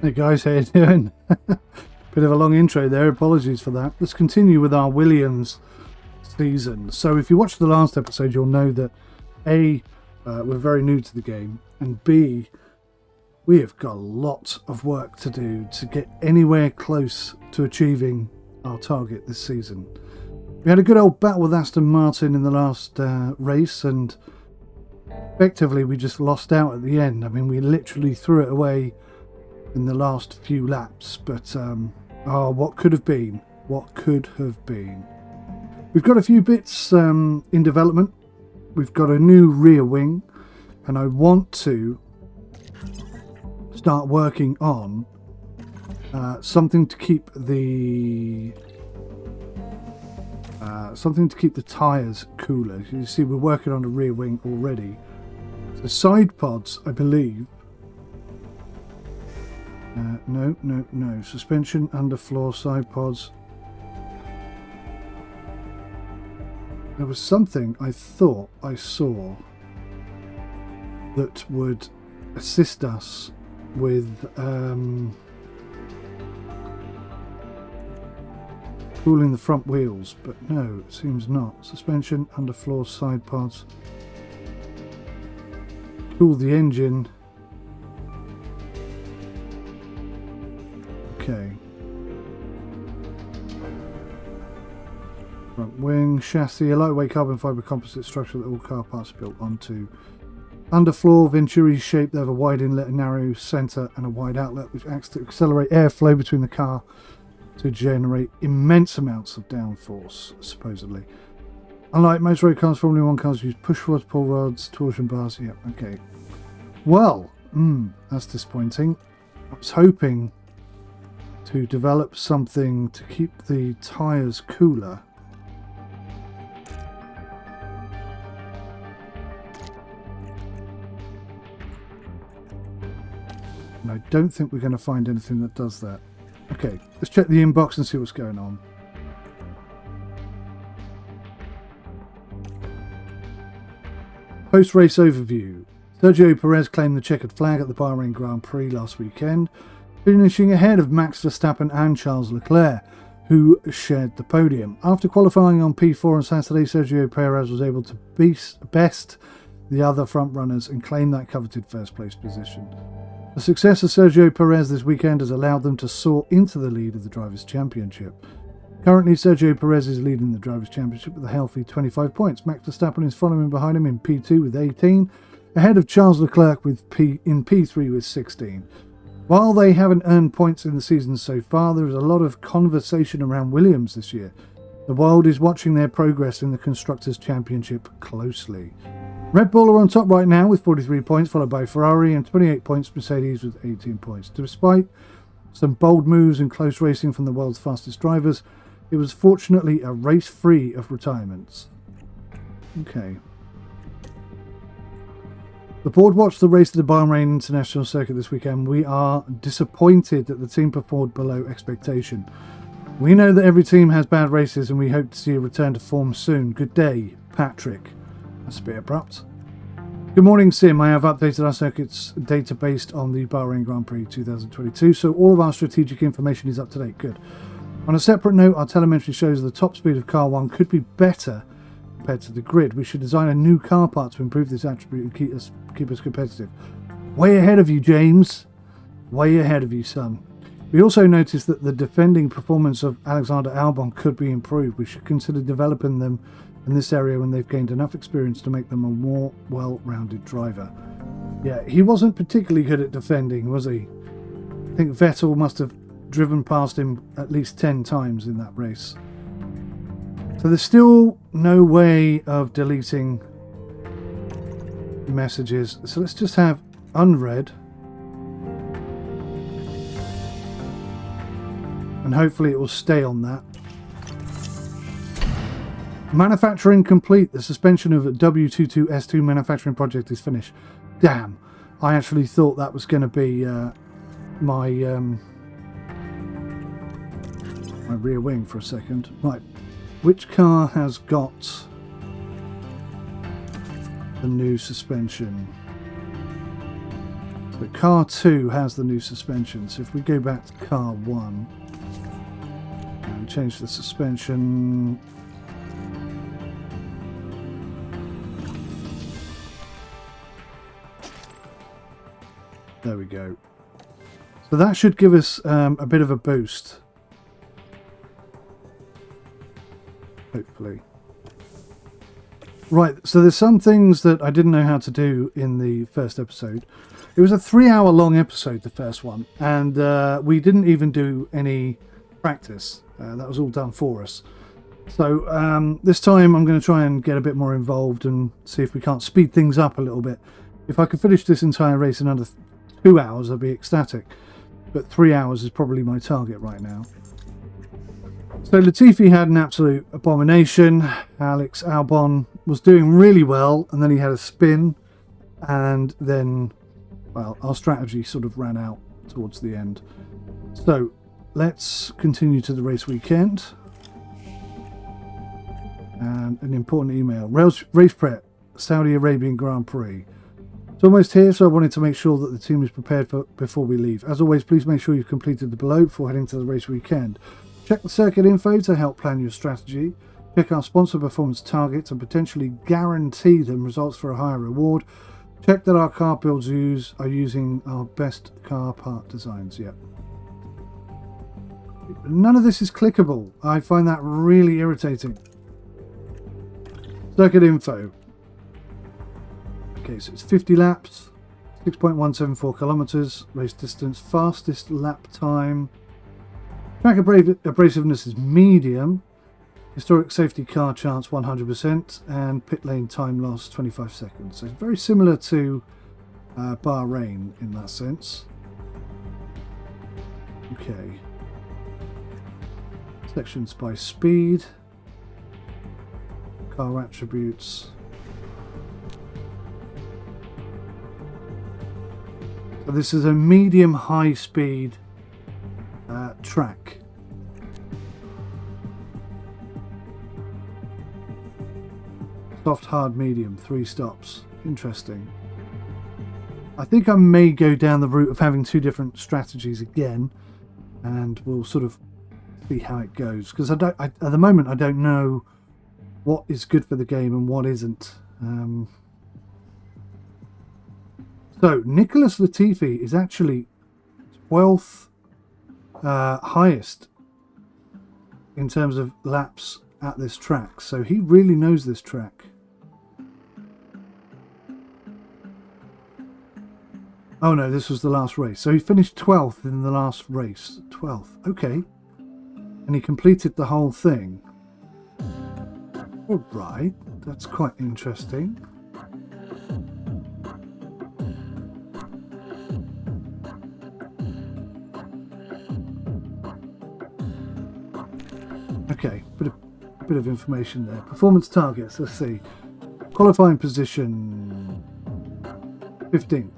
Hey guys, how you doing? Bit of a long intro there, apologies for that. Let's continue with our Williams season. So if you watched the last episode, you'll know that A, we're very new to the game, and B, we have got a lot of work to do to get anywhere close to achieving our target this season. We had a good old battle with Aston Martin in the last race, and effectively we just lost out at the end. I mean, we literally threw it away in the last few laps, but what could have been? What could have been? We've got a few bits in development. We've got a new rear wing, and I want to start working on something to keep the tyres cooler. You see, we're working on a rear wing already. The side pods, I believe. No. Suspension, underfloor, side pods. There was something I thought I saw that would assist us with cooling the front wheels, but no, it seems not. Suspension, underfloor, side pods. Cool the engine. Okay. Front wing, chassis, a lightweight carbon fibre composite structure that all car parts are built onto. Underfloor, Venturi shape. They have a wide inlet, a narrow centre and a wide outlet which acts to accelerate airflow between the car to generate immense amounts of downforce, supposedly. Unlike most road cars, Formula 1 cars use push rods, pull rods, torsion bars. Yeah, okay. Well, that's disappointing. I was hoping to develop something to keep the tyres cooler. And I don't think we're going to find anything that does that. Okay, let's check the inbox and see what's going on. Post-race overview. Sergio Perez claimed the checkered flag at the Bahrain Grand Prix last weekend, finishing ahead of Max Verstappen and Charles Leclerc, who shared the podium. After qualifying on P4 on Saturday, Sergio Perez was able to best the other front runners and claim that coveted first place position. The success of Sergio Perez this weekend has allowed them to soar into the lead of the Drivers' Championship. Currently, Sergio Perez is leading the Drivers' Championship with a healthy 25 points. Max Verstappen is following behind him in P2 with 18, ahead of Charles Leclerc in P3 with 16. While they haven't earned points in the season so far, there is a lot of conversation around Williams this year. The world is watching their progress in the Constructors' Championship closely. Red Bull are on top right now with 43 points, followed by Ferrari and 28 points, Mercedes with 18 points. Despite some bold moves and close racing from the world's fastest drivers, it was fortunately a race free of retirements. Okay. The board watched the race at the Bahrain International Circuit this weekend. We are disappointed that the team performed below expectation. We know that every team has bad races and we hope to see a return to form soon. Good day, Patrick. That's a bit abrupt. Good morning, Sim. I have updated our circuit's data based on the Bahrain Grand Prix 2022, so all of our strategic information is up to date. Good. On a separate note, our telemetry shows the top speed of car 1 could be better compared to the grid. We should design a new car part to improve this attribute and keep us competitive. Way ahead of you, James. Way ahead of you, son. We also noticed that the defending performance of Alexander Albon could be improved. We should consider developing them in this area when they've gained enough experience to make them a more well-rounded driver. Yeah, he wasn't particularly good at defending, was he? I think Vettel must have driven past him at least 10 times in that race. So there's still no way of deleting messages. So let's just have unread. And hopefully it will stay on that. Manufacturing complete. The suspension of W22S2 manufacturing project is finished. Damn. I actually thought that was going to be my rear wing for a second. Right. Which car has got the new suspension? So car 2 has the new suspension. So if we go back to car 1 and change the suspension. There we go. So that should give us a bit of a boost. Hopefully. Right, so there's some things that I didn't know how to do in the first episode. It was a 3-hour long episode, the first one, and we didn't even do any practice. That was all done for us. So this time I'm going to try and get a bit more involved and see if we can't speed things up a little bit. If I could finish this entire race in under 2 hours, I'd be ecstatic. But 3 hours is probably my target right now. So Latifi had an absolute abomination. Alex Albon was doing really well, and then he had a spin, and then, well, our strategy sort of ran out towards the end. So let's continue to the race weekend. And an important email. Race prep, Saudi Arabian Grand Prix. It's almost here, so I wanted to make sure that the team is prepared before we leave. As always, please make sure you've completed the below before heading to the race weekend. Check the circuit info to help plan your strategy. Check our sponsor performance targets and potentially guarantee them results for a higher reward. Check that our car builds are using our best car part designs. Yep. None of this is clickable. I find that really irritating. Circuit info. Okay, so it's 50 laps, 6.174 kilometers, race distance, fastest lap time. Track abrasiveness is medium. Historic safety car chance 100%, and pit lane time loss 25 seconds. So it's very similar to Bahrain in that sense. Okay. Sections by speed. Car attributes. So this is a medium high speed track. Soft, hard, medium, 3 stops. Interesting. I think I may go down the route of having 2 different strategies again, and we'll sort of see how it goes. Because at the moment I don't know what is good for the game and what isn't. So Nicholas Latifi is actually 12th highest in terms of laps at this track. So he really knows this track. Oh no, this was the last race. So he finished 12th in the last race. 12th, okay. And he completed the whole thing. All right, that's quite interesting. Okay, bit of information there. Performance targets, let's see. Qualifying position 15.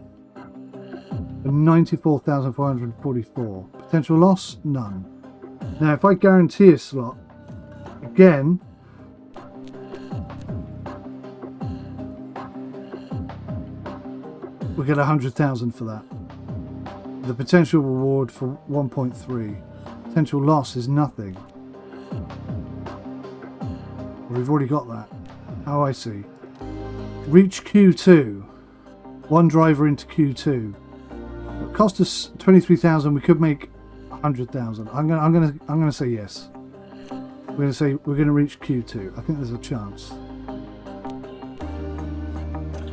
94,444. Potential loss? None. Now, if I guarantee a slot, again, we get 100,000 for that. The potential reward for 1.3. Potential loss is nothing. We've already got that. Oh, I see. Reach Q2. 1 driver into Q2. It cost us 23,000. We could make 100,000. I'm gonna say yes. We're gonna reach Q2. I think there's a chance.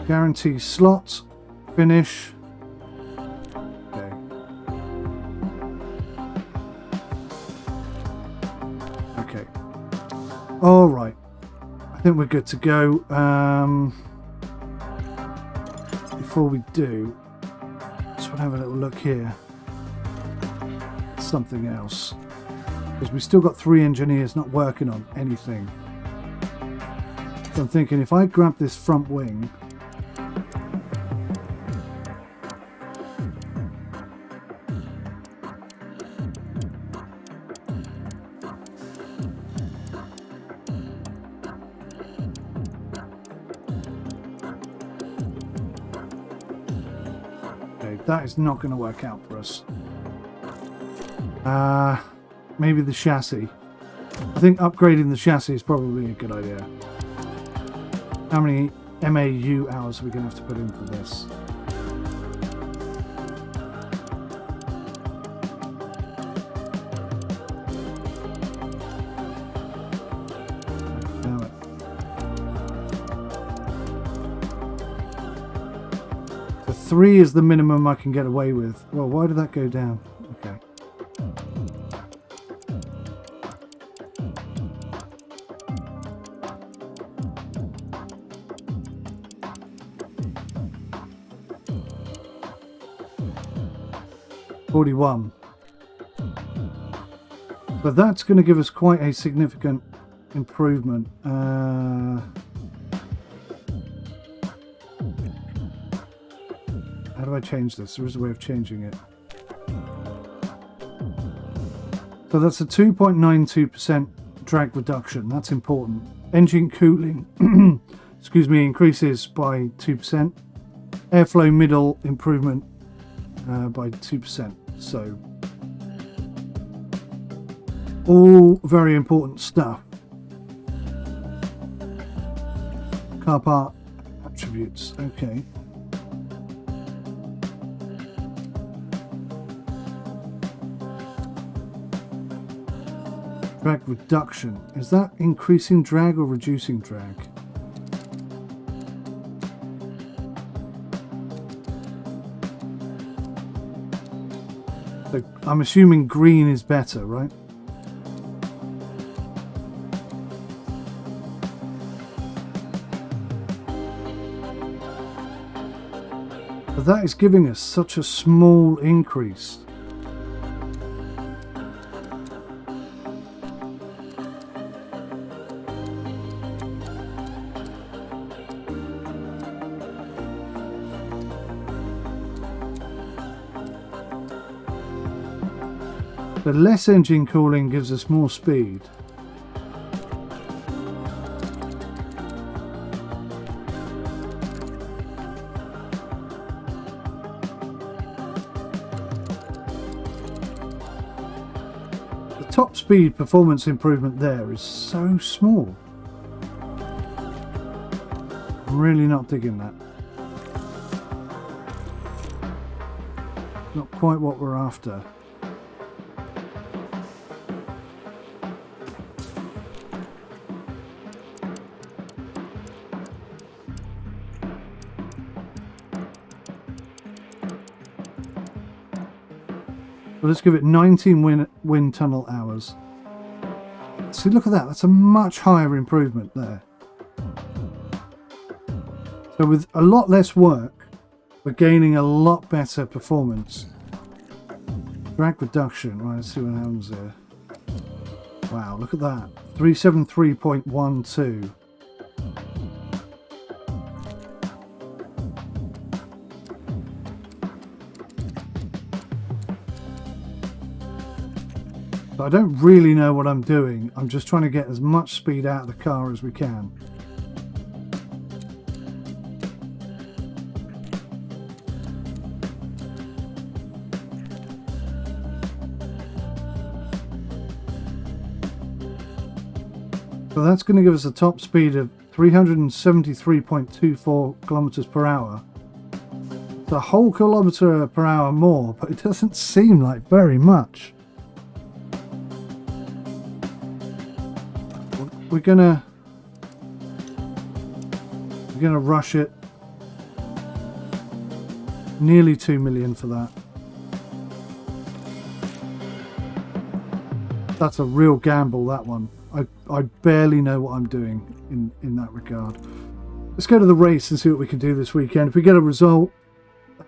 Guarantee slot. Finish. Okay. Okay. All right. I think we're good to go. Before we do, just want to have a little look here. Something else, because we still got 3 engineers not working on anything. So I'm thinking if I grab this front wing, that is not going to work out for us. Maybe the chassis. I think upgrading the chassis is probably a good idea. How many MAU hours are we going to have to put in for this? Damn it. So 3 is the minimum I can get away with. Well, why did that go down? Okay. But that's going to give us quite a significant improvement. How do I change this? There is a way of changing it. So that's a 2.92% drag reduction. That's important. Engine cooling, excuse me, increases by 2%. Airflow middle improvement by 2%. So all very important stuff. Car part attributes. Okay. Drag reduction. Is that increasing drag or reducing drag? So I'm assuming green is better, right? But that is giving us such a small increase. The less engine cooling gives us more speed. The top speed performance improvement there is so small. I'm really not digging that. Not quite what we're after. Well, let's give it 19 wind tunnel hours. See, look at that. That's a much higher improvement there. So with a lot less work, we're gaining a lot better performance. Drag reduction. Right, let's see what happens there. Wow, look at that. 373.12. I don't really know what I'm doing. I'm just trying to get as much speed out of the car as we can. So that's going to give us a top speed of 373.24 kilometers per hour. It's a whole kilometer per hour more, but it doesn't seem like very much. We're gonna rush it. Nearly 2 million for that. That's a real gamble, that one. I barely know what I'm doing in that regard. Let's go to the race and see what we can do this weekend. If we get a result,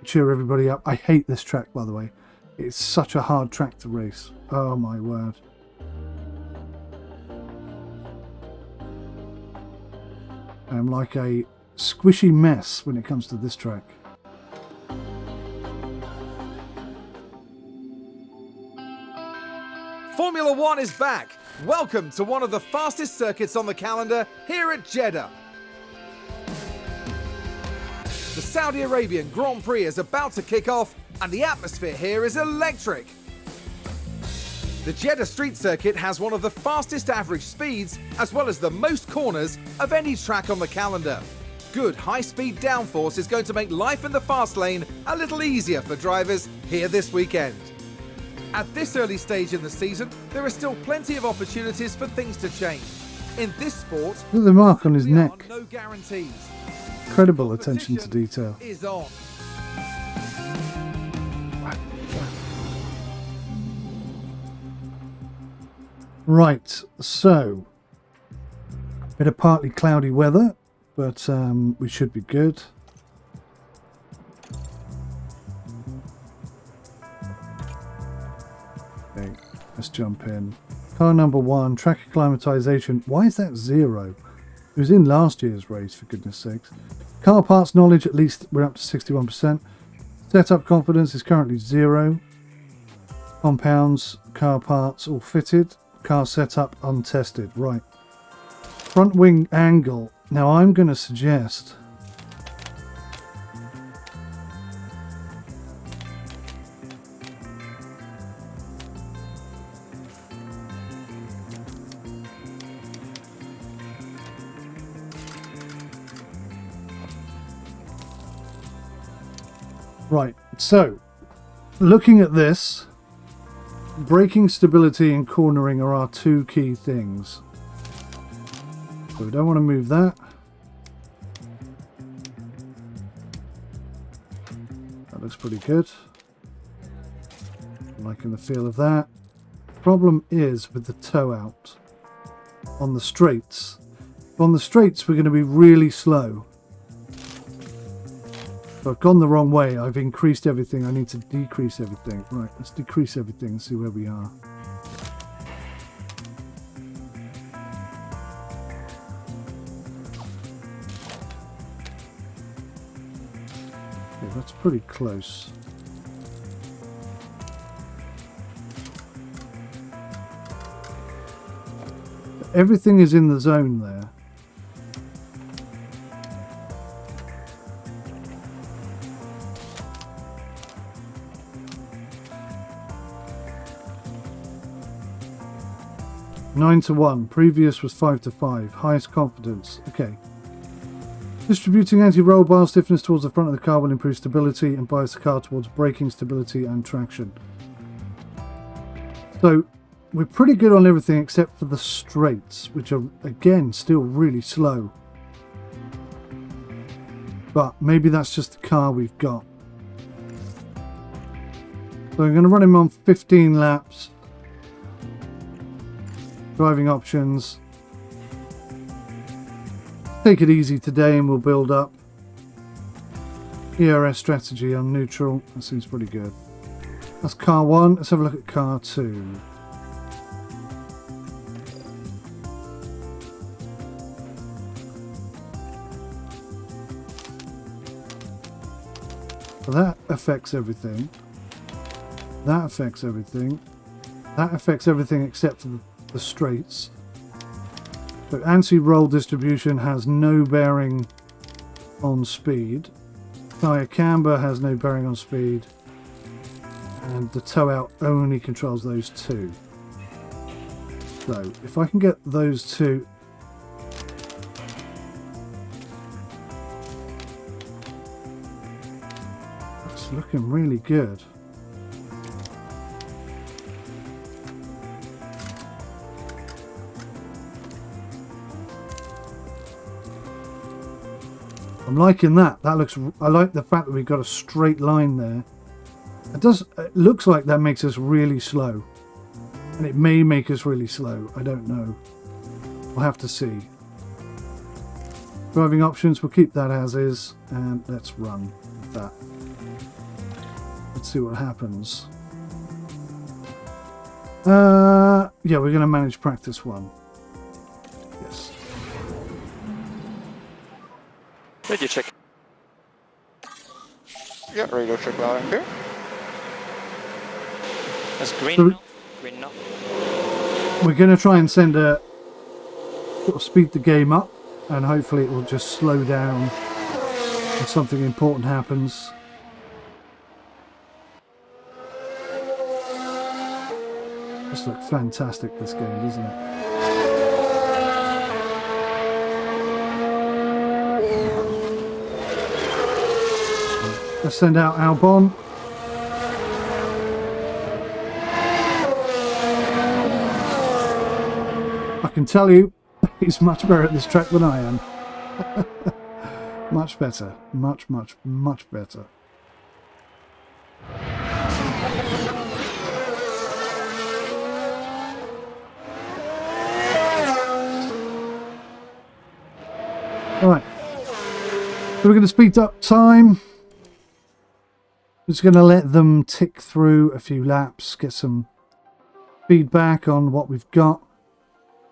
cheer everybody up. I hate this track, by the way. It's such a hard track to race. Oh my word. I'm like a squishy mess when it comes to this track. Formula One is back. Welcome to one of the fastest circuits on the calendar here at Jeddah. The Saudi Arabian Grand Prix is about to kick off. and the atmosphere here is electric. The Jeddah Street Circuit has one of the fastest average speeds, as well as the most corners of any track on the calendar. Good high-speed downforce is going to make life in the fast lane a little easier for drivers here this weekend. At this early stage in the season, there are still plenty of opportunities for things to change. In this sport, look at the mark on his there are neck. no guarantees. Incredible attention to detail. Is on. Right, so bit of partly cloudy weather, but we should be good. Okay, let's jump in. Car number 1, track acclimatization. Why is that 0? It was in last year's race, for goodness sakes. Car parts knowledge, at least we're up to 61%. Setup confidence is currently 0. Compounds, car parts all fitted. Car setup untested. Right. Front wing angle. Now I'm going to suggest right, so looking at this, braking stability and cornering are our 2 key things. So we don't want to move that. That looks pretty good. I'm liking the feel of that. Problem is with the toe out on the straights. On the straights we're going to be really slow. So I've gone the wrong way. I've increased everything. I need to decrease everything. Right, let's decrease everything and see where we are. Okay, that's pretty close. Everything is in the zone there. Nine to 1. Previous was 5 to 5. Highest confidence. Okay. Distributing anti-roll bar stiffness towards the front of the car will improve stability and bias the car towards braking stability and traction. So we're pretty good on everything except for the straights, which are again still really slow. But maybe that's just the car we've got. So I'm going to run him on 15 laps. Driving options. Take it easy today and we'll build up. ERS strategy on neutral. That seems pretty good. That's car 1. Let's have a look at car 2. So that affects everything. That affects everything. That affects everything except for the straights. So anti-roll distribution has no bearing on speed. Tyre camber has no bearing on speed. And the toe out only controls those 2. So if I can get those 2. That's looking really good. I'm liking that. That looks. I like the fact that we've got a straight line there. It looks like that makes us really slow, and it may make us really slow. I don't know. We'll have to see. Driving options. We'll keep that as is, and let's run with that. Let's see what happens. Yeah, we're going to manage practice 1. Yes. Radio check. Yeah, radio check loud and clear. That's green So now. Green now. We're going to try and send a sort of speed the game up, and hopefully it will just slow down if something important happens. This looks fantastic, this game, doesn't it? Let's send out Albon. I can tell you, he's much better at this track than I am. Much better. Much, much, much better. Alright. So we're going to speed up time. Just going to let them tick through a few laps, get some feedback on what we've got.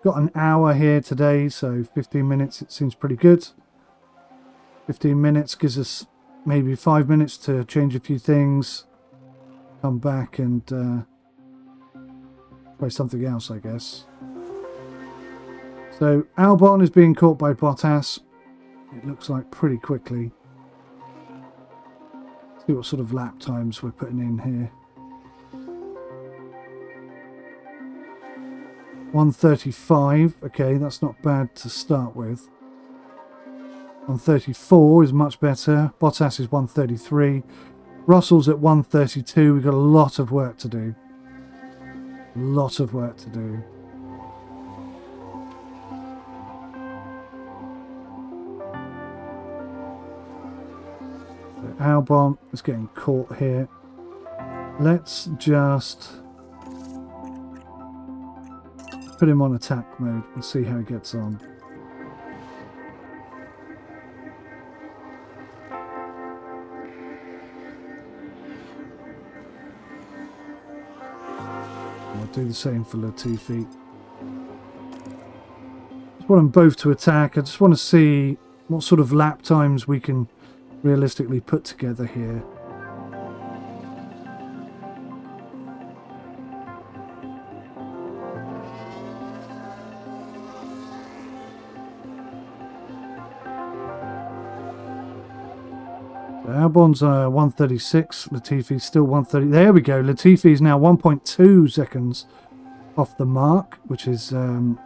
Got an hour here today, so 15 minutes, it seems pretty good. 15 minutes gives us maybe 5 minutes to change a few things, come back and try something else, I guess. So Albon is being caught by Bottas, it looks like pretty quickly. See what sort of lap times we're putting in here. 1:35, okay, that's not bad to start with. 1:34 is much better. Bottas is 1:33. Russell's at 1:32. We've got a lot of work to do. A lot of work to do. So Albon is getting caught here. Let's just put him on attack mode and see how he gets on. I'll do the same for Latifi. Just want them both to attack. I just want to see what sort of lap times we can realistically put together here. Albon's 1:36, Latifi's still 1:30. There we go. Latifi's now 1.2 seconds off the mark, which is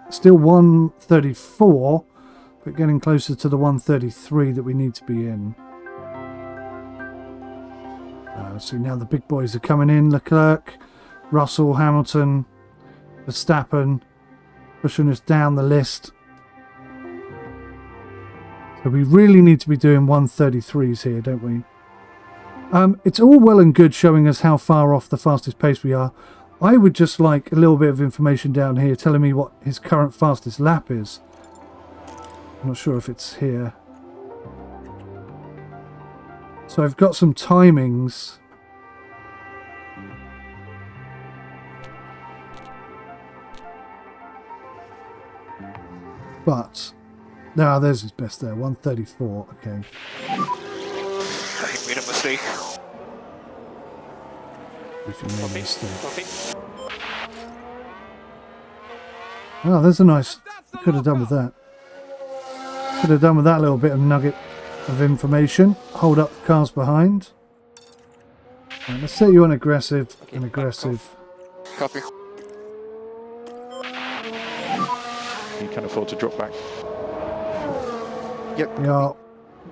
still 1:34, but getting closer to the 1:33 that we need to be in. See, now the big boys are coming in. Leclerc, Russell, Hamilton, Verstappen, pushing us down the list. So we really need to be doing 1:33s here, don't we? It's all well and good showing us how far off the fastest pace we are. I would just like a little bit of information down here telling me what his current fastest lap is. I'm not sure if it's here. So I've got some timings. But no, there's his best there, 1:34. Okay. I made a mistake. If you made a mistake. Copy. Oh, there's a nice. Could have done with that. Could have done with that little bit of nugget of information. Hold up the cars behind. Right, let's set you on aggressive and aggressive. Copy. You can afford to drop back. Yep. We are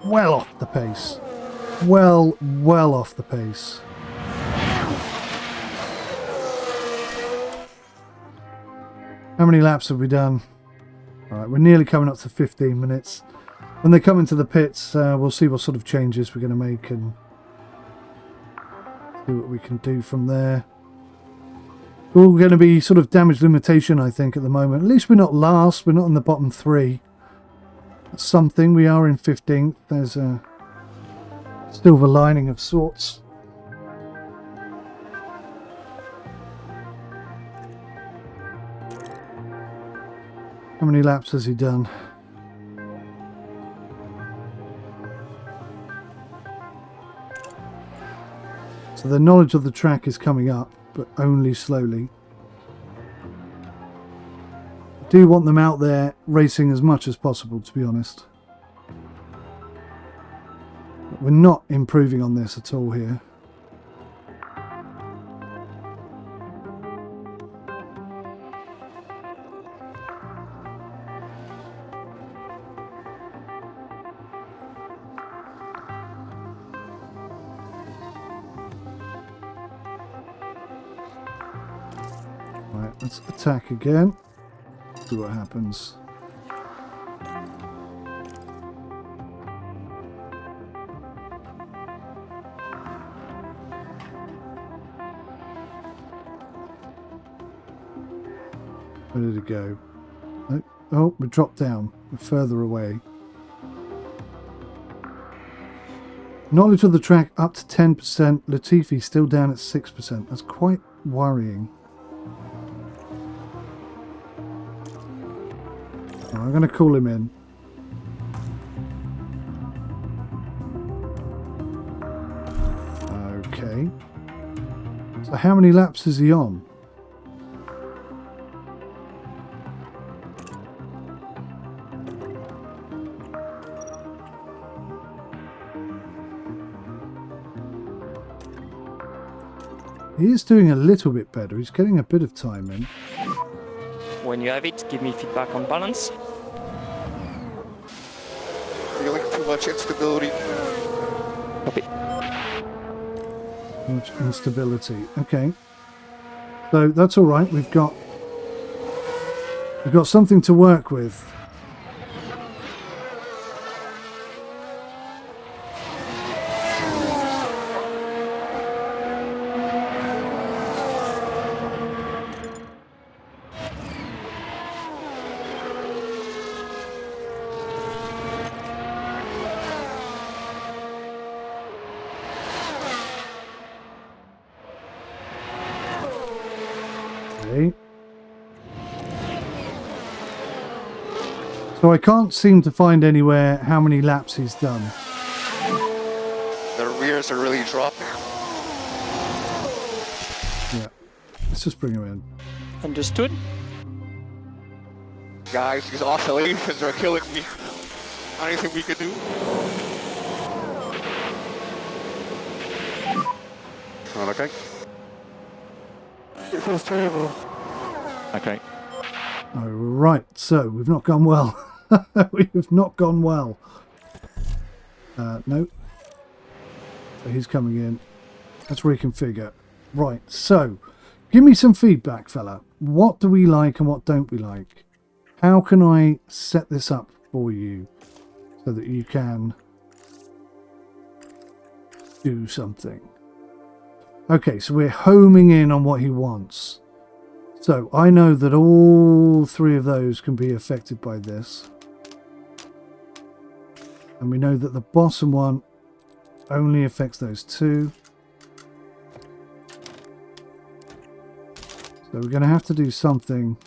well off the pace. Well off the pace. How many laps have we done? Alright, we're nearly coming up to 15 minutes. When they come into the pits, we'll see what sort of changes we're going to make and see what we can do from there. We're all going to be sort of damage limitation, I think, at the moment. At least we're not last. We're not in the bottom three. That's something. We are in 15th. There's a silver lining of sorts. How many laps has he done? So the knowledge of the track is coming up, but only slowly. I do want them out there racing as much as possible, to be honest. But we're not improving on this at all here. Right, let's attack again. See what happens. Where did it go? Oh, we dropped down. We're further away. Knowledge of the track up to 10%. Latifi still down at 6%. That's quite worrying. Oh, I'm going to call him in. Okay. So how many laps is he on? He is doing a little bit better. He's getting a bit of time in. When you have it, give me feedback on balance. Feeling too much instability. Copy. Much instability. Okay. So that's all right. We've got something to work with. So I can't seem to find anywhere how many laps he's done. The rears are really dropping. Yeah. Let's just bring him in. Understood. Guys, these oscillations are killing me. Anything we could do? All okay? It feels terrible. Okay. Oh, right. So we've not gone well. We have not gone well. No. So he's coming in. Let's reconfigure. Right. So give me some feedback, fella. What do we like and what don't we like? How can I set this up for you so that you can do something? Okay, so we're homing in on what he wants. So I know that all three of those can be affected by this. And we know that the bottom one only affects those two. So we're going to have to do something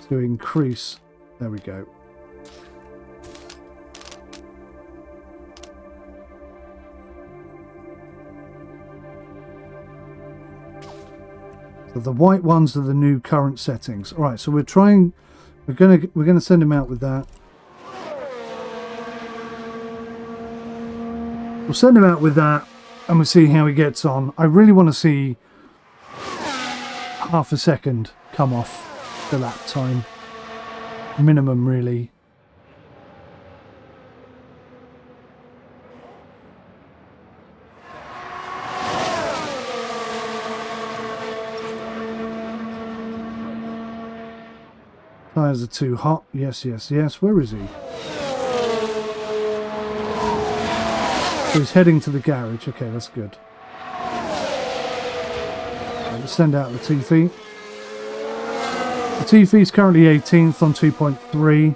to increase. There we go. So the white ones are the new current settings. All right, so we're gonna send him out with that. We'll send him out with that, and we'll see how he gets on. I really want to see half a second come off the lap time, minimum, really. Tires are too hot. Yes, yes, yes. Where is he? So he's heading to the garage. Okay, that's good. Let's send out Latifi. Latifi's currently 18th on 2.3.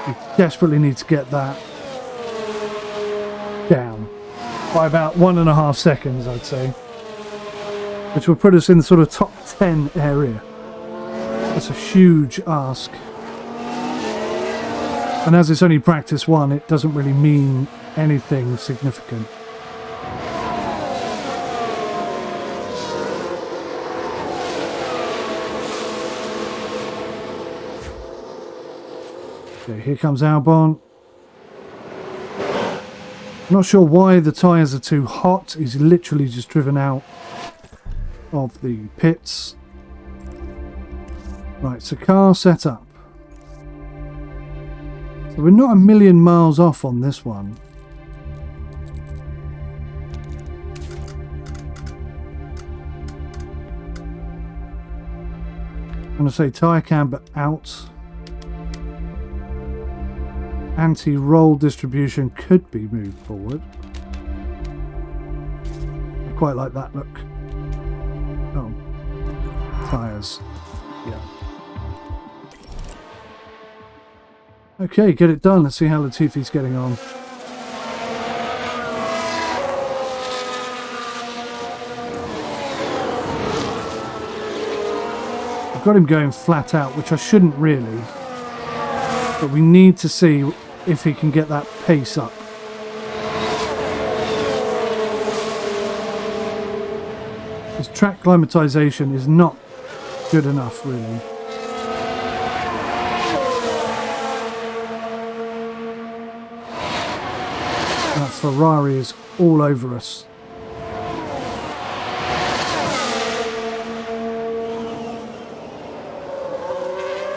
We desperately need to get that down by about 1.5 seconds, I'd say. Which will put us in the sort of top 10 area. That's a huge ask. And as it's only practice one, it doesn't really mean anything significant. Okay, here comes Albon. Not sure why the tyres are too hot. He's literally just driven out of the pits. Right, so car set up. So we're not a million miles off on this one. to say tyre camber out. Anti-roll distribution could be moved forward. I quite like that look. Oh, tyres. Yeah. Okay, get it done. Let's see how Latifi's getting on. I've got him going flat out, which I shouldn't really. But we need to see if he can get that pace up. His track climatization is not good enough, really. That Ferrari is all over us.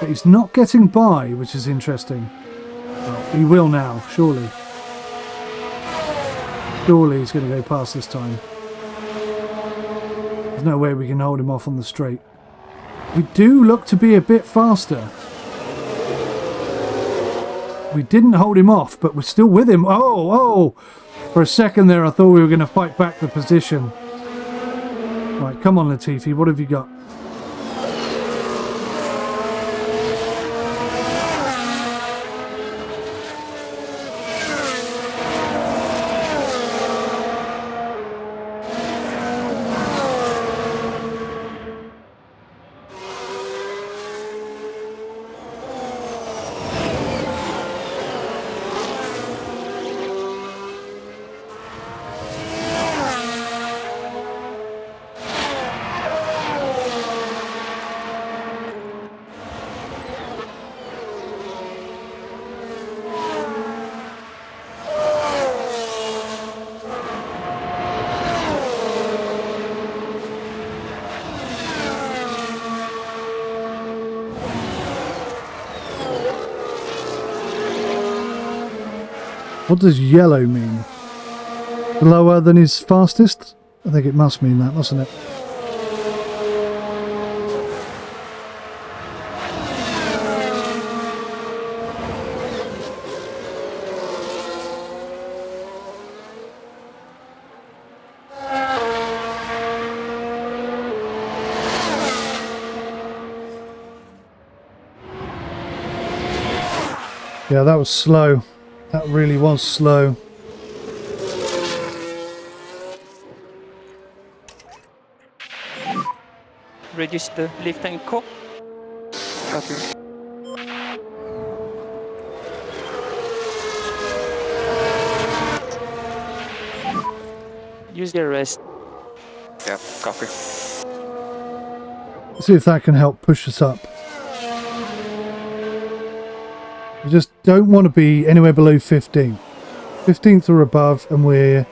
But he's not getting by, which is interesting. Well, he will now, surely. Surely he's going to go past this time. There's no way we can hold him off on the straight. We do look to be a bit faster. We didn't hold him off, but we're still with him. Oh! For a second there, I thought we were going to fight back the position. Right, come on, Latifi. What have you got? What does yellow mean? Lower than his fastest? I think it must mean that, mustn't it? Yeah, that was slow. That really was slow. Reduce the lift and core. Copy. Use the rest. Yeah, copy. Let's see if that can help push us up. We just don't want to be anywhere below 15. 15th or above, and we're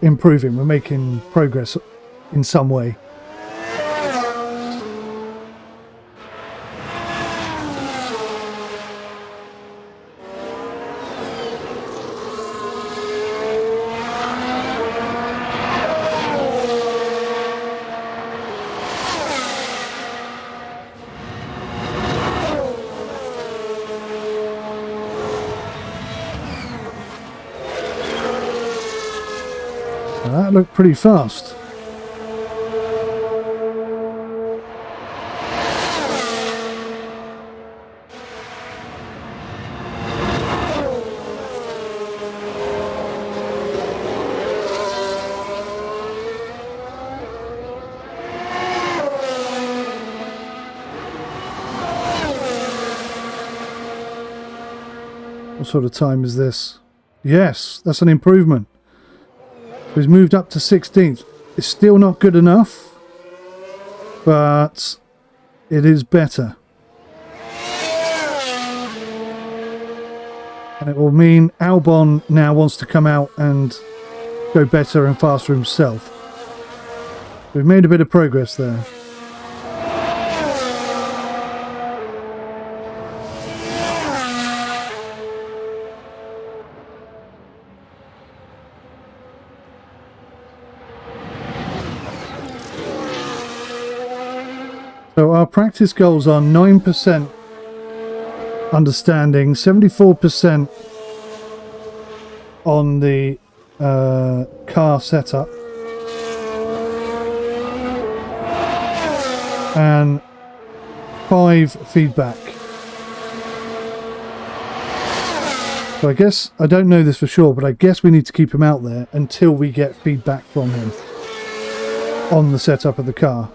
improving. We're making progress in some way. That looked pretty fast. What sort of time is this? Yes, that's an improvement. He's moved up to 16th. It's still not good enough, but it is better. And it will mean Albon now wants to come out and go better and faster himself. We've made a bit of progress there. So our practice goals are 9% understanding, 74% on the car setup, and 5 feedback. So I guess, I don't know this for sure, but I guess we need to keep him out there until we get feedback from him on the setup of the car.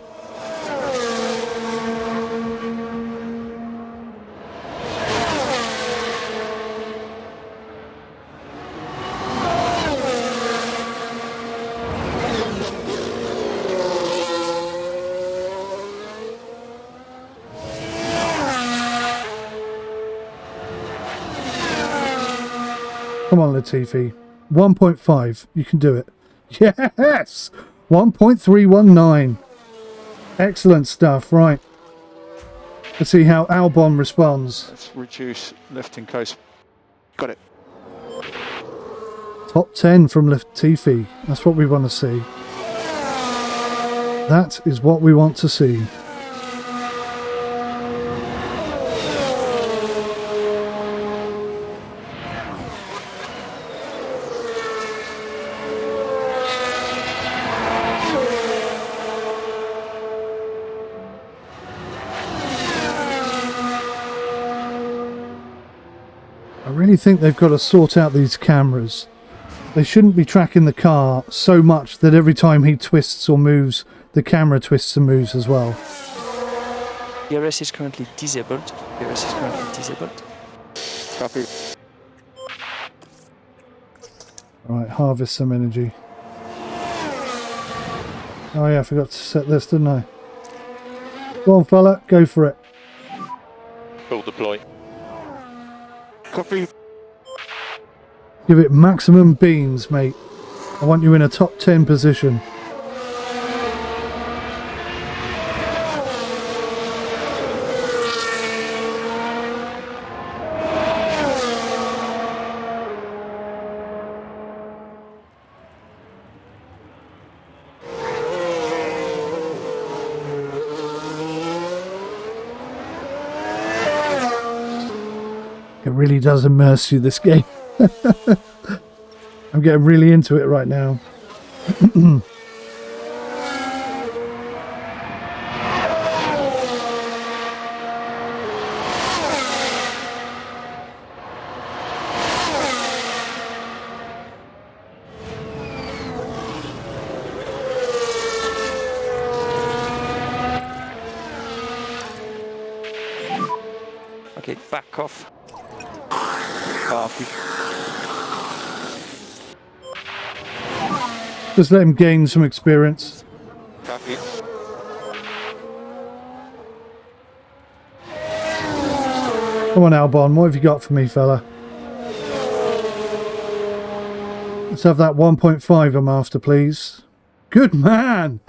Come on, Latifi. 1.5. You can do it. Yes! 1.319. Excellent stuff. Right. Let's see how Albon responds. Let's reduce lifting close. Got it. Top 10 from Latifi. That's what we want to see. That is what we want to see. I really think they've got to sort out these cameras. They shouldn't be tracking the car so much that every time he twists or moves, the camera twists and moves as well. PRS is currently disabled. PRS is currently disabled. Copy. Right, harvest some energy. Oh yeah, I forgot to set this, didn't I? Go on, fella, go for it. Full deploy. Copy. Give it maximum beans, mate. I want you in a top 10 position. It really does immerse you, this game. I'm getting really into it right now. Okay, back off. Copy. Just let him gain some experience. Copy. Come on, Albon, what have you got for me, fella? Let's have that 1.5 I'm after, please. Good man!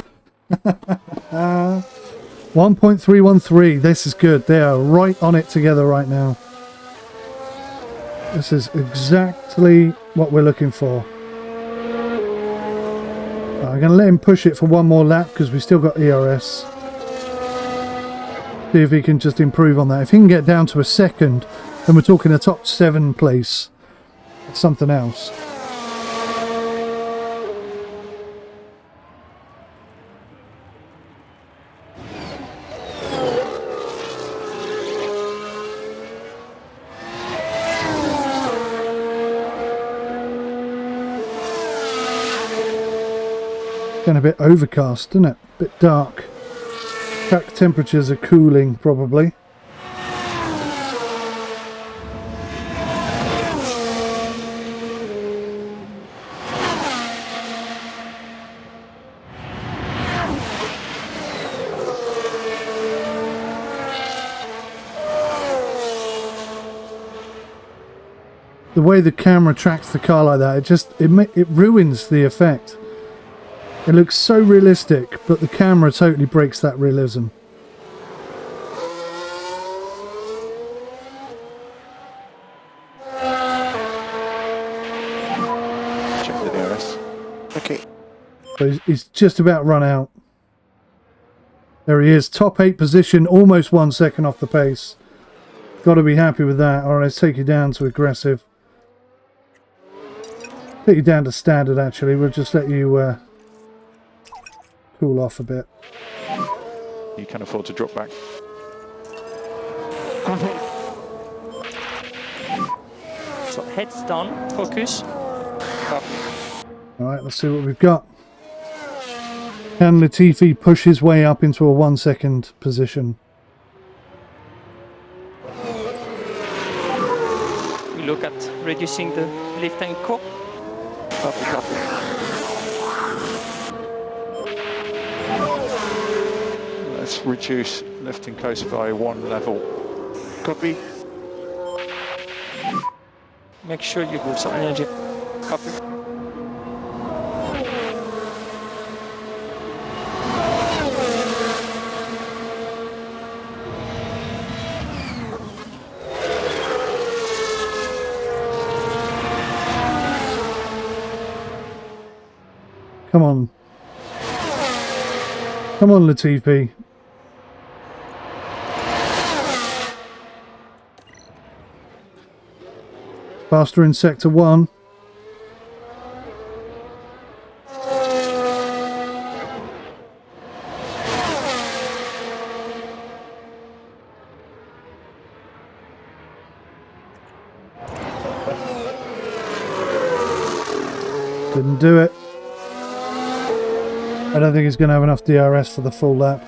1.313. This is good. They are right on it together right now. This is exactly what we're looking for. I'm going to let him push it for one more lap because we've still got ERS. See if he can just improve on that. If he can get down to a second, then we're talking a top 7 place. It's something else. A bit overcast, isn't it? A bit dark. Track temperatures are cooling, probably. The way the camera tracks the car like that, it ruins the effect. It looks so realistic, but the camera totally breaks that realism. Check the DRS. Okay. So he's just about run out. There he is, top 8 position, almost 1 second off the pace. Got to be happy with that. Alright, let's take you down to aggressive. Take you down to standard, actually. We'll just let you cool off a bit. You can afford to drop back. So heads down, focus. Alright, let's see what we've got. Can Latifi push his way up into a 1 second position? We look at reducing the lift and core. Copy. Let's reduce lifting coast by 1 level. Copy. Make sure you move some energy. Copy. Come on. Come on, Latifi. Faster in sector 1. Didn't do it. I don't think he's going to have enough DRS for the full lap.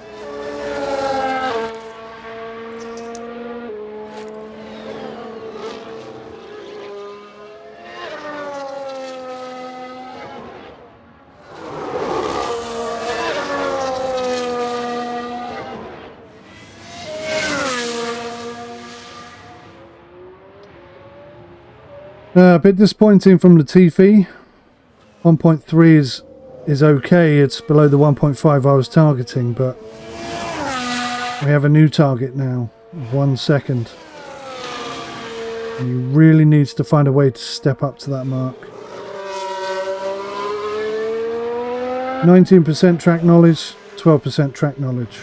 A bit disappointing from Latifi. 1.3 is okay. It's below the 1.5 I was targeting, but we have a new target now, 1 second. And he really needs to find a way to step up to that mark. 19% track knowledge, 12% track knowledge.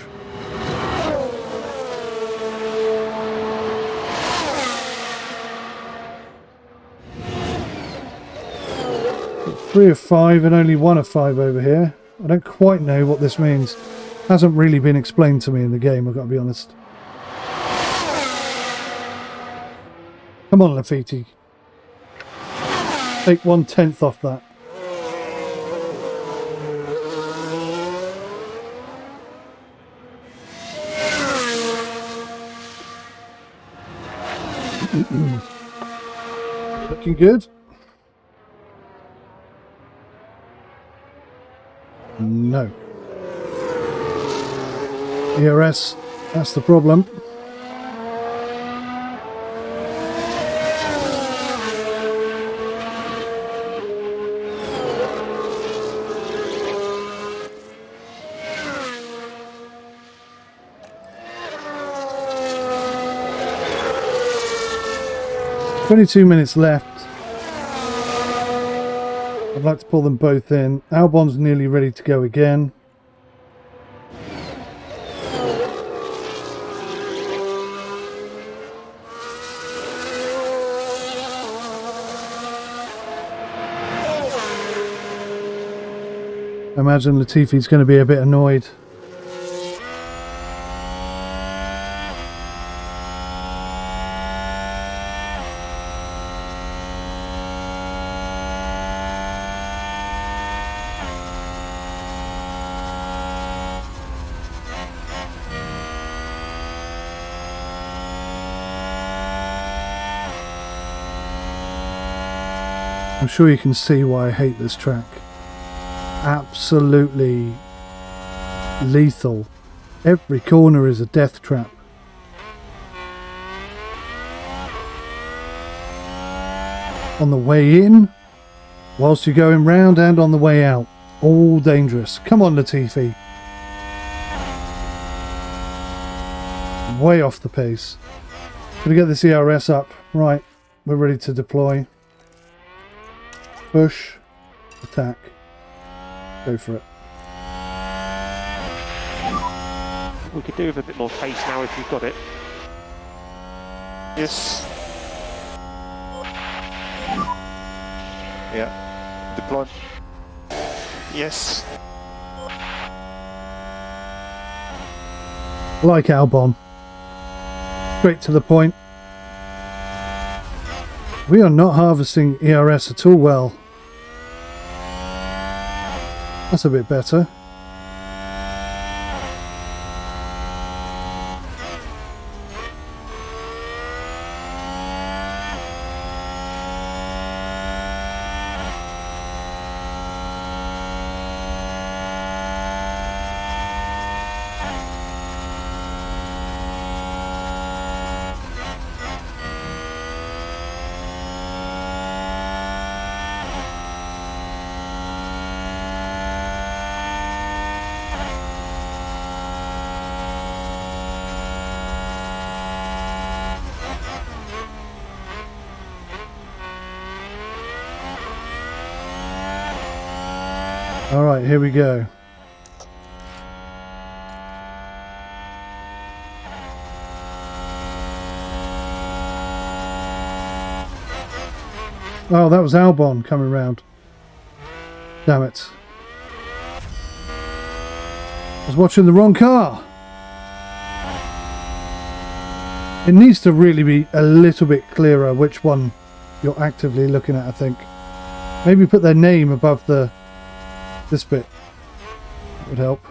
Three of 5 and only 1 of 5 over here. I don't quite know what this means. Hasn't really been explained to me in the game, I've got to be honest. Come on, Lafiti. Take 1/10 off that. Looking good. No. ERS, that's the problem. "22 minutes left. I'd like to pull them both in. Albon's nearly ready to go again. I imagine Latifi's going to be a bit annoyed. I'm sure you can see why I hate this track. Absolutely lethal. Every corner is a death trap. On the way in, whilst you're going round, and on the way out. All dangerous. Come on, Latifi. Way off the pace. Gonna get the ERS up. Right, we're ready to deploy. Push. Attack. Go for it. We could do with a bit more pace now if you've got it. Yes. Yeah. Deploy. Yes. Like Albon. Straight to the point. We are not harvesting ERS at all well. That's a bit better. Alright, here we go. Oh, that was Albon coming round. Damn it. I was watching the wrong car. It needs to really be a little bit clearer which one you're actively looking at, I think. Maybe put their name above this bit. That would help.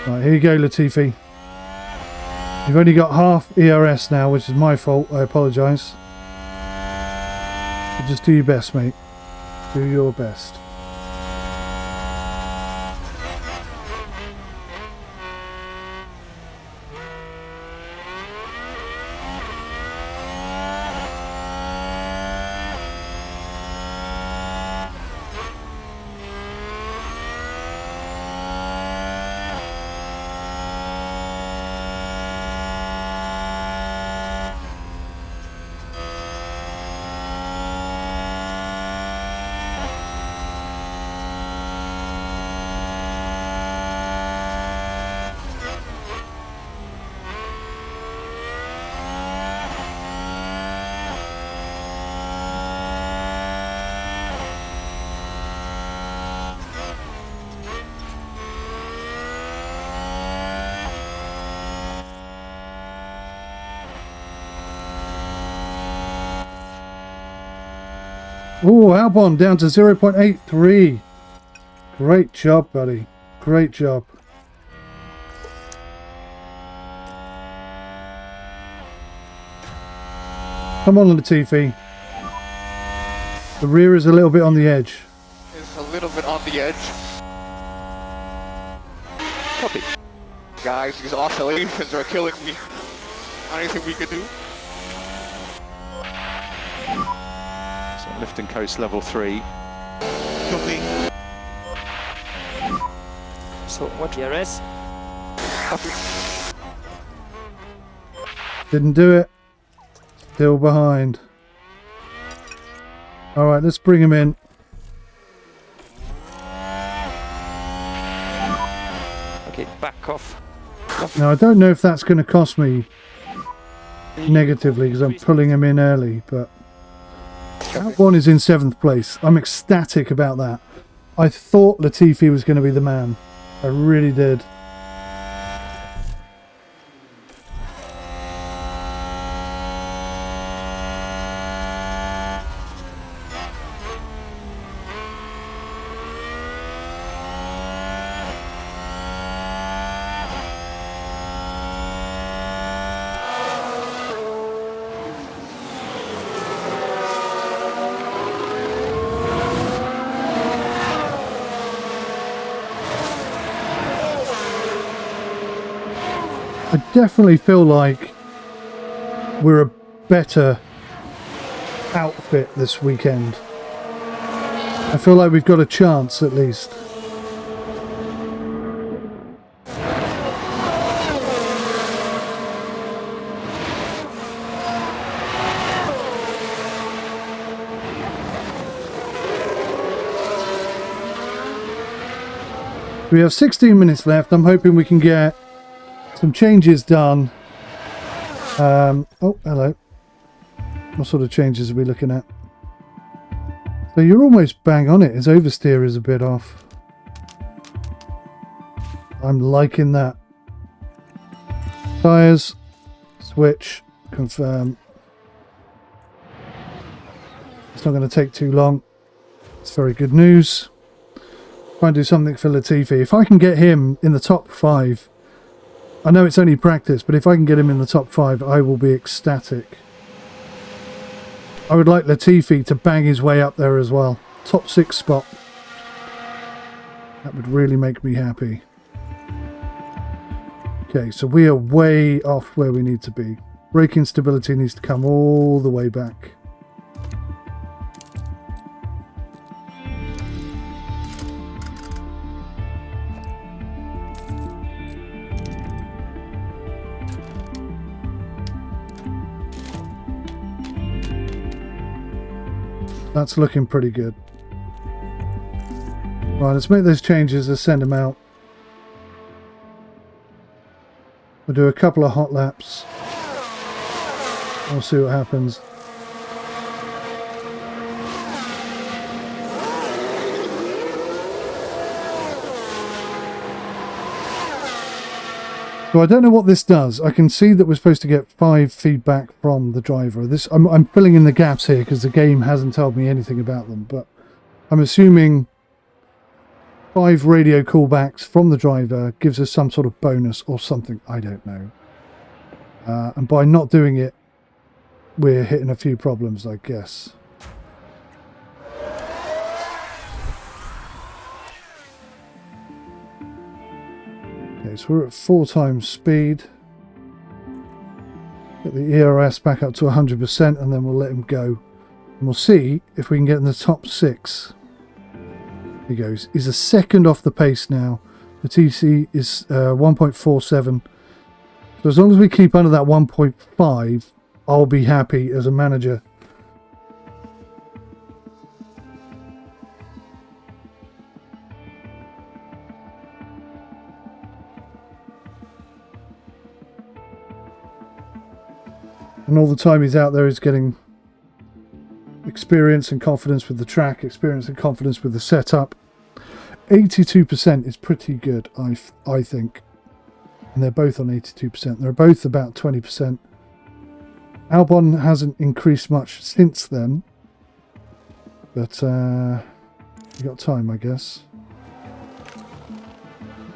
Right, here you go, Latifi. You've only got half ERS now, which is my fault. I apologise. But just do your best, mate. Do your best. Oh, Albon down to 0.83. Great job, buddy. Great job. Come on, Latifi. The rear is a little bit on the edge. It's a little bit on the edge. Copy. Guys, these oscillations are killing me. Anything we could do? So lift and coast level 3. Copy. So what DRS? Copy. Didn't do it. Still behind. Alright, let's bring him in. Okay, back off. Now, I don't know if that's going to cost me negatively because I'm pulling him in early, but that one is in 7th place. I'm ecstatic about that. I thought Latifi was going to be the man. I really did. I definitely feel like we're a better outfit this weekend. I feel like we've got a chance at least. We have 16 minutes left. I'm hoping we can get some changes done. Oh, hello. What sort of changes are we looking at? So you're almost bang on it. His oversteer is a bit off. I'm liking that. Tyres, switch, confirm. It's not going to take too long. It's very good news. Try and do something for Latifi. If I can get him in the top 5, I know it's only practice, but if I can get him in the top 5, I will be ecstatic. I would like Latifi to bang his way up there as well. Top 6 spot. That would really make me happy. Okay, so we are way off where we need to be. Braking stability needs to come all the way back. That's looking pretty good. Right, let's make those changes. Let's send them out. We'll do a couple of hot laps. We'll see what happens. So I don't know what this does. I can see that we're supposed to get 5 feedback from the driver. This I'm filling in the gaps here because the game hasn't told me anything about them. But I'm assuming 5 radio callbacks from the driver gives us some sort of bonus or something. I don't know. And by not doing it, we're hitting a few problems, I guess. Okay, so we're at 4 times speed. Get the ERS back up to 100% and then we'll let him go. And we'll see if we can get in the top 6. He goes. He's a second off the pace now. The TC is 1.47. So as long as we keep under that 1.5, I'll be happy as a manager. And all the time he's out there, he's getting experience and confidence with the track, experience and confidence with the setup. 82% is pretty good, I think. And they're both on 82%. They're both about 20%. Albon hasn't increased much since then. But you got time, I guess.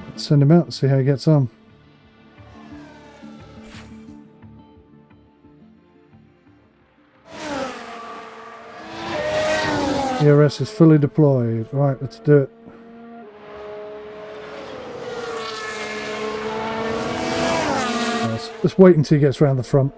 Let's send him out and see how he gets on. ERS is fully deployed. Right, let's do it. Let's wait until he gets around the front.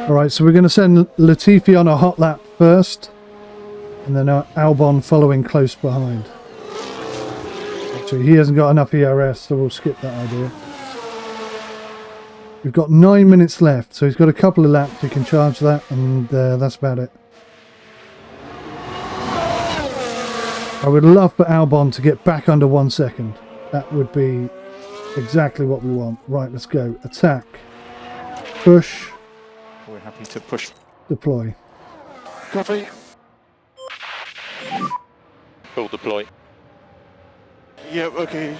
Alright, so we're going to send Latifi on a hot lap first, and then Albon following close behind. Actually, he hasn't got enough ERS, so we'll skip that idea. We've got 9 minutes left, so he's got a couple of laps, he can charge that, and that's about it. I would love for Albon to get back under 1 second. That would be exactly what we want. Right, let's go. Attack. Push. We're happy to push. Deploy. Copy. Full deploy. Yep, okay.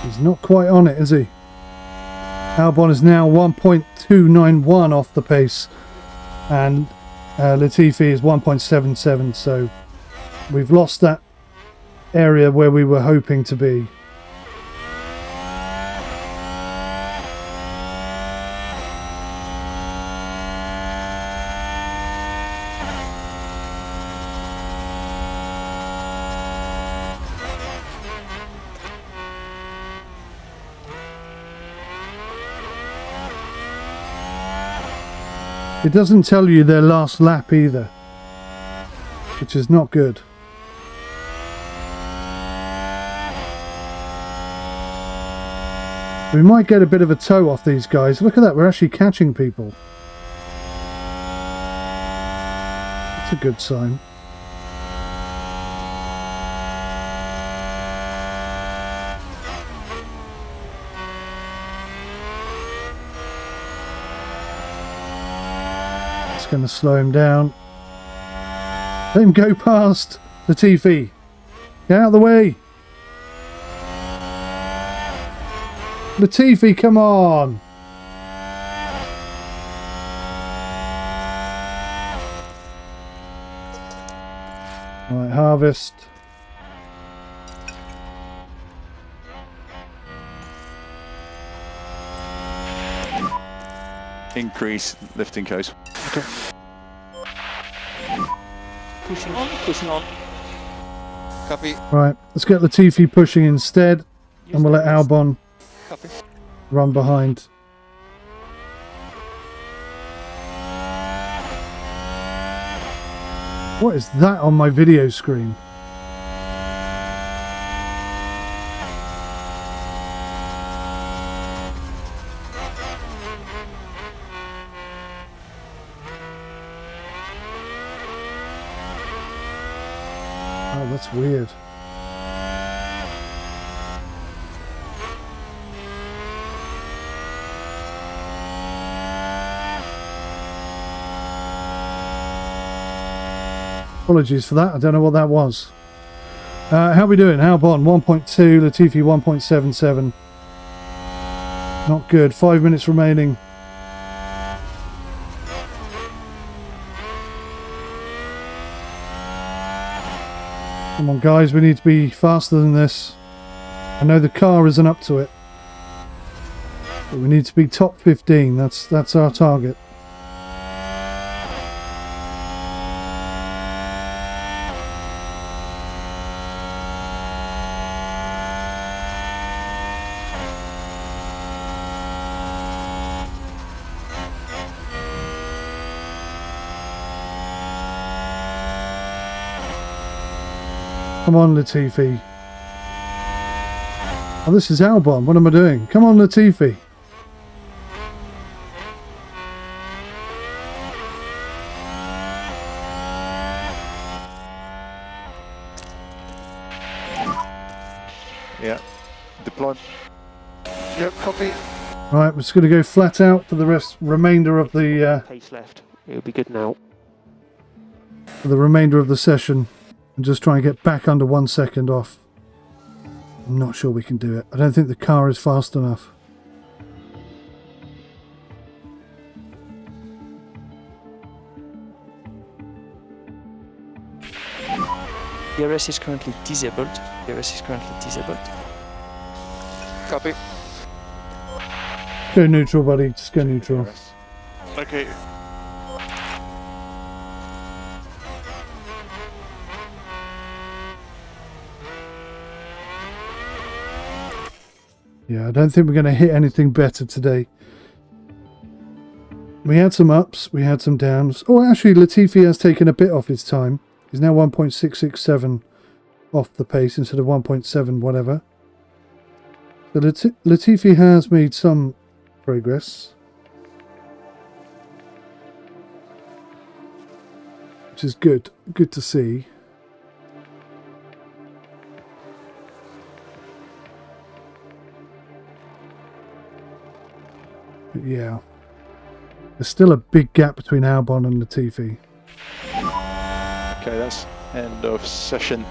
He's not quite on it, is he? Albon is now 1.291 off the pace, and Latifi is 1.77, so we've lost that area where we were hoping to be. It doesn't tell you their last lap either, which is not good. We might get a bit of a toe off these guys. Look at that, we're actually catching people. That's a good sign. Going to slow him down. Let him go past Latifi. Get out of the way. Latifi, come on. Right, harvest. Increase lifting case. Okay. Pushing on, pushing on. Copy. Right, let's get Latifi pushing instead, and we'll let Albon Copy. run behind. What is that on my video screen? Oh, that's weird. Apologies for that. I don't know what that was. How are we doing? Albon 1.2, Latifi 1.77. Not good. 5 minutes remaining. Come on, guys. We need to be faster than this. I know the car isn't up to it, but we need to be top 15. That's our target. Come on, Latifi. Oh, this is Albon. What am I doing? Come on, Latifi. Yeah. Deploy. Yep, copy. Right, we're just going to go flat out for the remainder of the Pace left. It'll be good now. session, and just try and get back under 1 second off. I'm not sure we can do it. I don't think the car is fast enough. DRS is currently disabled. DRS is currently disabled. Copy. Go neutral, buddy. Just go neutral. Okay. Yeah, I don't think we're going to hit anything better today. We had some ups, we had some downs. Oh, actually, Latifi has taken a bit off his time. He's now 1.667 off the pace instead of 1.7 whatever. So Latifi has made some progress, which is good. Good to see. But yeah, there's still a big gap between Albon and Latifi. Okay, that's end of session.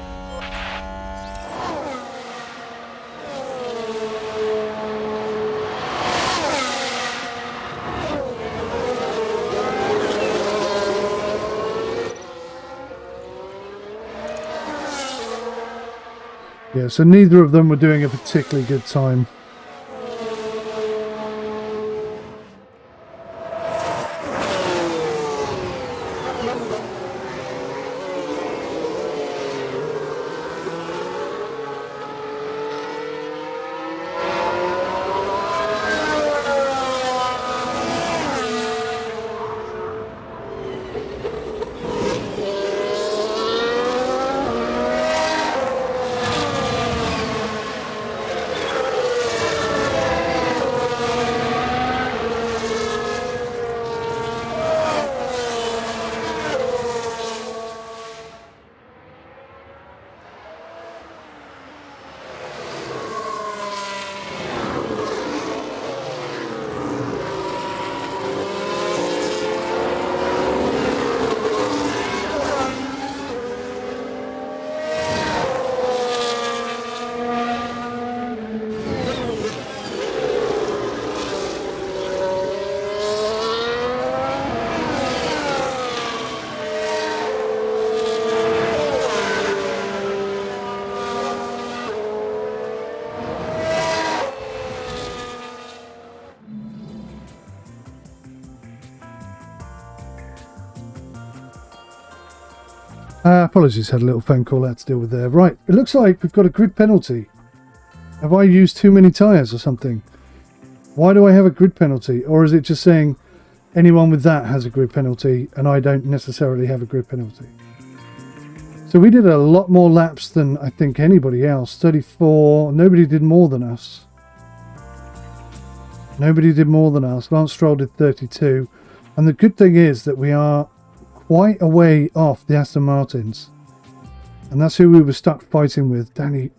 Yeah, so neither of them were doing a particularly good time. Apologies, had a little phone call out to deal with there. Right, it looks like we've got a grid penalty. Have I used too many tyres or something? Why do I have a grid penalty? Or is it just saying anyone with that has a grid penalty and I don't necessarily have a grid penalty? So we did a lot more laps than I think anybody else. 34. Nobody did more than us. Nobody did more than us. Lance Stroll did 32. And the good thing is that we are quite a way off the Aston Martins. And that's who we were stuck fighting with. Danny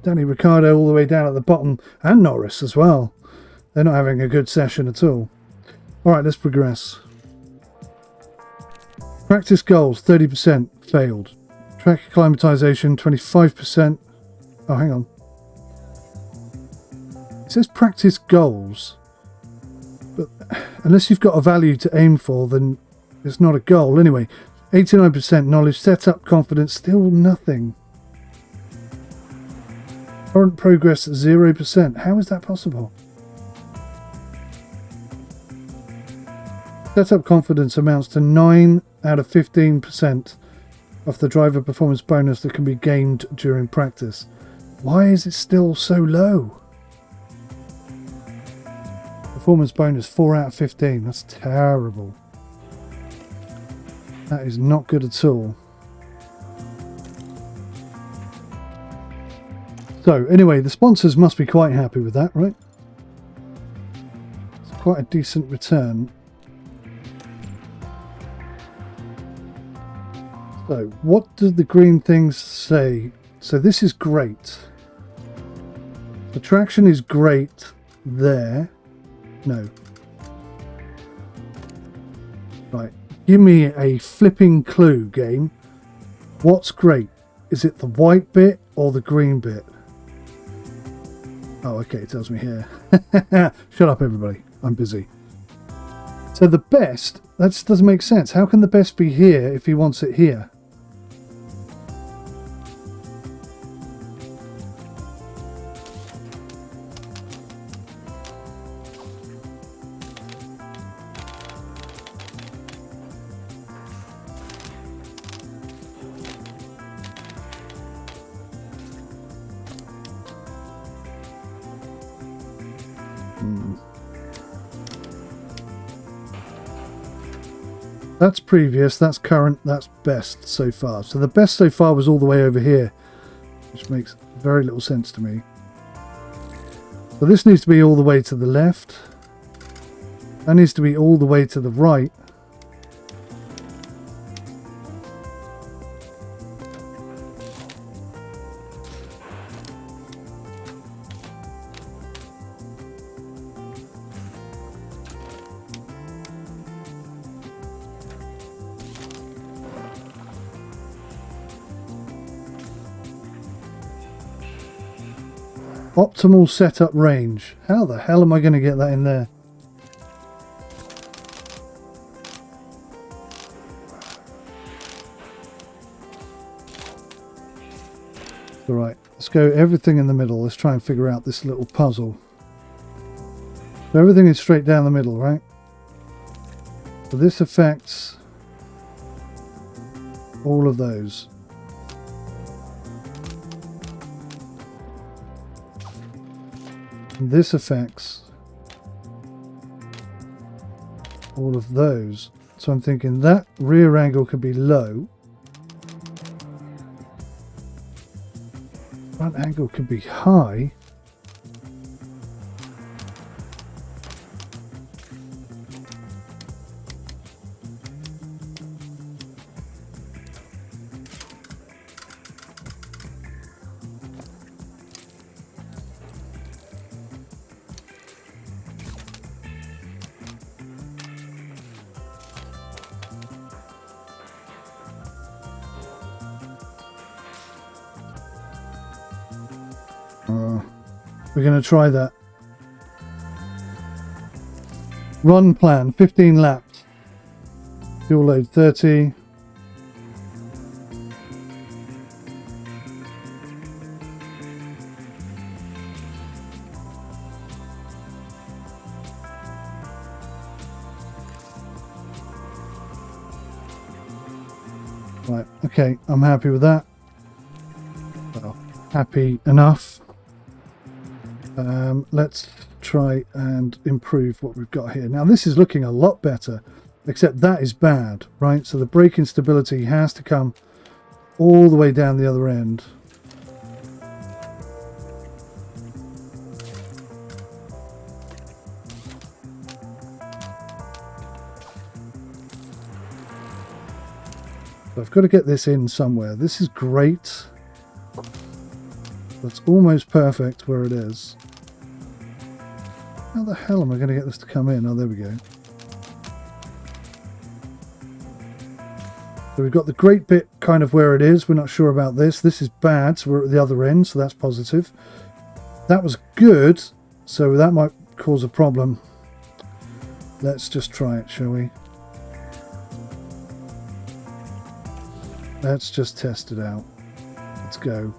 Ricciardo all the way down at the bottom. And Norris as well. They're not having a good session at all. Alright, let's progress. Practice goals, 30% failed. Track acclimatization, 25%. Oh, hang on. It says practice goals. But unless you've got a value to aim for, then it's not a goal. Anyway, 89% knowledge, setup confidence, still nothing. Current progress, 0%. How is that possible? Setup confidence amounts to 9 out of 15% of the driver performance bonus that can be gained during practice. Why is it still so low? Performance bonus 4 out of 15. That's terrible. That is not good at all. So anyway, the sponsors must be quite happy with that, right? It's quite a decent return. So, what do the green things say? So this is great. The traction is great there. No. Right. Give me a flipping clue, game. What's great? Is it the white bit or the green bit? Oh, okay, it tells me here. Shut up, everybody. I'm busy. So the best, that doesn't make sense. How can the best be here if he wants it here? That's previous, that's current, that's best so far. So the best so far was all the way over here, which makes very little sense to me. So this needs to be all the way to the left. That needs to be all the way to the right. Optimal setup range. How the hell am I going to get that in there? Alright, let's go everything in the middle. Let's try and figure out this little puzzle. So everything is straight down the middle, right? So this affects all of those. And this affects all of those. So I'm thinking that rear angle could be low. Front angle could be high. We're going to try that. Run plan, 15 laps. Fuel load 30. Right, okay, I'm happy with that. Well, happy enough. Let's try and improve what we've got here. Now this is looking a lot better, except that is bad, right? So the braking stability has to come all the way down the other end. So I've got to get this in somewhere. This is great. That's almost perfect where it is. How the hell am I going to get this to come in? Oh, there we go. So we've got the great bit kind of where it is. We're not sure about this. This is bad, so we're at the other end, so that's positive. That was good, so that might cause a problem. Let's just try it, shall we? Let's just test it out. Let's go.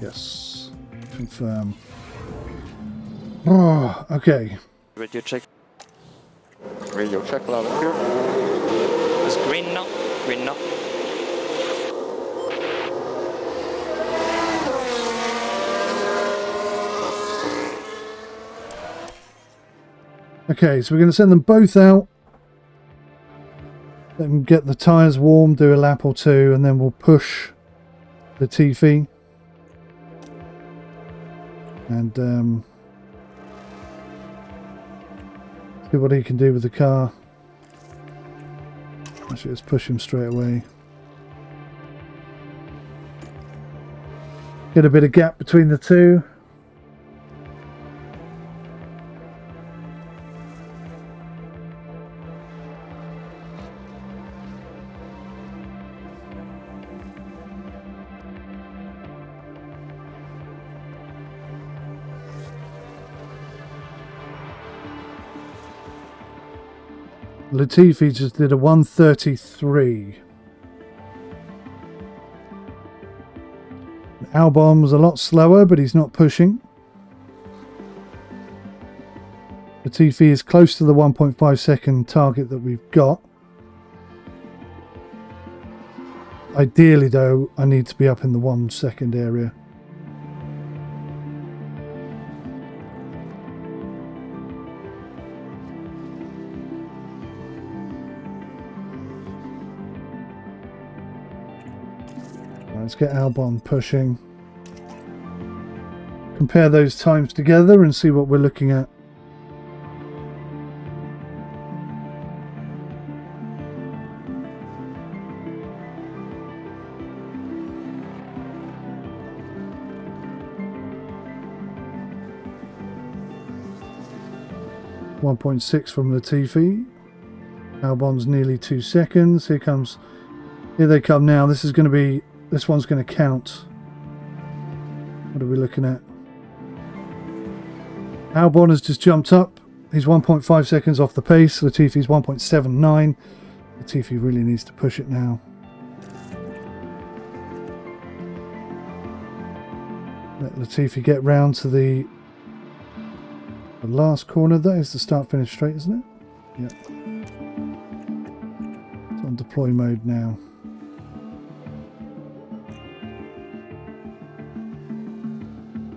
Yes. Confirm. Oh, okay. Radio check. Radio check, loud and clear. It's green now. Green now. Okay, so we're going to send them both out. Let them get the tyres warm, do a lap or two, and then we'll push the Latifi. And see what he can do with the car. Actually, let's push him straight away. Get a bit of gap between the two. Latifi just did a 133. Albon was a lot slower, but he's not pushing. Latifi is close to the 1.5 second target that we've got. Ideally, though, I need to be up in the 1 second area. Let's get Albon pushing. Compare those times together and see what we're looking at. .6 from Latifi. Albon's nearly 2 seconds. Here they come now. This one's going to count. What are we looking at? Albon has just jumped up. He's 1.5 seconds off the pace. Latifi's 1.79. Latifi really needs to push it now. Latifi get round to the last corner. That is the start-finish straight, isn't it? Yep. It's on deploy mode now.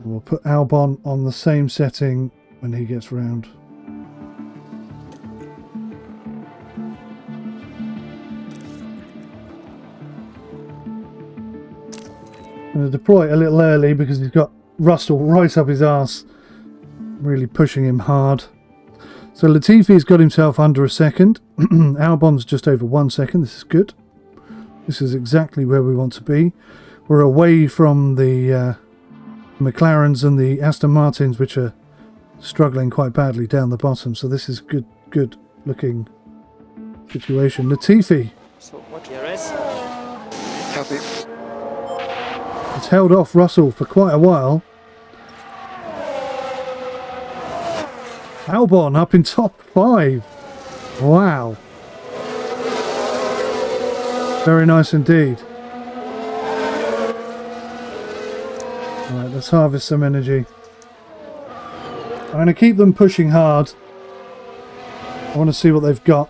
We'll put Albon on the same setting when he gets round. I'm going to deploy it a little early because he's got Russell right up his arse, really pushing him hard. So Latifi's got himself under a second. Albon's just over 1 second. This is good. This is exactly where we want to be. We're away from the McLarens and the Aston Martins, which are struggling quite badly down the bottom. So this is good looking situation. Latifi. So what Perez? Copy. It's held off Russell for quite a while. Albon up in top 5. Wow. Very nice indeed. Alright, let's harvest some energy. I'm going to keep them pushing hard. I want to see what they've got.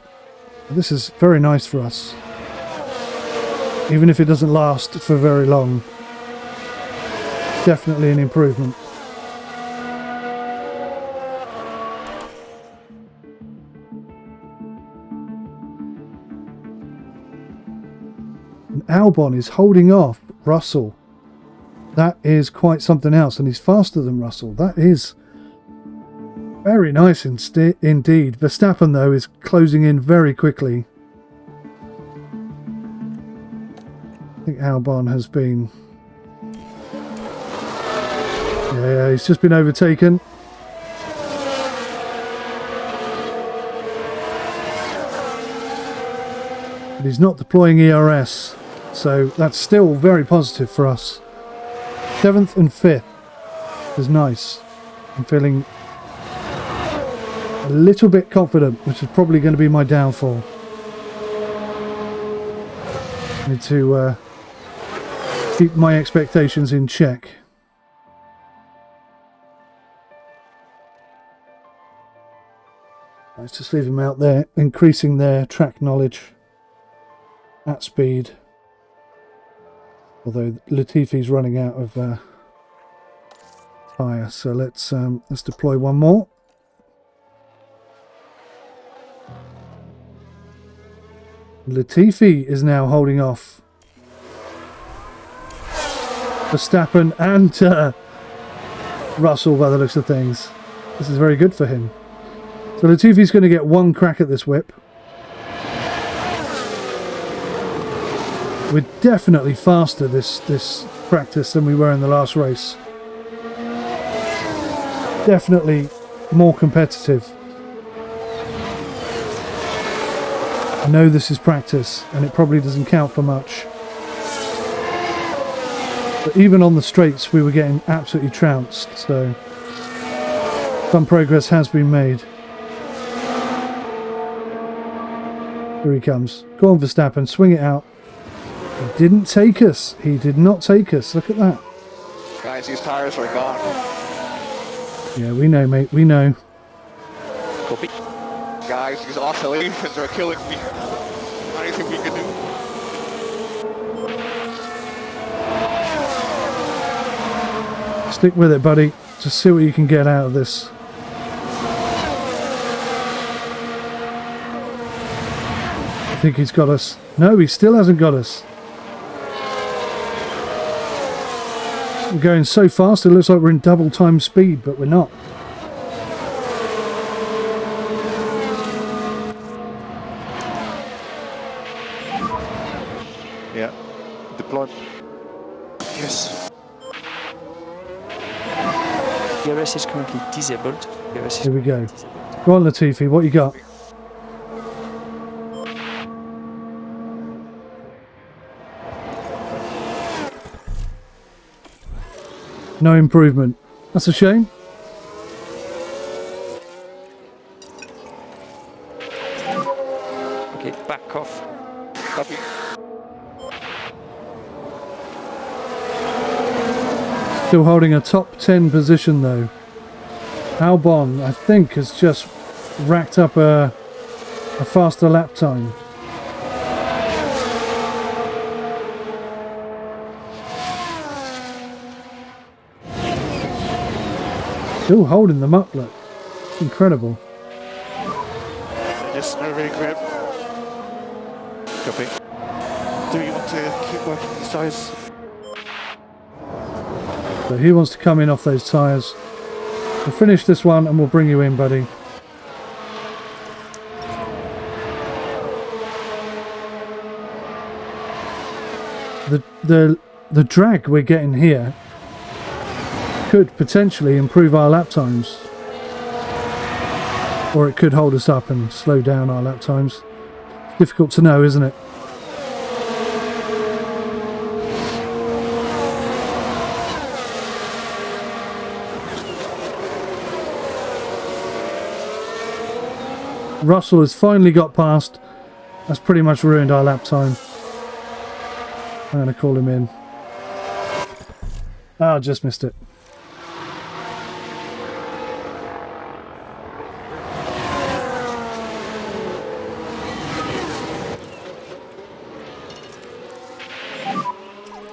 This is very nice for us. Even if it doesn't last for very long. Definitely an improvement. And Albon is holding off Russell. That is quite something else, and he's faster than Russell. That is very nice indeed. Verstappen, though, is closing in very quickly. I think Albon has been... Yeah, he's just been overtaken. But he's not deploying ERS, so that's still very positive for us. 7th and 5th is nice. I'm feeling a little bit confident, which is probably going to be my downfall. I need to keep my expectations in check. Let's just leave them out there, increasing their track knowledge at speed. Although Latifi's running out of tyre, so let's deploy one more. Latifi is now holding off Verstappen and Russell by the looks of things. This is very good for him. So Latifi's going to get one crack at this whip. We're definitely faster this practice than we were in the last race. Definitely more competitive. I know this is practice and it probably doesn't count for much. But even on the straights we were getting absolutely trounced, so some progress has been made. Here he comes. Go on, Verstappen, swing it out. He didn't take us. He did not take us. Look at that. Guys, these tires are gone. Yeah, we know, mate. We know. Copy. Guys, these oscillations are killing me. Anything we can do? Stick with it, buddy. Just see what you can get out of this. I think he's got us. No, he still hasn't got us. We're going so fast it looks like we're in double time speed, but we're not. Yeah. Deploy. Yes. PRS is currently disabled. PRS is Here we go. disabled. Go on, Latifi. What you got? No improvement. That's a shame. Okay, back off. Copy. still holding a top 10 position though. Albon, I think, has just racked up a faster lap time. Still holding them up, look. It's incredible. Just no rear grip. Copy. Do you want to keep working these tyres? So he wants to come in off those tyres. We'll finish this one and we'll bring you in, buddy. The drag we're getting here could potentially improve our lap times, or it could hold us up and slow down our lap times. Difficult to know, isn't it? Russell has finally got past. That's pretty much ruined our lap time. I'm going to call him in. Ah, just missed it.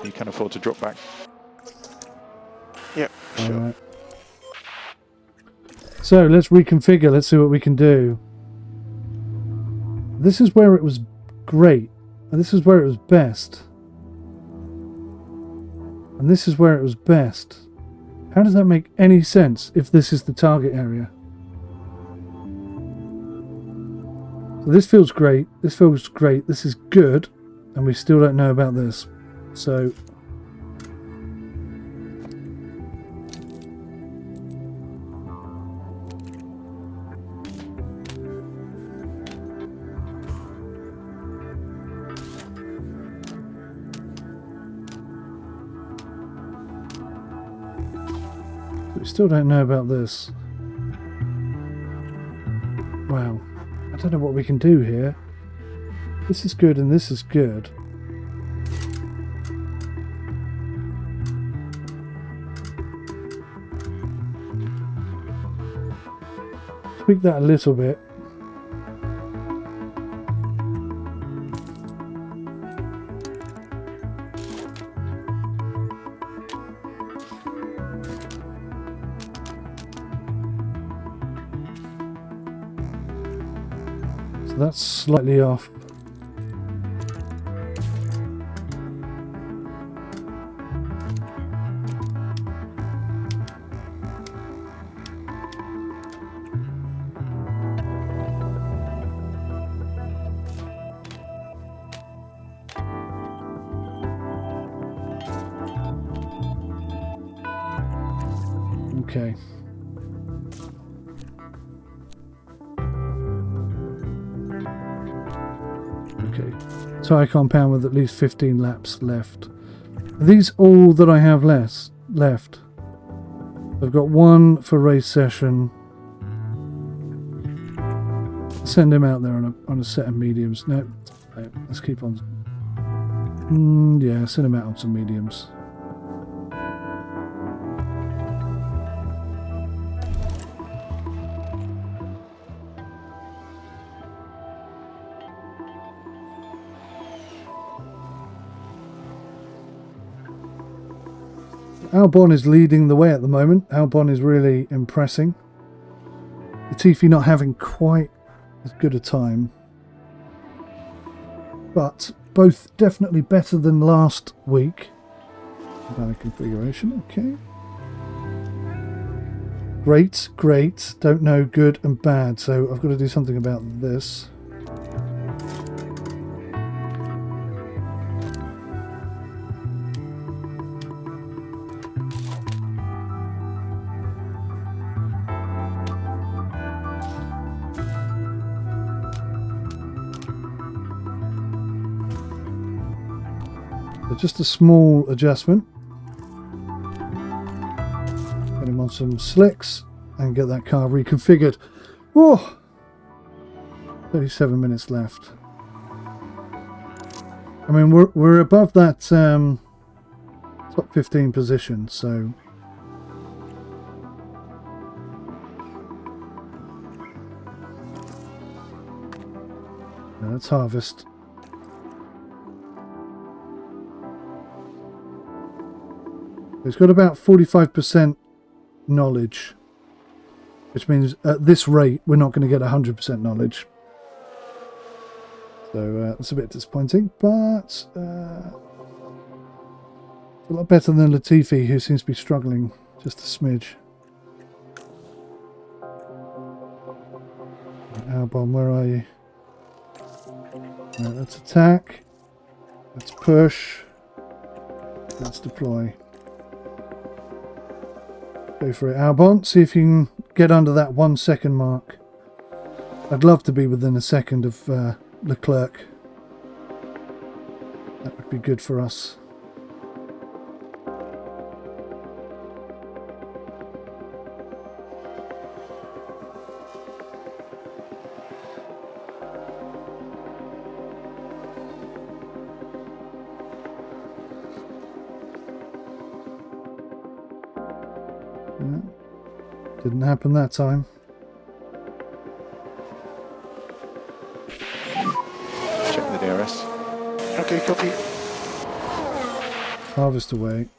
You can afford to drop back. Yep, sure. Alright. So let's reconfigure. Let's see what we can do. This is where it was great, and this is where it was best. And this is where it was best. How does that make any sense if this is the target area? So this feels great. This feels great. This is good. And we still don't know about this. So we still don't know about this. Wow. I don't know what we can do here. This is good and this is good. Tweak that a little bit. So that's slightly off. Okay. Okay. Tyre compound with at least 15 laps left. Are these all that I have left? I've got one for race session. Send him out there on a set of mediums. No, let's keep on. Yeah, send him out on some mediums. Albon is leading the way at the moment. Albon is really impressing. Latifi not having quite as good a time. But both definitely better than last week. Valid configuration, okay. Great, great. Don't know good and bad, so I've got to do something about this. Just a small adjustment. Get him on some slicks and get that car reconfigured. Oh, 37 minutes left. I mean, we're above that top 15 position, so Let's harvest. It's got about 45% knowledge, which means at this rate we're not going to get 100% knowledge. So that's a bit disappointing, but a lot better than Latifi, who seems to be struggling just a smidge. Albon, where are you? Right, let's attack. Let's push. Let's deploy. Go for it, Albon. See if you can get under that 1 second mark. I'd love to be within a second of Leclerc. That would be good for us. Didn't happen that time. Check the DRS. Okay, copy. Harvest away.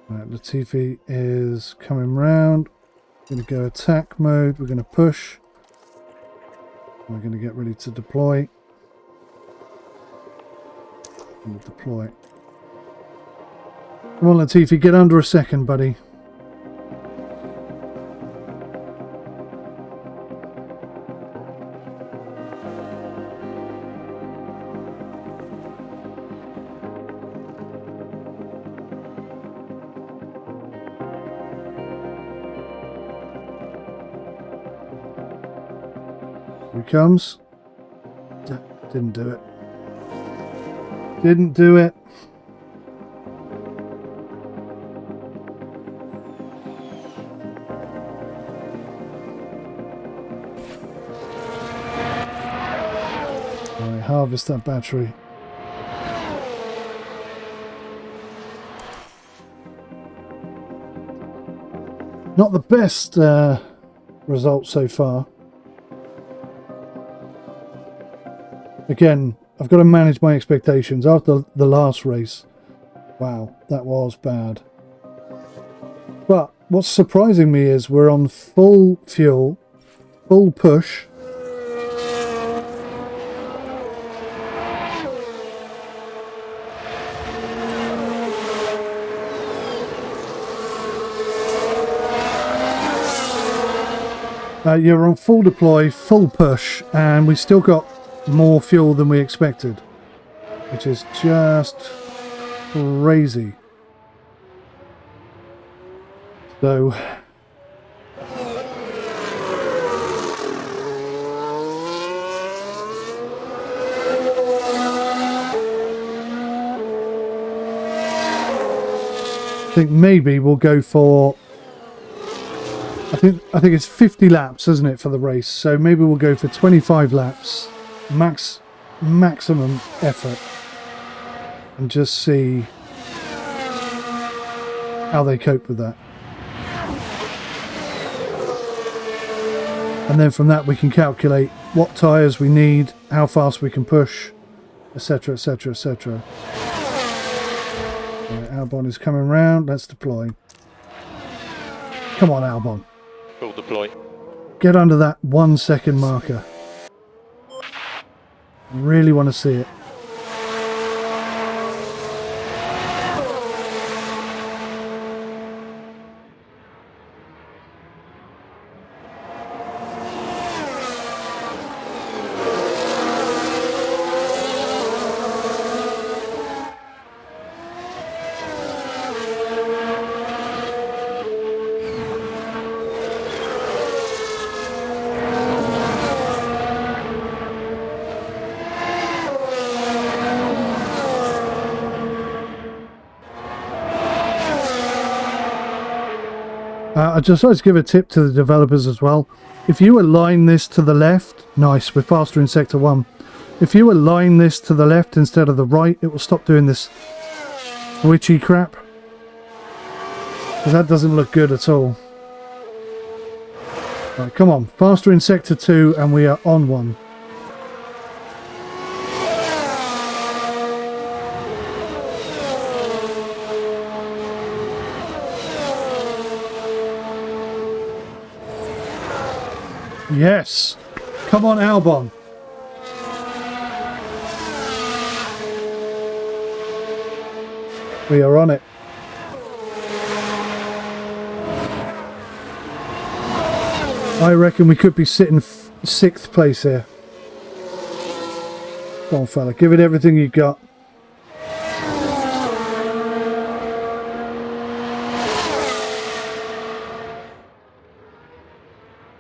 Right, Latifi is coming round. We're going to go attack mode. We're going to push. We're going to get ready to deploy. We'll deploy. Come on, Latifi, get under a second, buddy. Here he comes. Didn't do it. Didn't do it. Right, harvest that battery. Not the best result so far. Again, I've got to manage my expectations. After the last race, wow, that was bad. But what's surprising me is we're on full fuel, full push. You're on full deploy, full push, and we still got more fuel than we expected, which is just crazy. So I think maybe we'll go for I think it's 50 laps, isn't it, for the race? So maybe we'll go for 25 laps, maximum effort, and just see how they cope with that. And then from that we can calculate what tyres we need, how fast we can push, etc, etc, etc. Albon is coming round. Let's deploy. Come on, Albon. Full deploy. Get under that 1 second marker. Really want to see it. I'd just like to give a tip to the developers as well. If you align this to the left, nice, we're faster in sector 1. If you align this to the left instead of the right, it will stop doing this witchy crap. Because that doesn't look good at all. Right, come on. Faster in sector 2 and we are on one. Yes. Come on, Albon. We are on it. I reckon we could be sitting 6th place here. Come on, fella. Give it everything you got.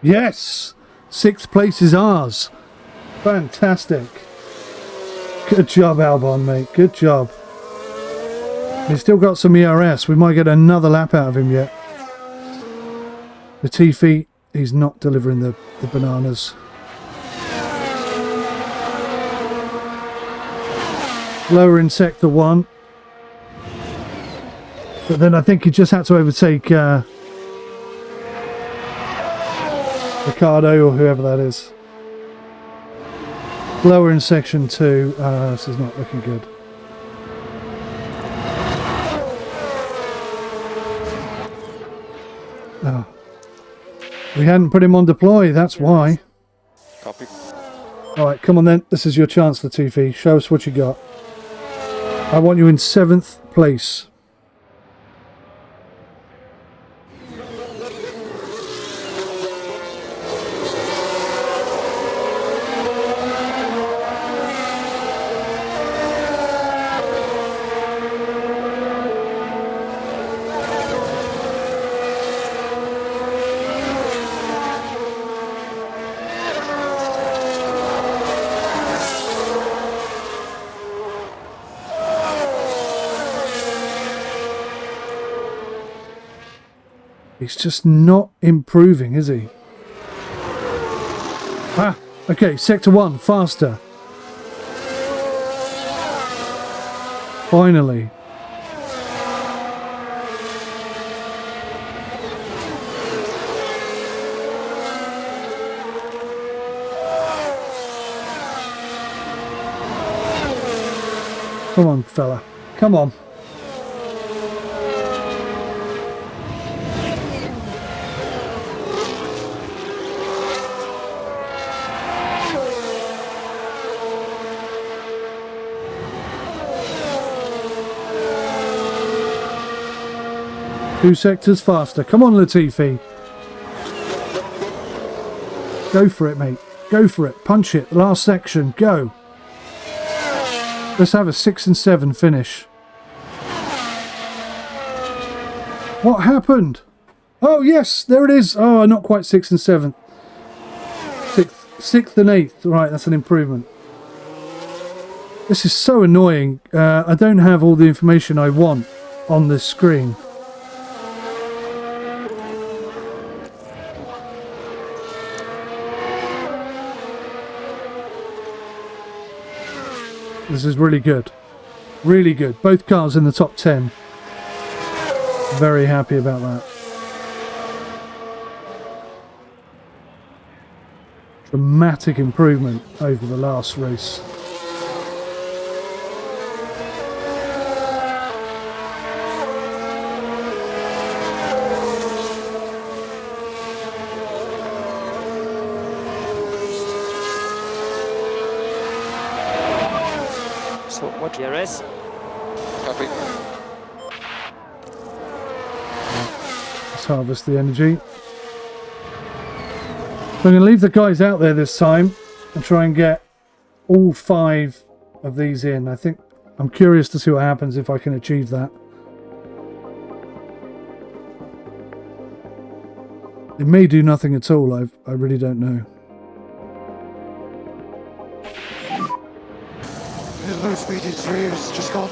Yes! 6th place is ours. Fantastic. Good job, Albon, mate. Good job. He's still got some ERS. We might get another lap out of him yet. Latifi, he's not delivering the bananas. Lower in sector 1. But then I think he just had to overtake Ricardo or whoever that is. Lower in section 2. This is not looking good. Oh. We hadn't put him on deploy, that's why. Copy. Alright, come on then. This is your chance, Latifi. Show us what you got. I want you in 7th place. He's just not improving, is he? Ah, okay, sector 1, faster. Finally. Come on, fella. Come on. Two sectors faster. Come on, Latifi. Go for it, mate. Go for it. Punch it. Last section. Go. Let's have a 6 and 7 finish. What happened? Oh, yes. There it is. Oh, not quite 6 and 7. 6th and 8th. Right, that's an improvement. This is so annoying. I don't have all the information I want on this screen. This is really good. Really good. Both cars in the top 10. Very happy about that. Dramatic improvement over the last race. So what Perez? Copy. Let's harvest the energy. So I'm going to leave the guys out there this time and try and get all 5 of these in. I think I'm curious to see what happens if I can achieve that. It may do nothing at all. I really don't know. The low speed is just gone.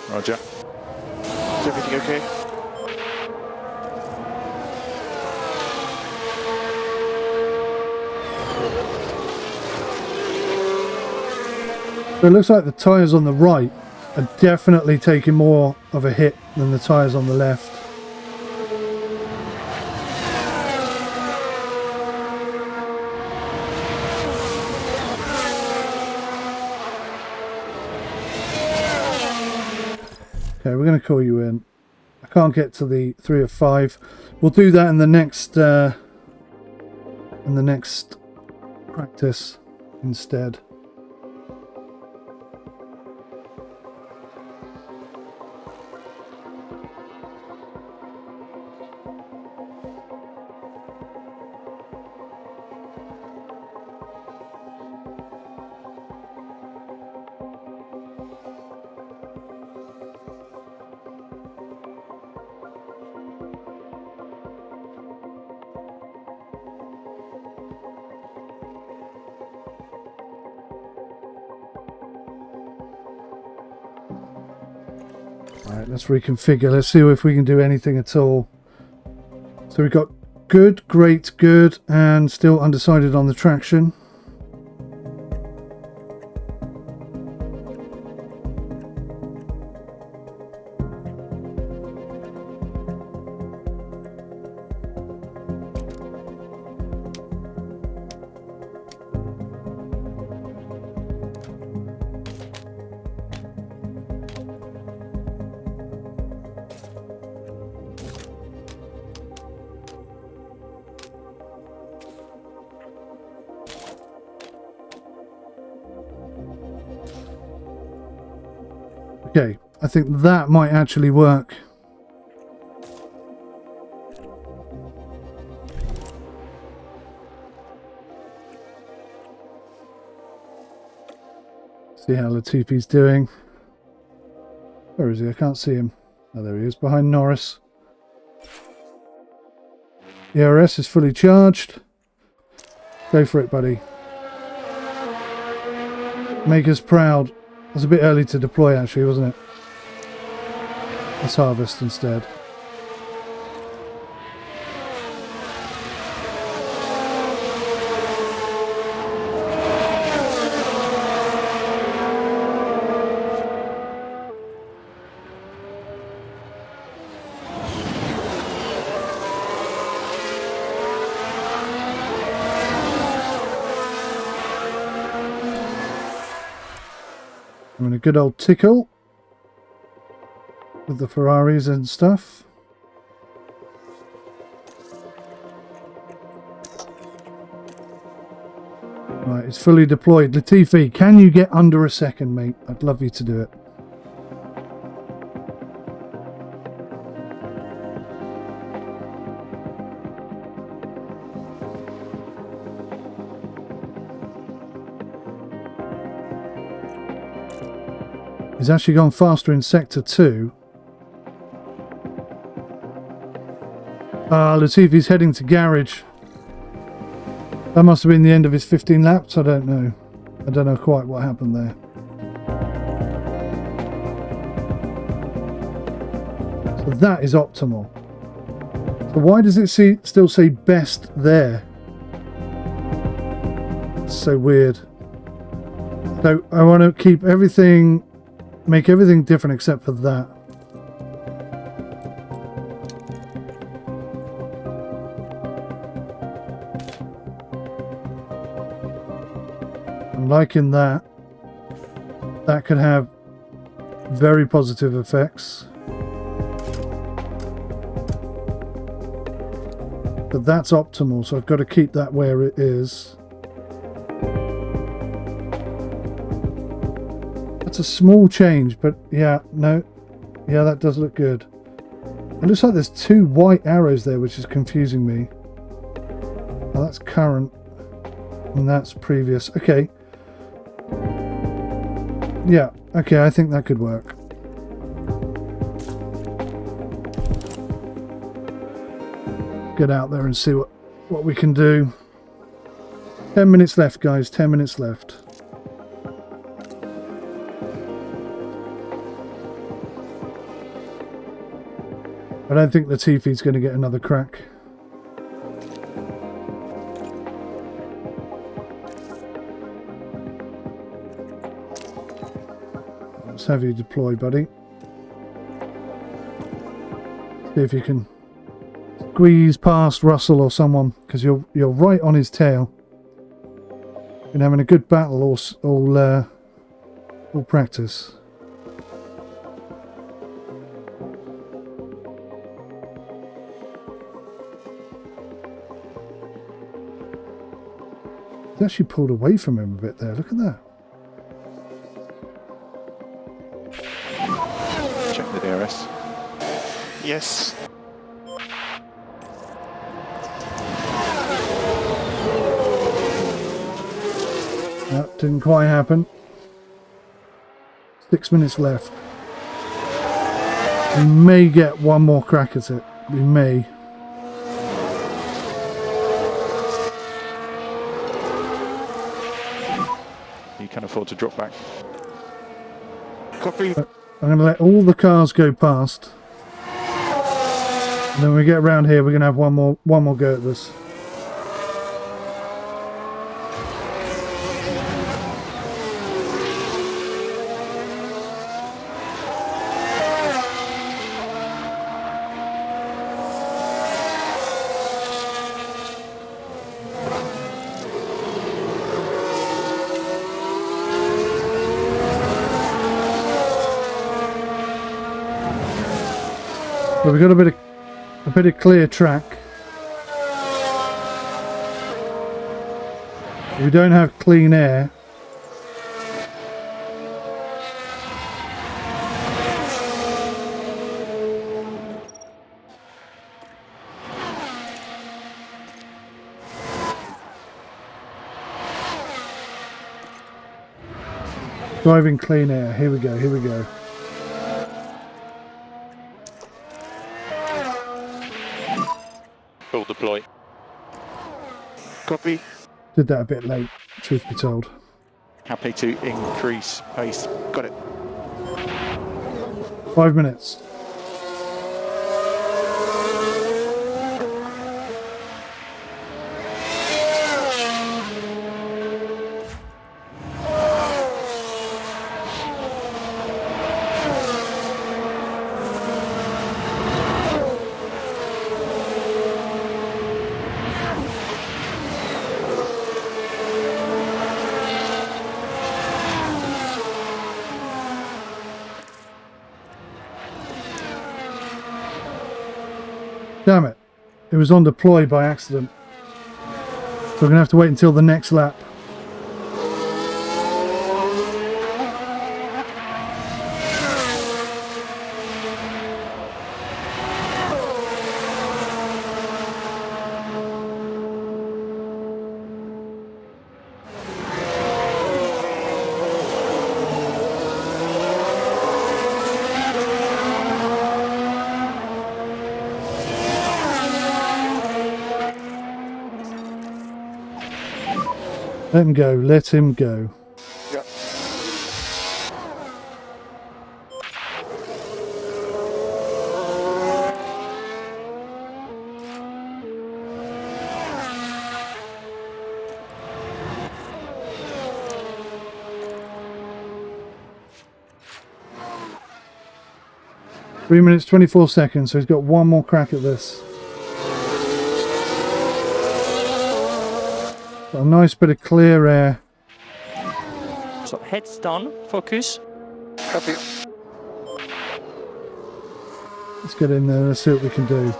Roger. Is everything okay? So it looks like the tyres on the right are definitely taking more of a hit than the tyres on the left. we're going to call you in. I can't get to the 3 of 5. We'll do that in the next practice instead. Alright, let's reconfigure. Let's see if we can do anything at all. So we've got good, great, good, and still undecided on the traction. Okay, I think that might actually work. See how Latifi's doing. Where is he? I can't see him. Oh, there he is, behind Norris. The ARS is fully charged. Go for it, buddy. Make us proud. It was a bit early to deploy, actually, wasn't it? Let's harvest instead. I'm in a good old tickle with the Ferraris and stuff. Right, it's fully deployed. Latifi, can you get under a second, mate? I'd love you to do it. He's actually gone faster in Sector 2. Latifi's heading to garage. That must have been the end of his 15 laps. I don't know. I don't know quite what happened there. So that is optimal. So why does it still say best there? It's so weird. So I want to keep everything... Make everything different except for that. I'm liking that. That could have very positive effects. But that's optimal, so I've got to keep that where it is. It's a small change, but yeah, no. Yeah, that does look good. It looks like there's 2 white arrows there, which is confusing me. Oh, that's current. And that's previous. Okay. Yeah, okay, I think that could work. Get out there and see what we can do. 10 minutes left, guys. 10 minutes left. I don't think Latifi's going to get another crack. Let's have you deploy, buddy. See if you can squeeze past Russell or someone, because you're right on his tail. Been having a good battle all practice. It's actually pulled away from him a bit there. Look at that. Check the DRS. Yes. That didn't quite happen. 6 minutes left. We may get one more crack at it. We may. You can afford to drop back. Copy. I'm going to let all the cars go past. And then when we get around here, we're going to have one more go at this. But we've got a bit of clear track. We don't have clean air. Driving clean air. Here we go. Here we go. Full deploy. Copy. Did that a bit late, truth be told. Happy to increase pace. Got it. 5 minutes. Damn it. It was on deploy by accident. So we're going to have to wait until the next lap. Let him go, let him go. Yeah. Three minutes, 24 seconds, so he's got one more crack at this. Got a nice bit of clear air. So heads down, focus. Copy. Let's get in there, let's see what we can do.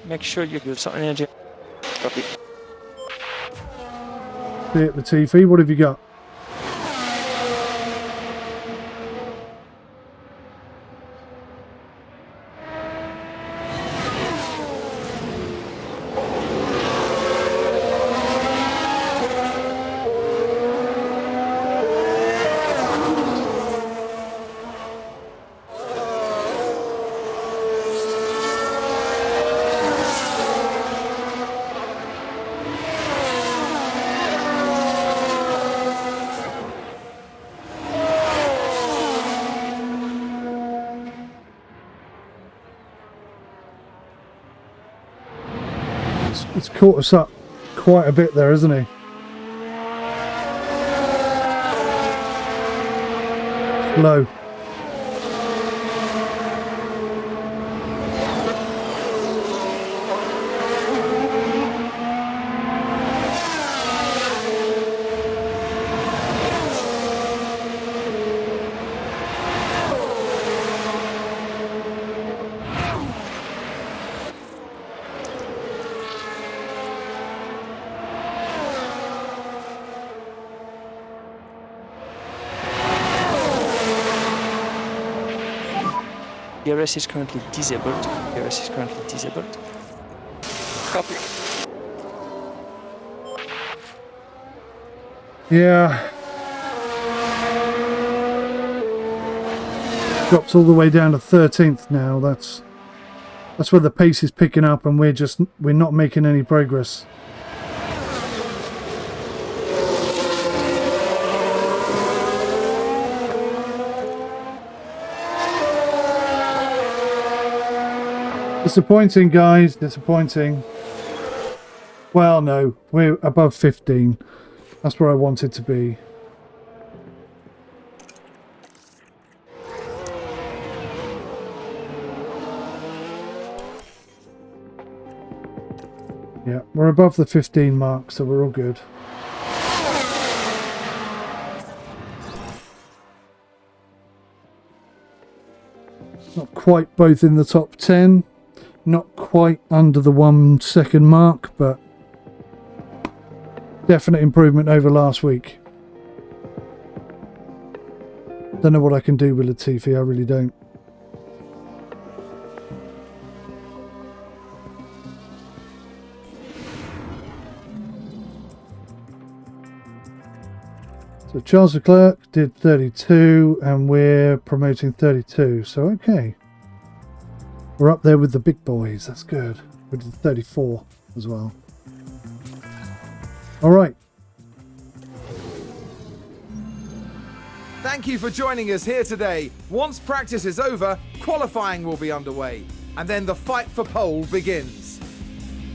Make sure you give some energy. Copy. Hit the TV, what have you got? It's caught us up quite a bit there, isn't he? Low. PRS is currently disabled. PRS is currently disabled. Copy. Yeah. Drops all the way down to 13th now. That's where the pace is picking up, and we're not making any progress. Disappointing, guys. Disappointing. Well, no. We're above 15. That's where I wanted to be. Yeah, we're above the 15 mark, so we're all good. Not quite both in the top 10. Not quite under the 1 second mark, but definite improvement over last week. Don't know what I can do with Latifi, I really don't. So Charles Leclerc did 32 and we're promoting 32, so okay. We're up there with the big boys, that's good. We did 34 as well. Alright. Thank you for joining us here today. Once practice is over, qualifying will be underway, and then the fight for pole begins.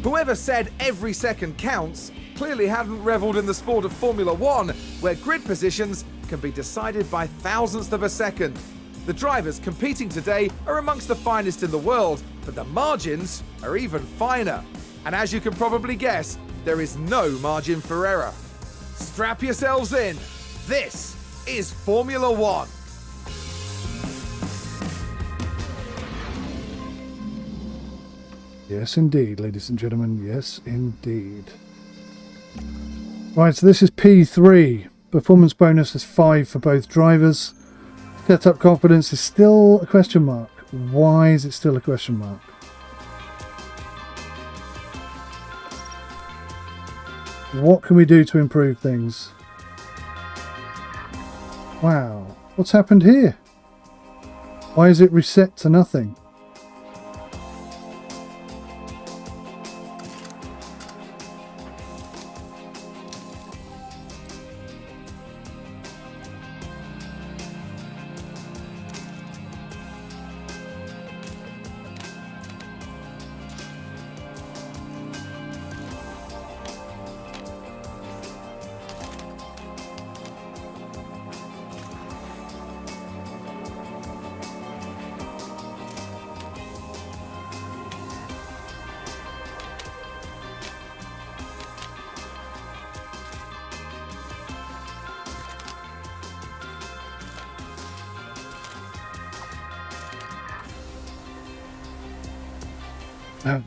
Whoever said every second counts clearly hadn't revelled in the sport of Formula One, where grid positions can be decided by thousandths of a second. The drivers competing today are amongst the finest in the world, but the margins are even finer. And as you can probably guess, there is no margin for error. Strap yourselves in. This is Formula One. Yes, indeed, ladies and gentlemen. Yes, indeed. Right, so this is P3. Performance bonus is 5 for both drivers. Setup confidence is still a question mark. Why is it still a question mark? What can we do to improve things? Wow, what's happened here? Why is it reset to nothing? Out.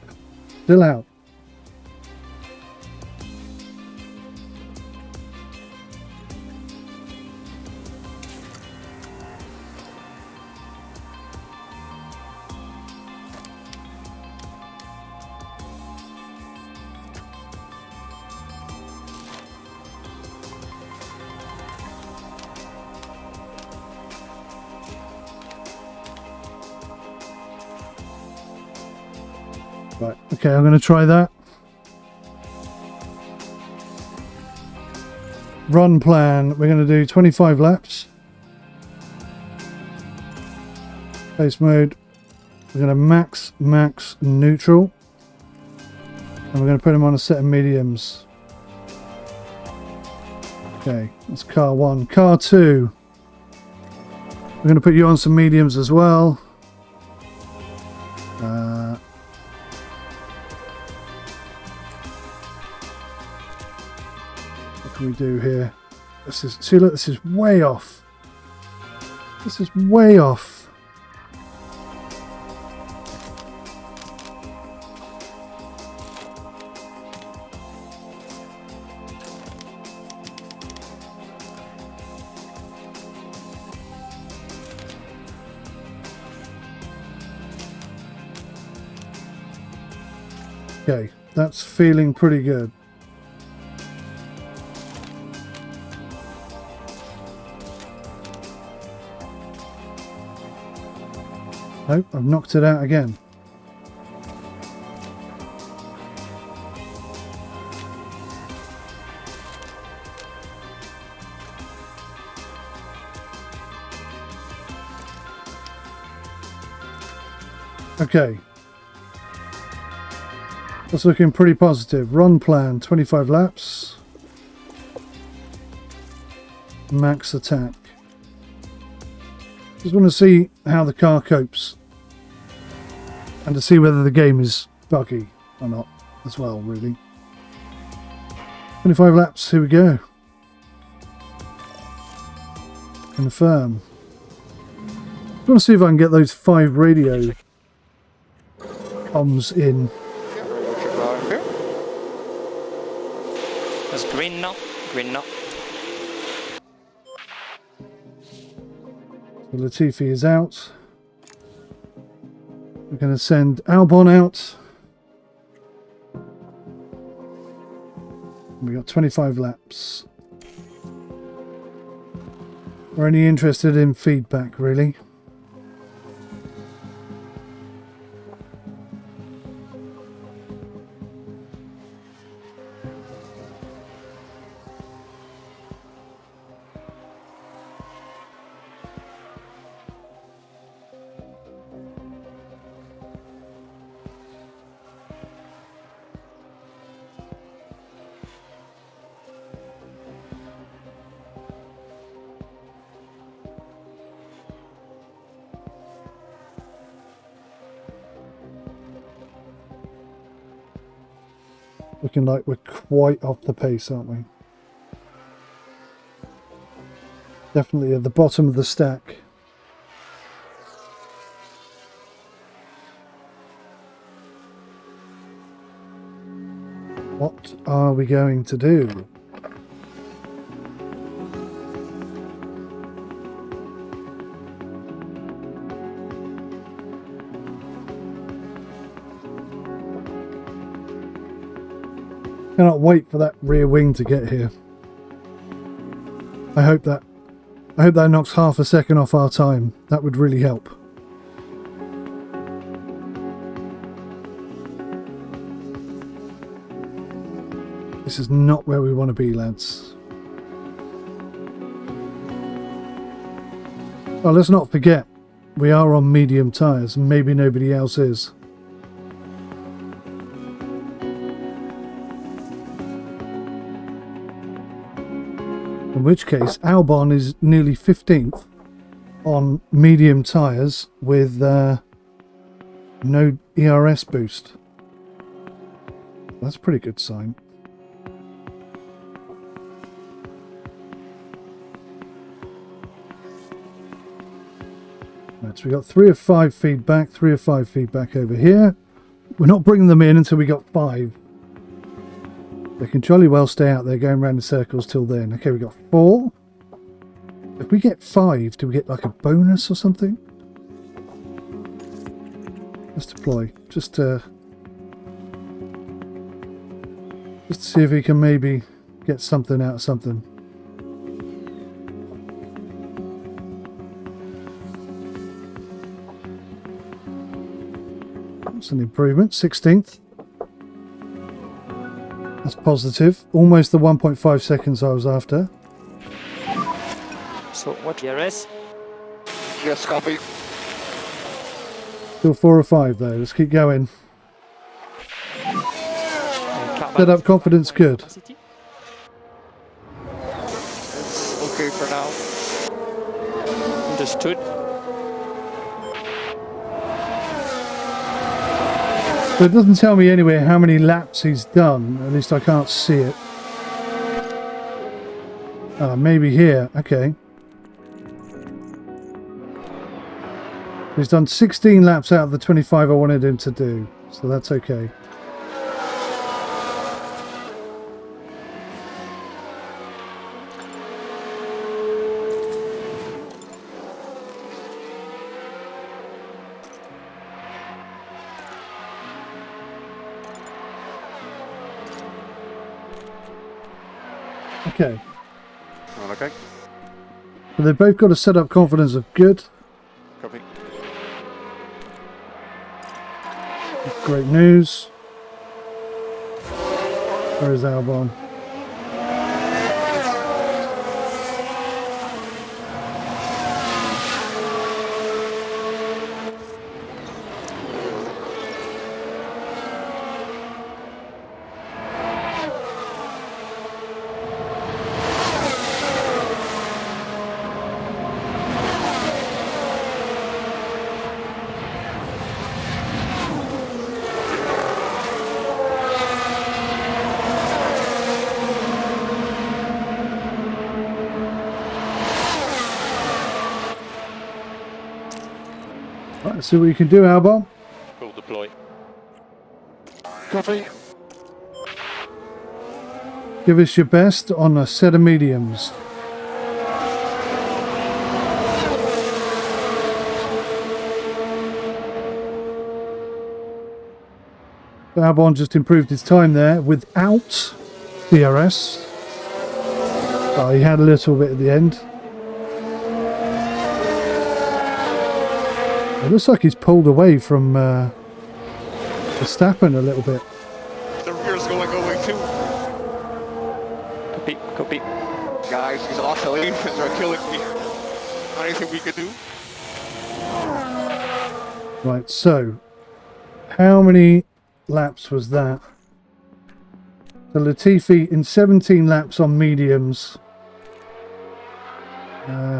Still out. Right, okay, I'm going to try that. Run plan, we're going to do 25 laps. Pace mode, we're going to max, neutral. And we're going to put him on a set of mediums. Okay, that's car 1. Car 2. We're going to put you on some mediums as well. What can we do here? See, look, this is way off. This is way off. Okay, that's feeling pretty good. Nope, I've knocked it out again. Okay. That's looking pretty positive. Run plan, 25 laps. Max attack. Just want to see how the car copes. And to see whether the game is buggy or not as well, really. 25 laps, here we go. Confirm. I want to see if I can get those 5 radio comms in. It's green now. Green now. So Latifi is out. We're going to send Albon out. We got 25 laps. We're only interested in feedback, really. Looking like we're quite off the pace, aren't we? Definitely at the bottom of the stack. What are we going to do? Cannot wait for that rear wing to get here. I hope that knocks half a second off our time. That would really help. This is not where we want to be, lads. Well, let's not forget, we are on medium tyres, and maybe nobody else is. In which case, Albon is nearly 15th on medium tyres with no ERS boost. That's a pretty good sign. Right, so we got 3 of 5 feedback, 3 of 5 feedback over here. We're not bringing them in until we got 5. They can jolly well stay out there going around in circles till then. Okay, we got 4. If we get 5, do we get like a bonus or something? Let's deploy. Just to see if we can maybe get something out of something. That's an improvement. 16th. That's positive. Almost the 1.5 seconds I was after. So what? PRS? Yes, copy. Still 4 or 5 though. Let's keep going. Set up confidence good. It's okay for now. Understood. So it doesn't tell me anywhere how many laps he's done. At least I can't see it. Ah, maybe here. Okay. He's done 16 laps out of the 25 I wanted him to do. So that's okay. Okay. Okay. So they've both got a set up confidence of good. Copy. Great news. Where is Albon? Right, let's see what you can do, Albon. Full deploy. Copy. Give us your best on a set of mediums. Albon just improved his time there without DRS. Oh, he had a little bit at the end. It looks like he's pulled away from Verstappen a little bit. The rear's going away too. Copy. Copy. Guys, these oscillations are killing me. Anything we could do? Right, so how many laps was that? So Latifi in 17 laps on mediums.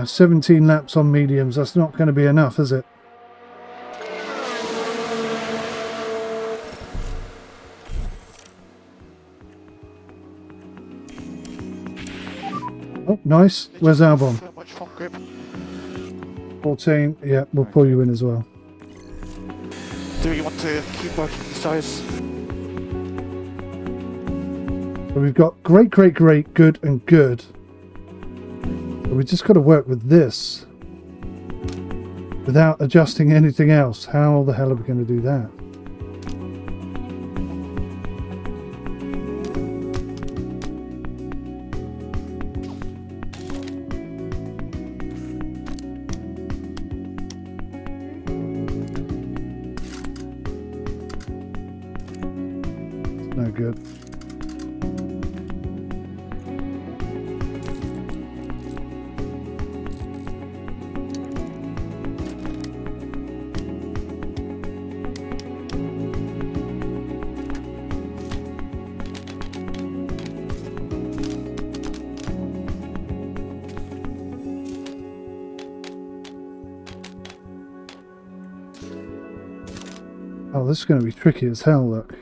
17 laps on mediums, that's not going to be enough, is it? Oh, nice. Where's Albon? So much front grip. 14. Yeah, we'll pull you in as well. Do you want to keep working these tyres? So we've got great, great, great, good, and good. But we just got to work with this without adjusting anything else. How the hell are we going to do that? No good. Oh, this is going to be tricky as hell, look.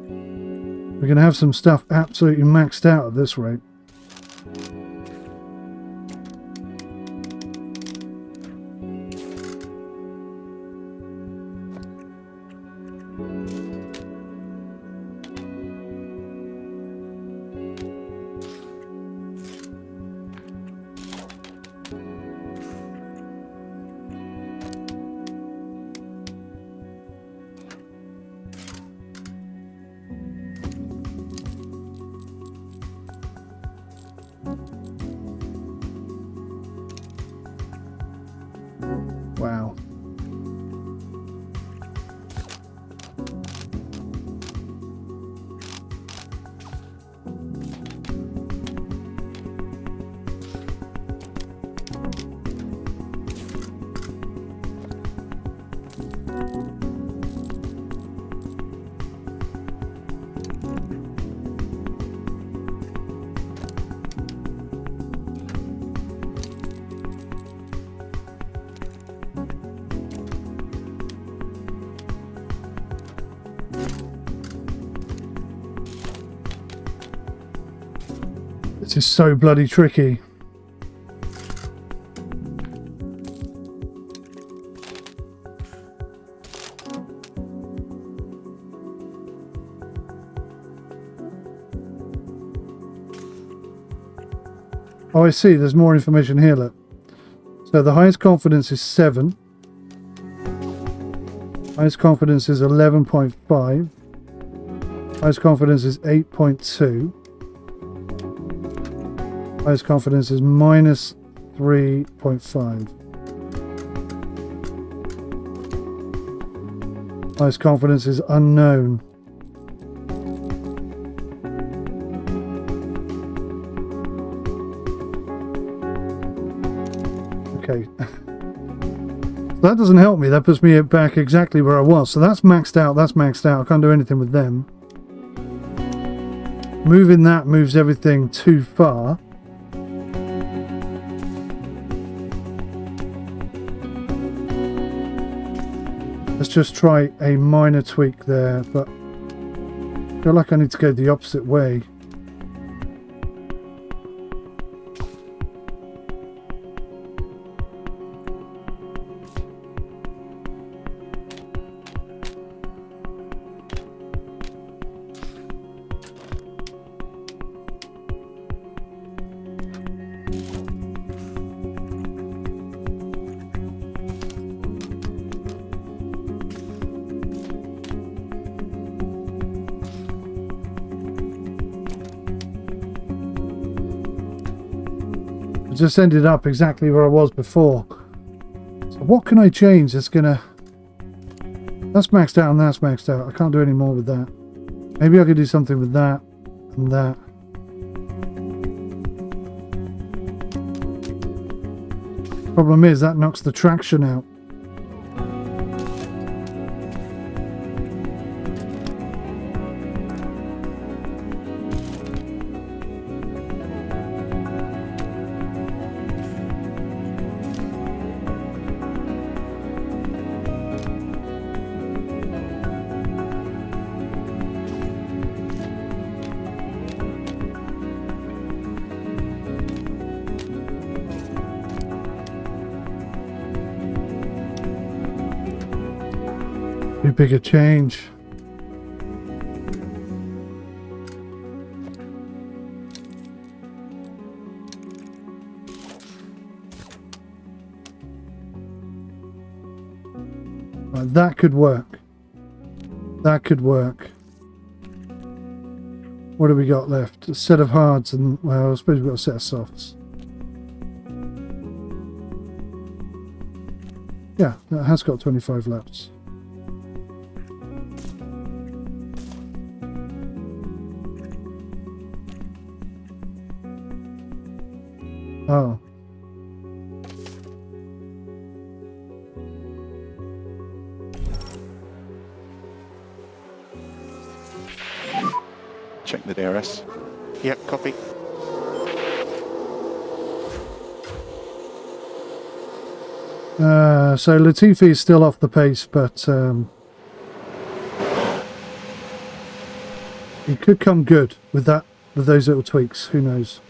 We're going to have some stuff absolutely maxed out at this rate. This is so bloody tricky. Oh, I see. There's more information here, look. So the highest confidence is 7. Highest confidence is 11.5. Highest confidence is 8.2. Highest confidence is minus 3.5. Highest confidence is unknown. Okay. That doesn't help me. That puts me back exactly where I was. So that's maxed out. That's maxed out. I can't do anything with them. Moving that moves everything too far. Let's just try a minor tweak there, but I feel like I need to go the opposite way. Just ended up exactly where I was before. So what can I change that's gonna... That's maxed out and that's maxed out. I can't do any more with that. Maybe I could do something with that and that. Problem is that knocks the traction out. Too big a change. Right, that could work. That could work. What do we got left? A set of hards and, well, I suppose we've got a set of softs. Yeah, that has got 25 laps. Oh. Check the DRS. Yep, copy. So Latifi is still off the pace, but he could come good with that, with those little tweaks. Who knows?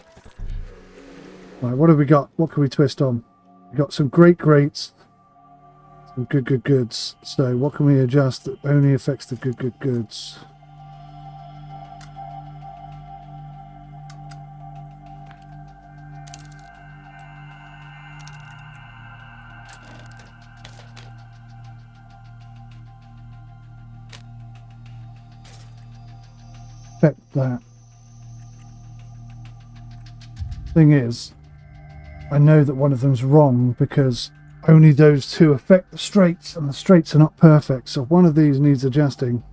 Right, what have we got? What can we twist on? We got some greats, some good goods. So what can we adjust that only affects the good goods? Affect that. Thing is, I know that one of them's wrong because only those two affect the straights, and the straights are not perfect, so one of these needs adjusting.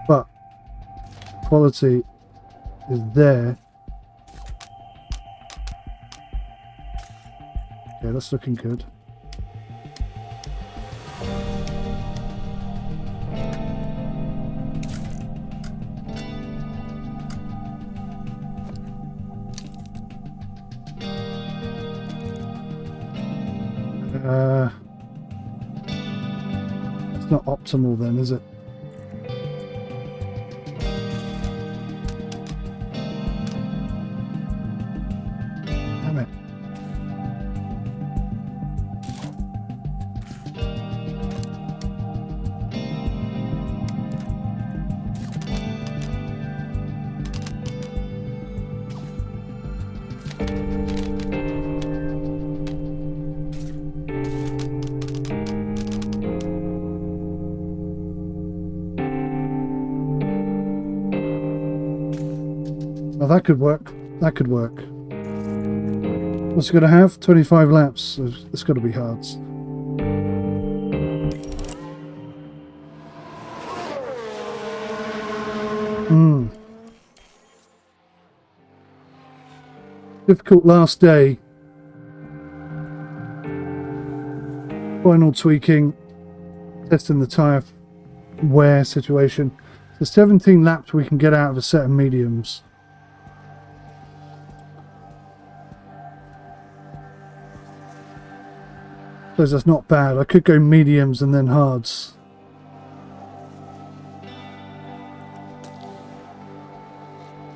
But quality is there. Yeah, that's looking good. not optimal then, is it? Damn it. Well, that could work. That could work. What's it going to have? 25 laps. It's got to be hards. Difficult last day. Final tweaking. Testing the tyre wear situation. So 17 laps we can get out of a set of mediums. So that's not bad. I could go mediums and then hards.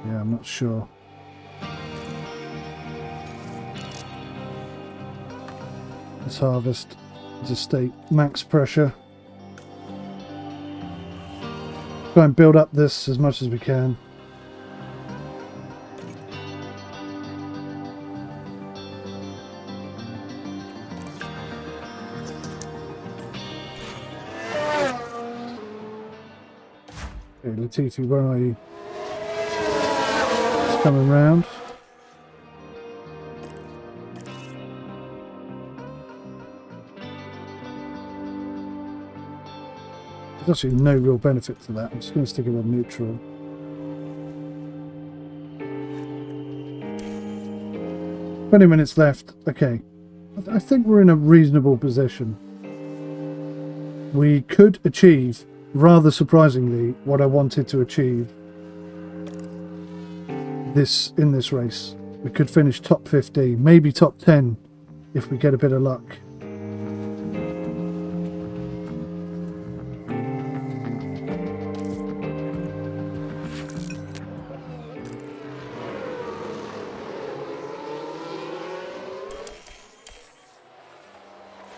Yeah, I'm not sure. Let's harvest. Just stay max pressure. Try and build up this as much as we can. Okay, Latifi, where are you? It's coming round. There's actually no real benefit to that. I'm just going to stick it on neutral. $20 left. Okay. I think we're in a reasonable position. We could achieve, rather surprisingly, what I wanted to achieve in this race. We could finish top 15, maybe top 10 if we get a bit of luck.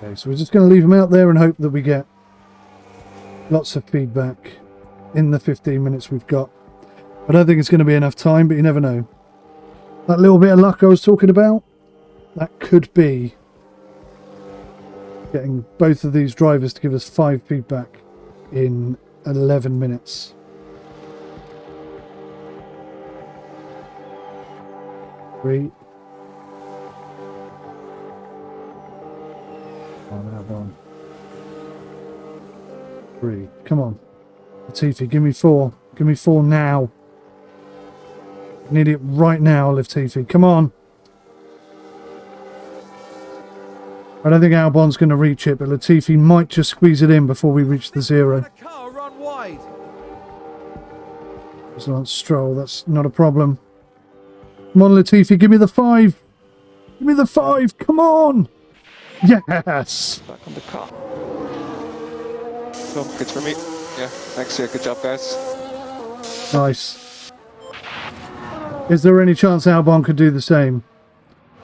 Okay, so we're just going to leave them out there and hope that we get lots of feedback in the 15 minutes we've got. I don't think it's going to be enough time, but you never know. That little bit of luck I was talking about, that could be getting both of these drivers to give us 5 feedback in 11 minutes. Three. On. 3. Come on. Latifi, give me 4. Give me 4 now. I need it right now, Latifi. Come on. I don't think Albon's going to reach it, but Latifi might just squeeze it in before we reach the 0. Car run wide. It's not Stroll. That's not a problem. Come on, Latifi. Give me the 5. Give me the 5. Come on. Yes! Back on the car. So, good for me. Yeah, thanks. Yeah, good job, guys. Nice. Is there any chance Albon could do the same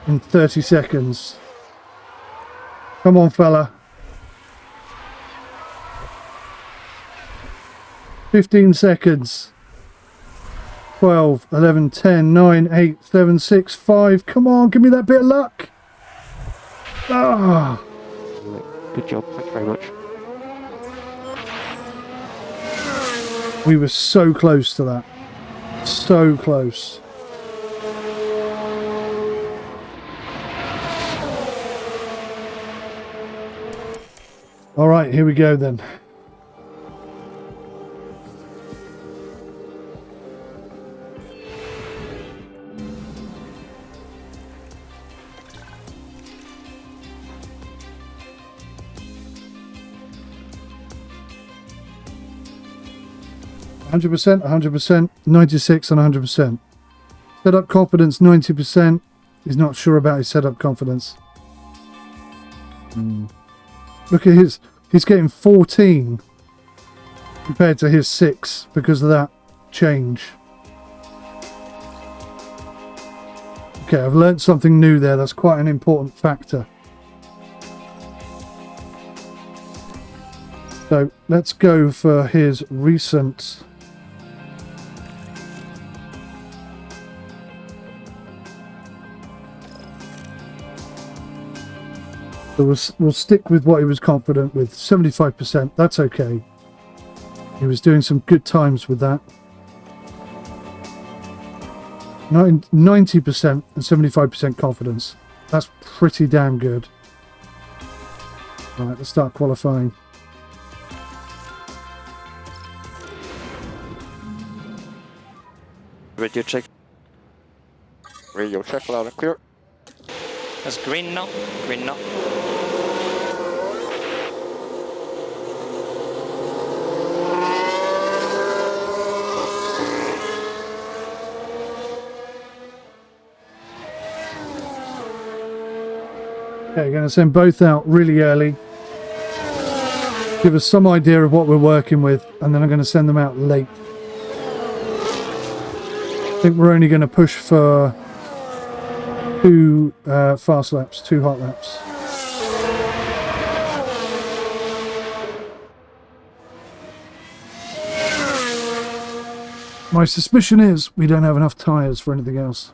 in 30 seconds? Come on, fella. 15 seconds. 12, 11, 10, 9, 8, 7, 6, 5. Come on, give me that bit of luck. Ah. Good job, thank you very much. We were so close to that. So close. All right, here we go then. %, 100%, 96 and 100%. Setup confidence 90%. He's not sure about his setup confidence. Look at his. He's getting 14. compared to his 6 because of that change. Okay, I've learnt something new there. That's quite an important factor. So let's go for his recent. So we'll stick with what he was confident with. 75%, that's okay. He was doing some good times with that. 90% and 75% confidence. That's pretty damn good. Right, let's start qualifying. Radio check. Radio check, loud and clear. That's green now. Green now. Okay, going to send both out really early. Give us some idea of what we're working with, and then I'm going to send them out late. I think we're only going to push for 2 fast laps, 2 hot laps. My suspicion is we don't have enough tyres for anything else.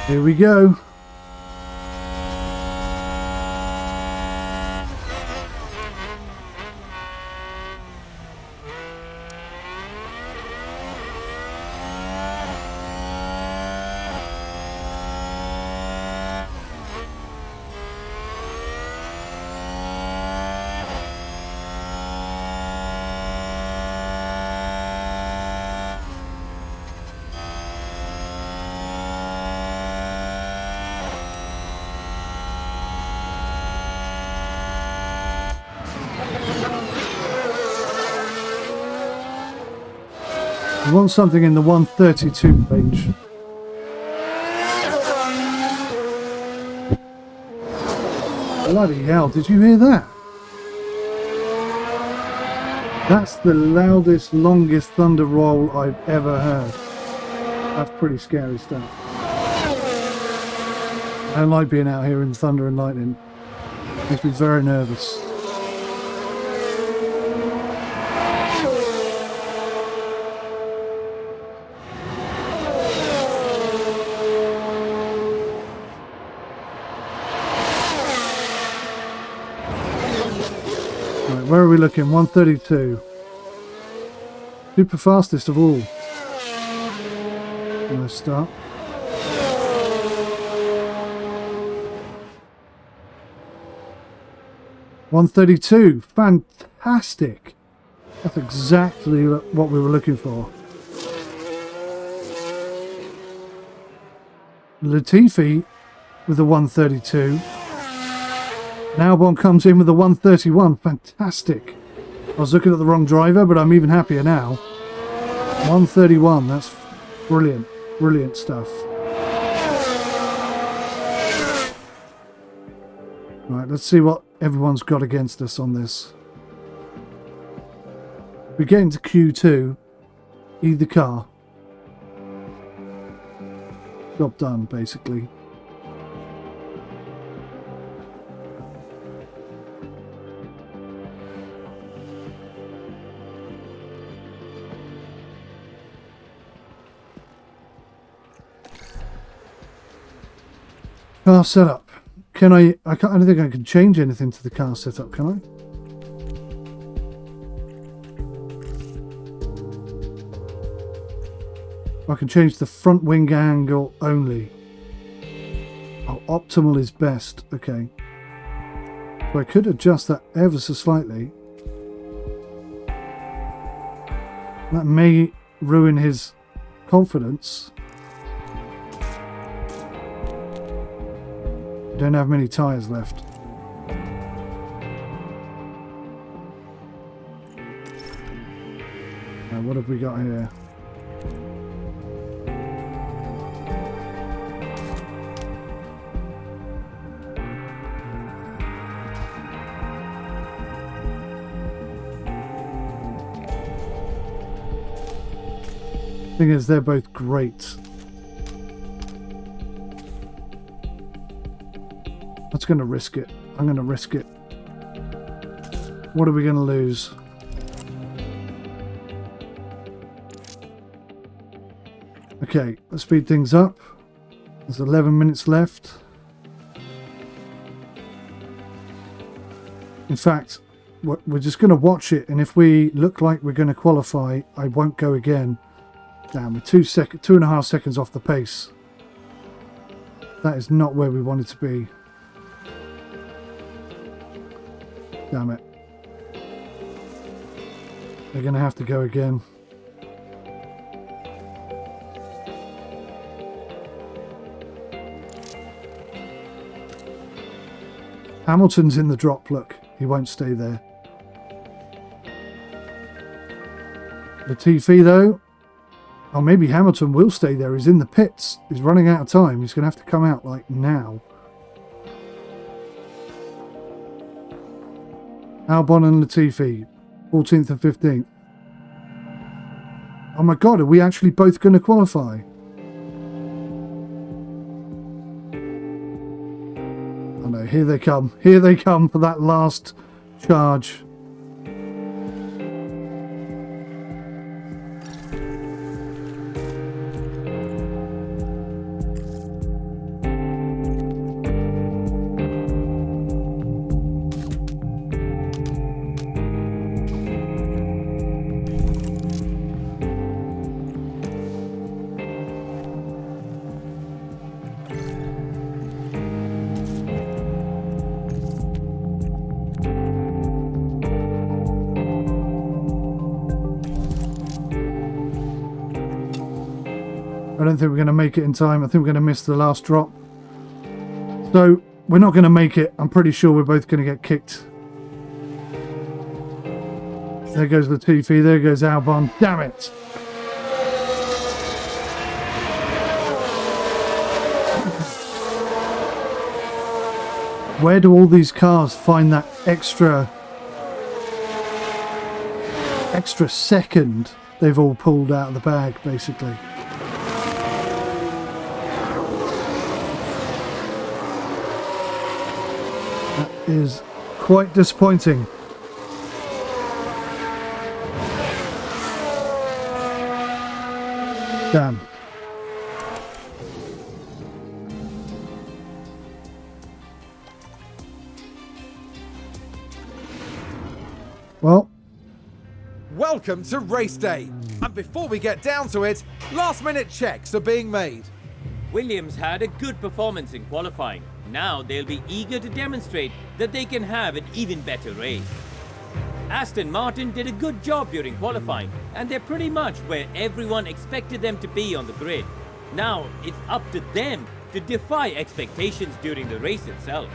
Here we go. I want something in the 132 range. Bloody hell, did you hear that? That's the loudest, longest thunder roll I've ever heard. That's pretty scary stuff. I don't like being out here in thunder and lightning. Makes me very nervous. Where are we looking? 132. Super fastest of all. Nice start. $132. Fantastic. That's exactly what we were looking for. Latifi with the 132. Now one comes in with a 131. Fantastic. I was looking at the wrong driver, but I'm even happier now. 131. That's brilliant. Brilliant stuff. Right, let's see what everyone's got against us on this. We get into Q2, either car. Job done, basically. Car setup. Can I don't think I can change anything to the car setup, can I? I can change the front wing angle only. Oh, optimal is best. Okay. So I could adjust that ever so slightly. That may ruin his confidence. Don't have many tyres left. Now, what have we got here? Thing is, they're both great. That's going to risk it. I'm going to risk it. What are we going to lose? Okay, let's speed things up. There's 11 minutes left. In fact, we're just going to watch it, and if we look like we're going to qualify, I won't go again. Damn, we're 2.5 seconds off the pace. That is not where we wanted to be. Damn it. They're going to have to go again. Hamilton's in the drop, look. He won't stay there. Latifi, though. Oh, maybe Hamilton will stay there. He's in the pits. He's running out of time. He's going to have to come out, like, now. Albon and Latifi, 14th and 15th. Oh my god, are we actually both going to qualify? Oh no, here they come. Here they come for that last charge. I don't think we're going to make it in time. I think we're going to miss the last drop. So, we're not going to make it. I'm pretty sure we're both going to get kicked. There goes Latifi. There goes Albon. Damn it! Where do all these cars find that extra second they've all pulled out of the bag, basically? Is quite disappointing. Damn. Well. Welcome to race day. And before we get down to it, last minute checks are being made. Williams had a good performance in qualifying. Now they'll be eager to demonstrate that they can have an even better race. Aston Martin did a good job during qualifying, and they're pretty much where everyone expected them to be on the grid. Now it's up to them to defy expectations during the race itself.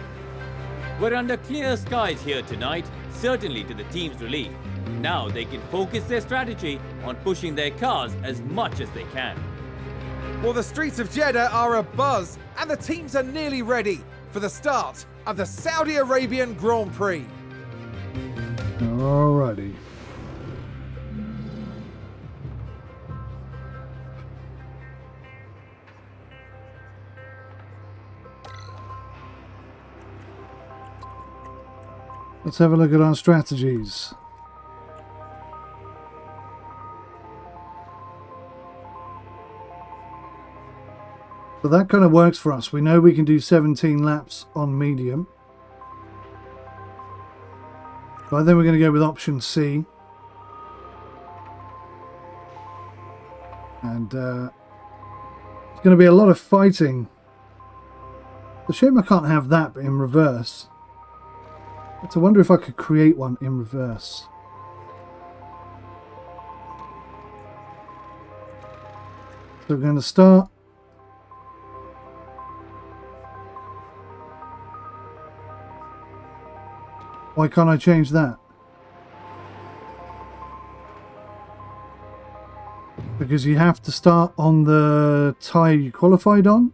We're under clear skies here tonight, certainly to the team's relief. Now they can focus their strategy on pushing their cars as much as they can. Well, the streets of Jeddah are abuzz, and the teams are nearly ready for the start of the Saudi Arabian Grand Prix. Alrighty. Let's have a look at our strategies. So that kind of works for us. We know we can do 17 laps on medium. So I think we're going to go with option C. And it's going to be a lot of fighting. It's a shame I can't have that in reverse. But I wonder if I could create one in reverse. So we're going to start. Why can't I change that? Because you have to start on the tyre you qualified on?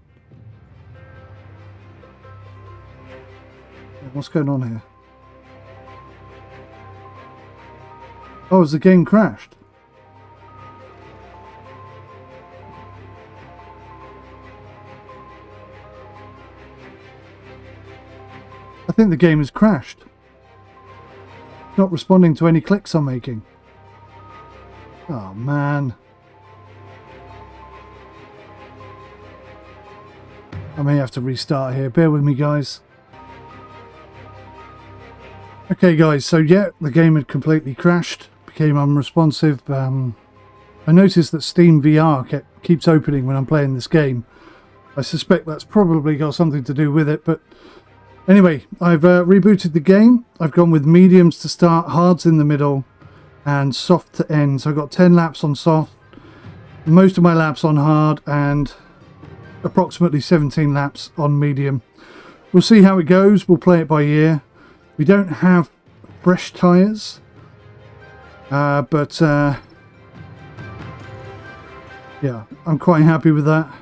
What's going on here? Oh, has the game crashed? I think the game has crashed. Not responding to any clicks I'm making. Oh man. I may have to restart here. Bear with me, guys. Okay, guys. So yeah, the game had completely crashed. Became unresponsive. I noticed that Steam VR keeps opening when I'm playing this game. I suspect that's probably got something to do with it, but anyway, I've rebooted the game. I've gone with mediums to start, hards in the middle, and soft to end. So I've got 10 laps on soft, most of my laps on hard, and approximately 17 laps on medium. We'll see how it goes. We'll play it by ear. We don't have fresh tyres, but yeah, I'm quite happy with that.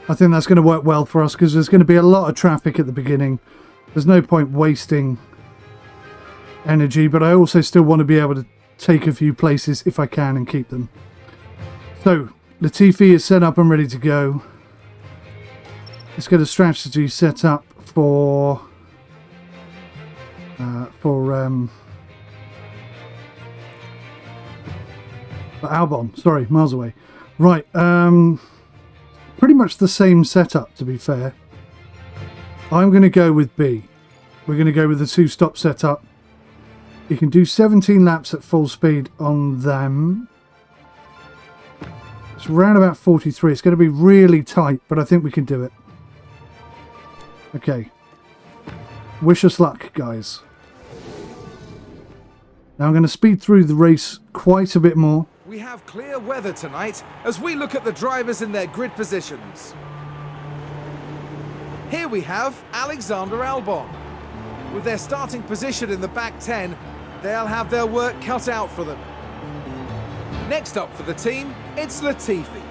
I think that's going to work well for us because there's going to be a lot of traffic at the beginning. There's no point wasting energy, but I also still want to be able to take a few places if I can and keep them. So Latifi is set up and ready to go. Let's get a strategy set up for Albon. Sorry, miles away. Right. Pretty much the same setup, to be fair. I'm going to go with B. We're going to go with the two-stop setup. You can do 17 laps at full speed on them. It's around about 43. It's going to be really tight, but I think we can do it. Okay. Wish us luck, guys. Now I'm going to speed through the race quite a bit more. We have clear weather tonight as we look at the drivers in their grid positions. Here we have Alexander Albon. With their starting position in the back 10, they'll have their work cut out for them. Next up for the team, it's Latifi.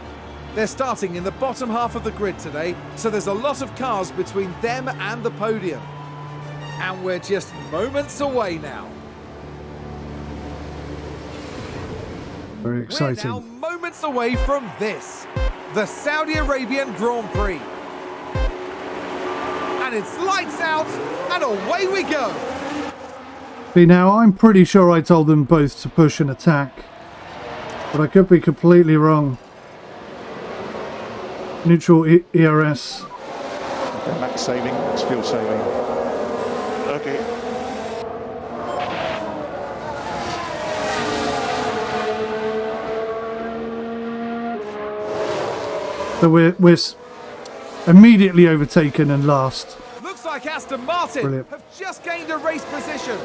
They're starting in the bottom half of the grid today, so there's a lot of cars between them and the podium. And we're just moments away now. Very exciting. We're now moments away from this, the Saudi Arabian Grand Prix. And it's lights out, and away we go. See, now I'm pretty sure I told them both to push and attack, but I could be completely wrong. Neutral ERS. Okay, max saving, max fuel saving. Okay. So we're immediately overtaken and last. Looks like Aston Martin Brilliant. have just gained a race position.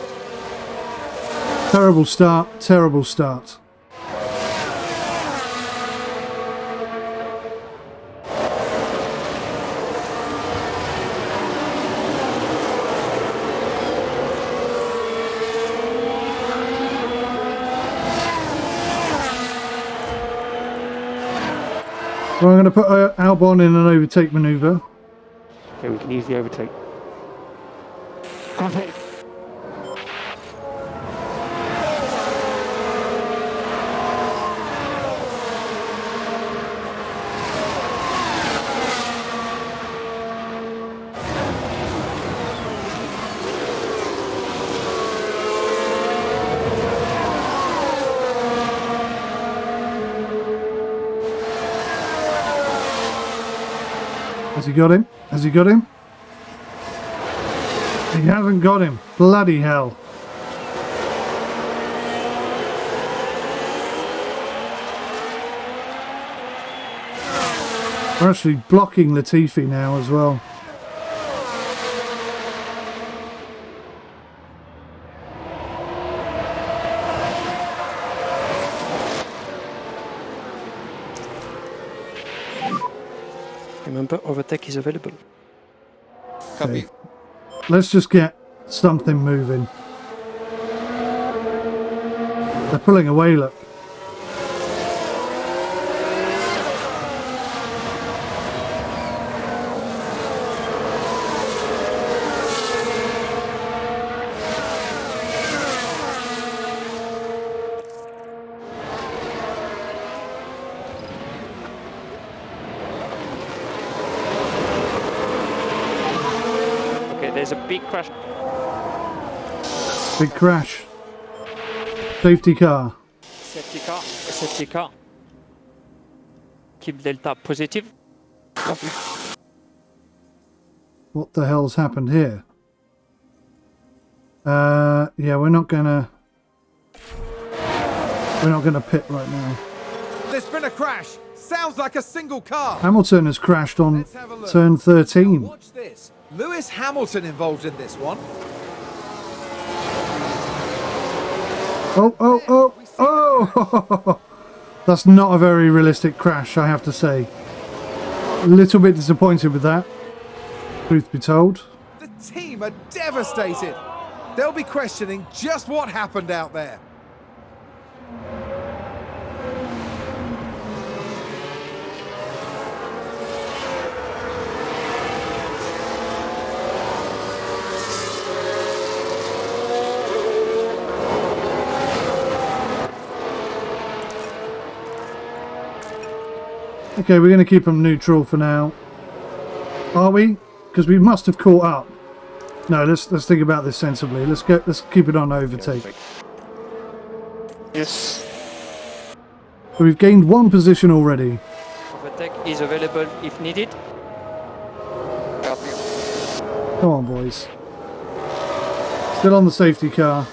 Terrible start, terrible start. So I'm going to put Albon in an overtake manoeuvre. Okay, we can easily overtake. Contact. Has he got him? Has he got him? He hasn't got him. Bloody hell. We're actually blocking Latifi now as well. Remember, overtake is available. Copy. Let's just get something moving. They're pulling away, look. There's a big crash. Big crash. Safety car. Safety car. Safety car. Keep delta positive. Copy. What the hell's happened here? Yeah, we're not gonna pit right now. There's been a crash. Sounds like a single car. Hamilton has crashed on Let's have a look. turn 13. Watch this. Lewis Hamilton involved in this one. Oh! That's not a very realistic crash, I have to say. A little bit disappointed with that, truth be told. The team are devastated. They'll be questioning just what happened out there. Okay, we're going to keep them neutral for now. Are we? Because we must have caught up. No, let's think about this sensibly. Let's keep it on overtake. Yes. So we've gained one position already. Overtake is available if needed. Copy. Come on, boys. Still on the safety car.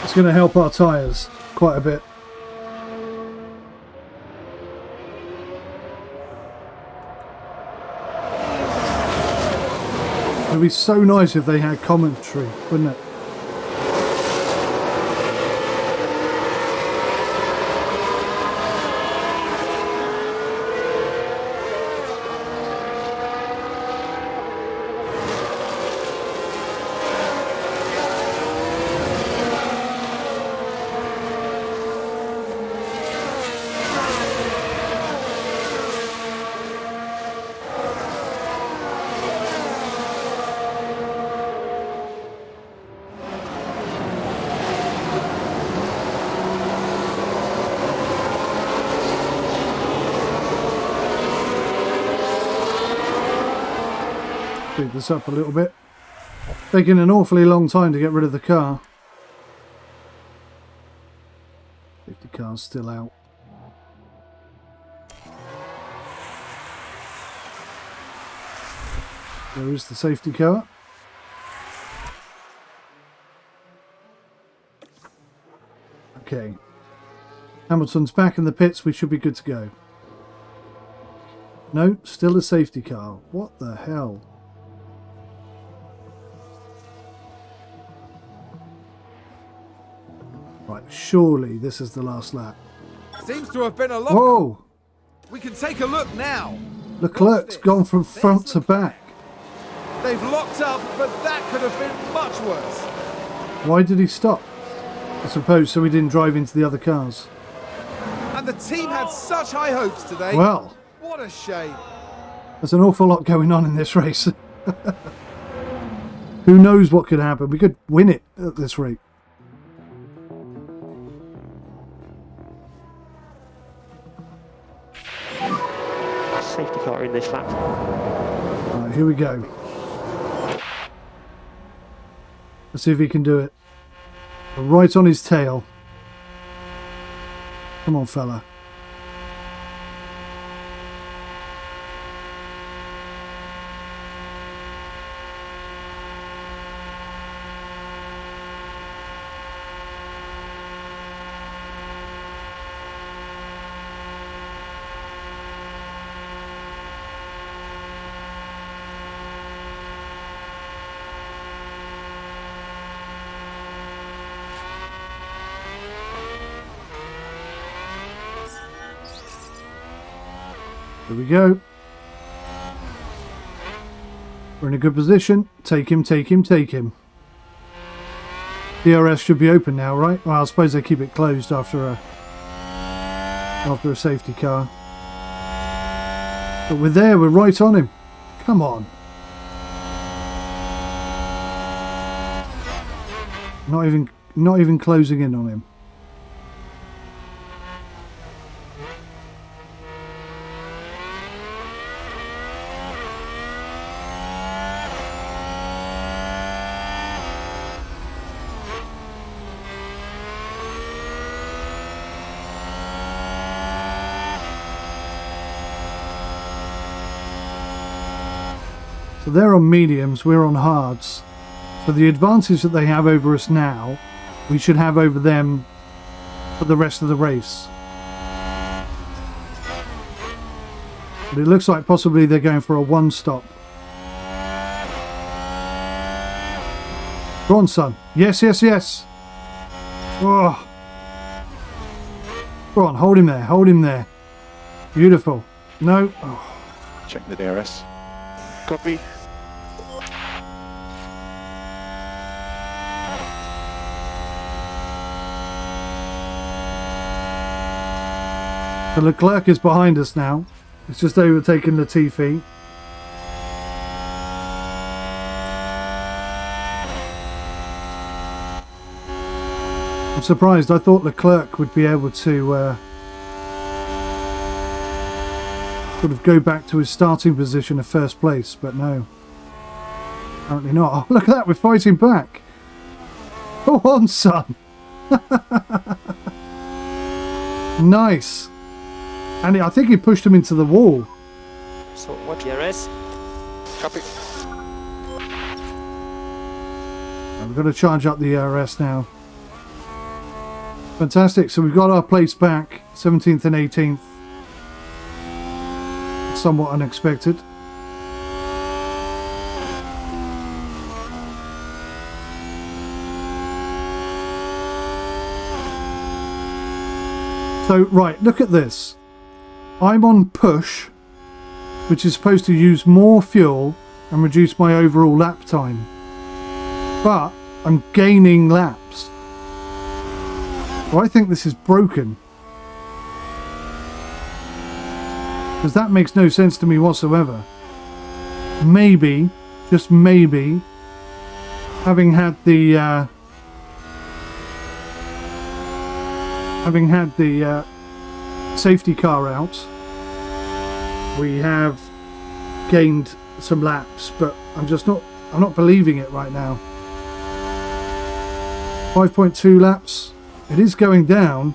It's going to help our tyres quite a bit. It would be so nice if they had commentary, wouldn't it? Speed this up a little bit. Taking an awfully long time to get rid of the car. Safety car's still out. There is the safety car. Okay. Hamilton's back in the pits. We should be good to go. No, still a safety car. What the hell? Right, surely this is the last lap. Seems to have been a lock. Whoa! We can take a look now. Leclerc's gone from front to back. They've locked up, but that could have been much worse. Why did he stop? I suppose so he didn't drive into the other cars. And the team had such high hopes today. Well, What a shame. there's an awful lot going on in this race. Who knows what could happen? We could win it at this rate. Safety car in this lap. Right, here we go. Let's see if he can do it. Right on his tail. Come on, fella. Here we go. We're in a good position. Take him, take him, take him. DRS should be open now, right? Well, I suppose they keep it closed after a safety car. But we're there, we're right on him. Come on. Not even closing in on him. So they're on mediums, we're on hards. So the advantage that they have over us now, we should have over them for the rest of the race. But it looks like possibly they're going for a one-stop. Go on, son. Yes, yes, yes. Oh. Go on, hold him there, hold him there. Beautiful. No. Oh. Check the DRS. Copy. The Leclerc is behind us now. It's just overtaken Latifi. I'm surprised. I thought Leclerc would be able to sort of go back to his starting position of first place, but no. Apparently not. Oh, look at that. We're fighting back. Go on, son. Nice. And I think he pushed him into the wall. So what DRS? Copy. And we've got to charge up the ERS now. Fantastic. So we've got our place back. 17th and 18th. Somewhat unexpected. So, right, look at this. I'm on push, which is supposed to use more fuel and reduce my overall lap time. But I'm gaining laps. So I think this is broken. Because that makes no sense to me whatsoever. Maybe, just maybe, having had the safety car out, we have gained some laps, but I'm not believing it right now. 5.2 laps. It is going down.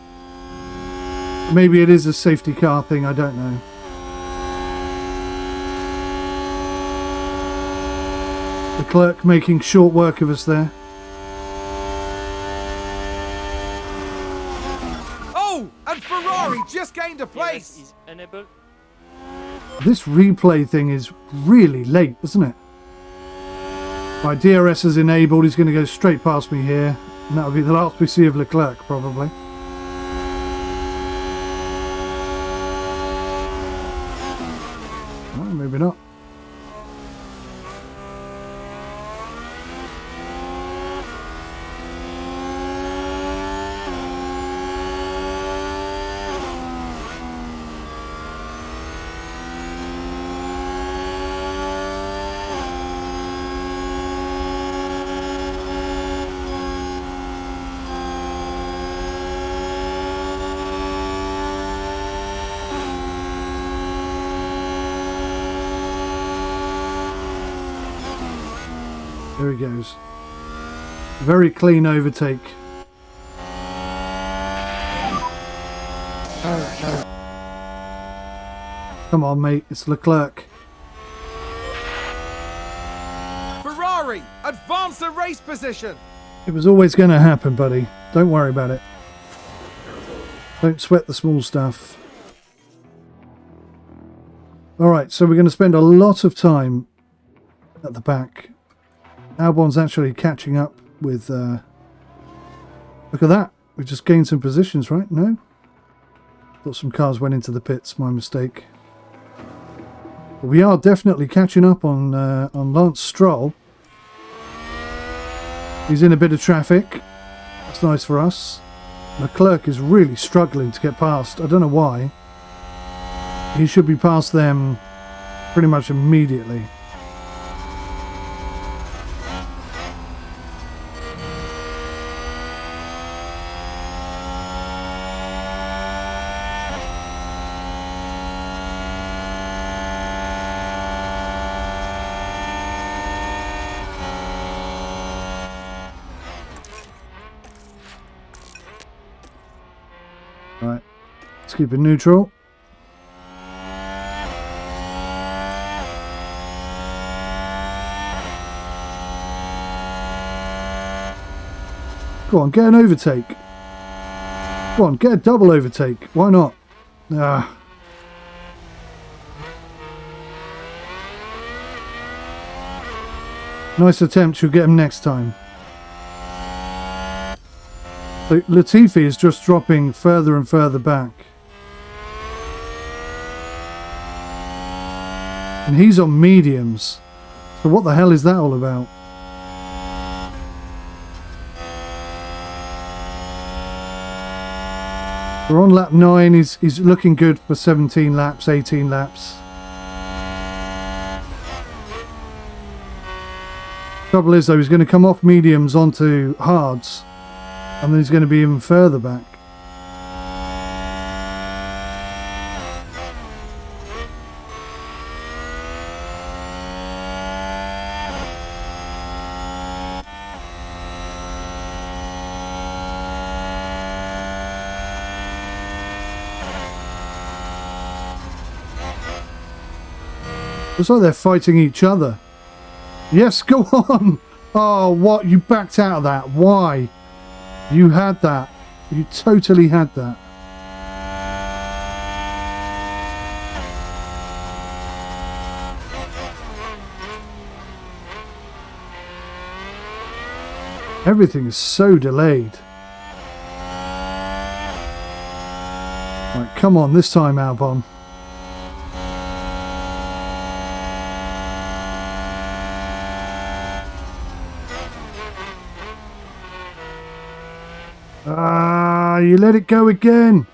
Maybe it is a safety car thing, I don't know. The clerk making short work of us there. Oh, and Ferrari just gained a DRS place. is enabled. This replay thing is really late, isn't it? My DRS is enabled. He's going to go straight past me here. And that'll be the last we see of Leclerc, probably. Oh, maybe not. There he goes. Very clean overtake. Come on, mate. It's Leclerc. Ferrari, advance the race position. It was always going to happen, buddy. Don't worry about it. Don't sweat the small stuff. Alright, so we're going to spend a lot of time at the back. Albon's actually catching up with... look at that. We just gained some positions, right? No? Thought some cars went into the pits. My mistake. But we are definitely catching up on Lance Stroll. He's in a bit of traffic. That's nice for us. Leclerc is really struggling to get past. I don't know why. He should be past them pretty much immediately. Right, let's keep it neutral. Go on, get an overtake. Go on, get a double overtake. Why not? Ah. Nice attempt, you'll get him next time. So Latifi is just dropping further and further back. And he's on mediums. So what the hell is that all about? We're on lap 9. He's looking good for 17 laps, 18 laps. Trouble is though, he's going to come off mediums onto hards. And then he's going to be even further back. Looks like they're fighting each other. Yes, go on! Oh, what? You backed out of that. Why? You had that. You totally had that. Everything is so delayed. Right, come on, this time, Albon. Ah, you let it go again.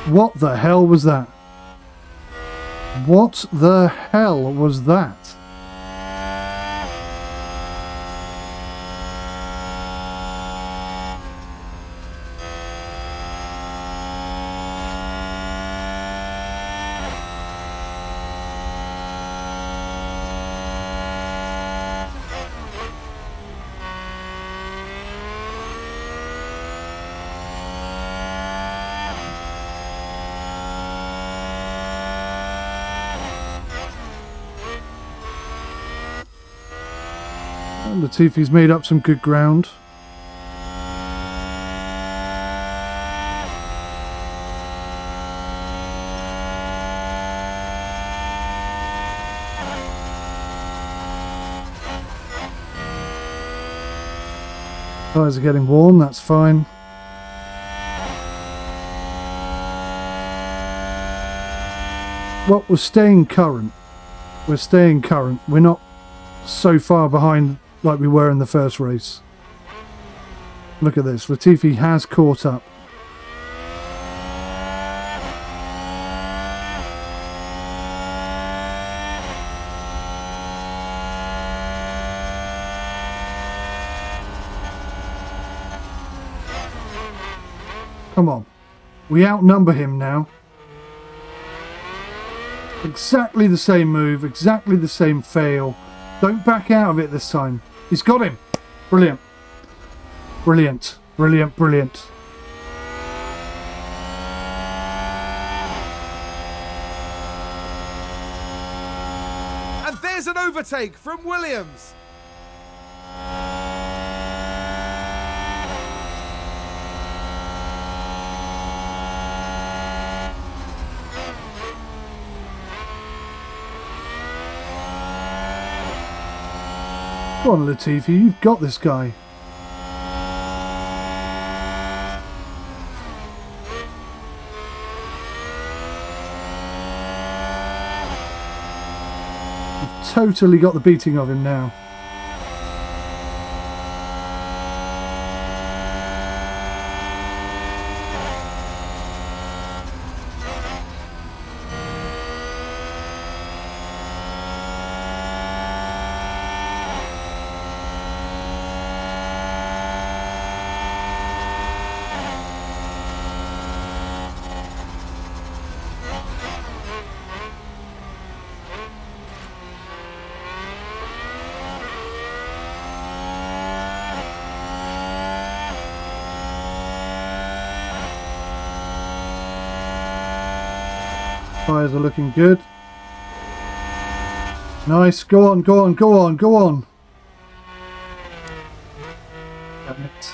What the hell was that? What the hell was that? Latifi's made up some good ground. Tires are getting warm, that's fine. Well, we're staying current. We're staying current. We're not so far behind like we were in the first race. Look at this. Latifi has caught up. Come on. We outnumber him now. Exactly the same move, exactly the same fail. Don't back out of it this time. He's got him. Brilliant. Brilliant. Brilliant. Brilliant. And there's an overtake from Williams. Go on, Latifi, you've got this guy. You've totally got the beating of him now. Tyres are looking good. Nice. Go on, go on, go on, go on. Damn it.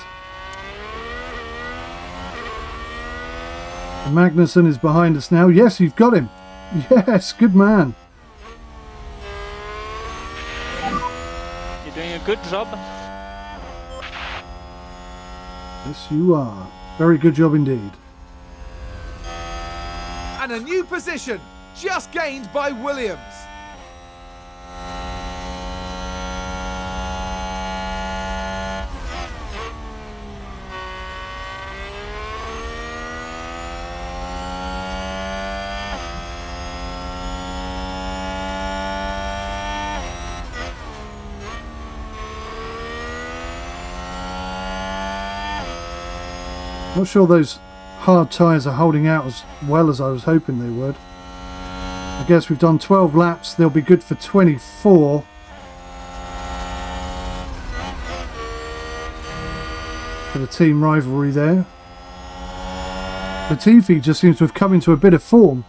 Magnussen is behind us now. Yes, you've got him. Yes, good man. You're doing a good job. Yes, you are. Very good job indeed. And a new position just gained by Williams. Not sure those hard tyres are holding out as well as I was hoping they would. I guess we've done 12 laps. They'll be good for 24. For the team rivalry there. Latifi just seems to have come into a bit of form.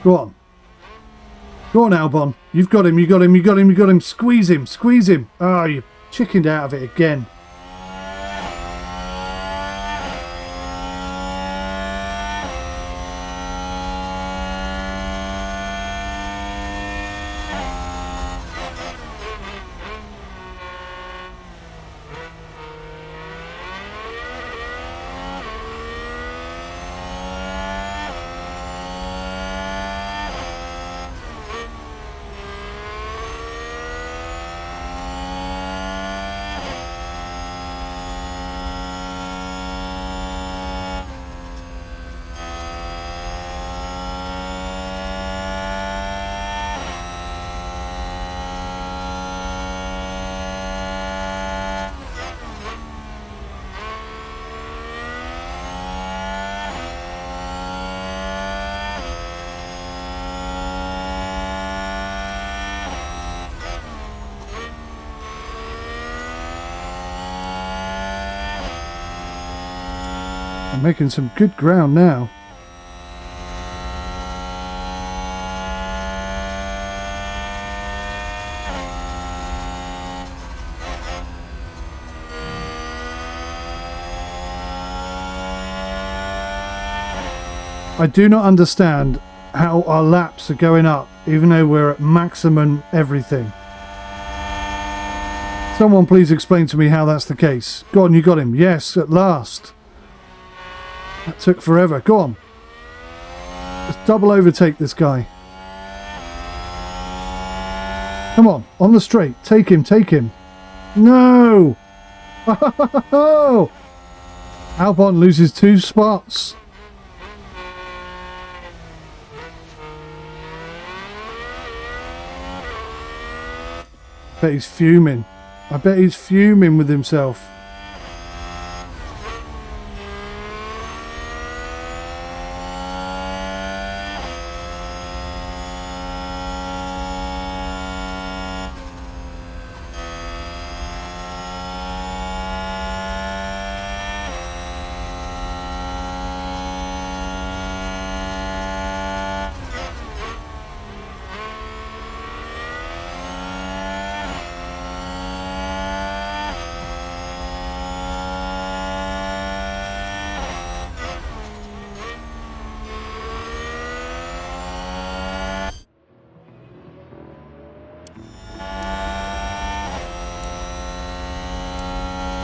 Go on. Go on, Albon. You've got him, you got him, you got him, you got him. Squeeze him, squeeze him. Oh, you chickened out of it again. I'm making some good ground now. I do not understand how our laps are going up even though we're at maximum everything. Someone please explain to me how that's the case. Go on, you got him. Yes, at last. That took forever. Go on. Let's double overtake this guy. Come on the straight. Take him, take him. No! Albon loses 2 spots. Bet he's fuming. I bet he's fuming with himself.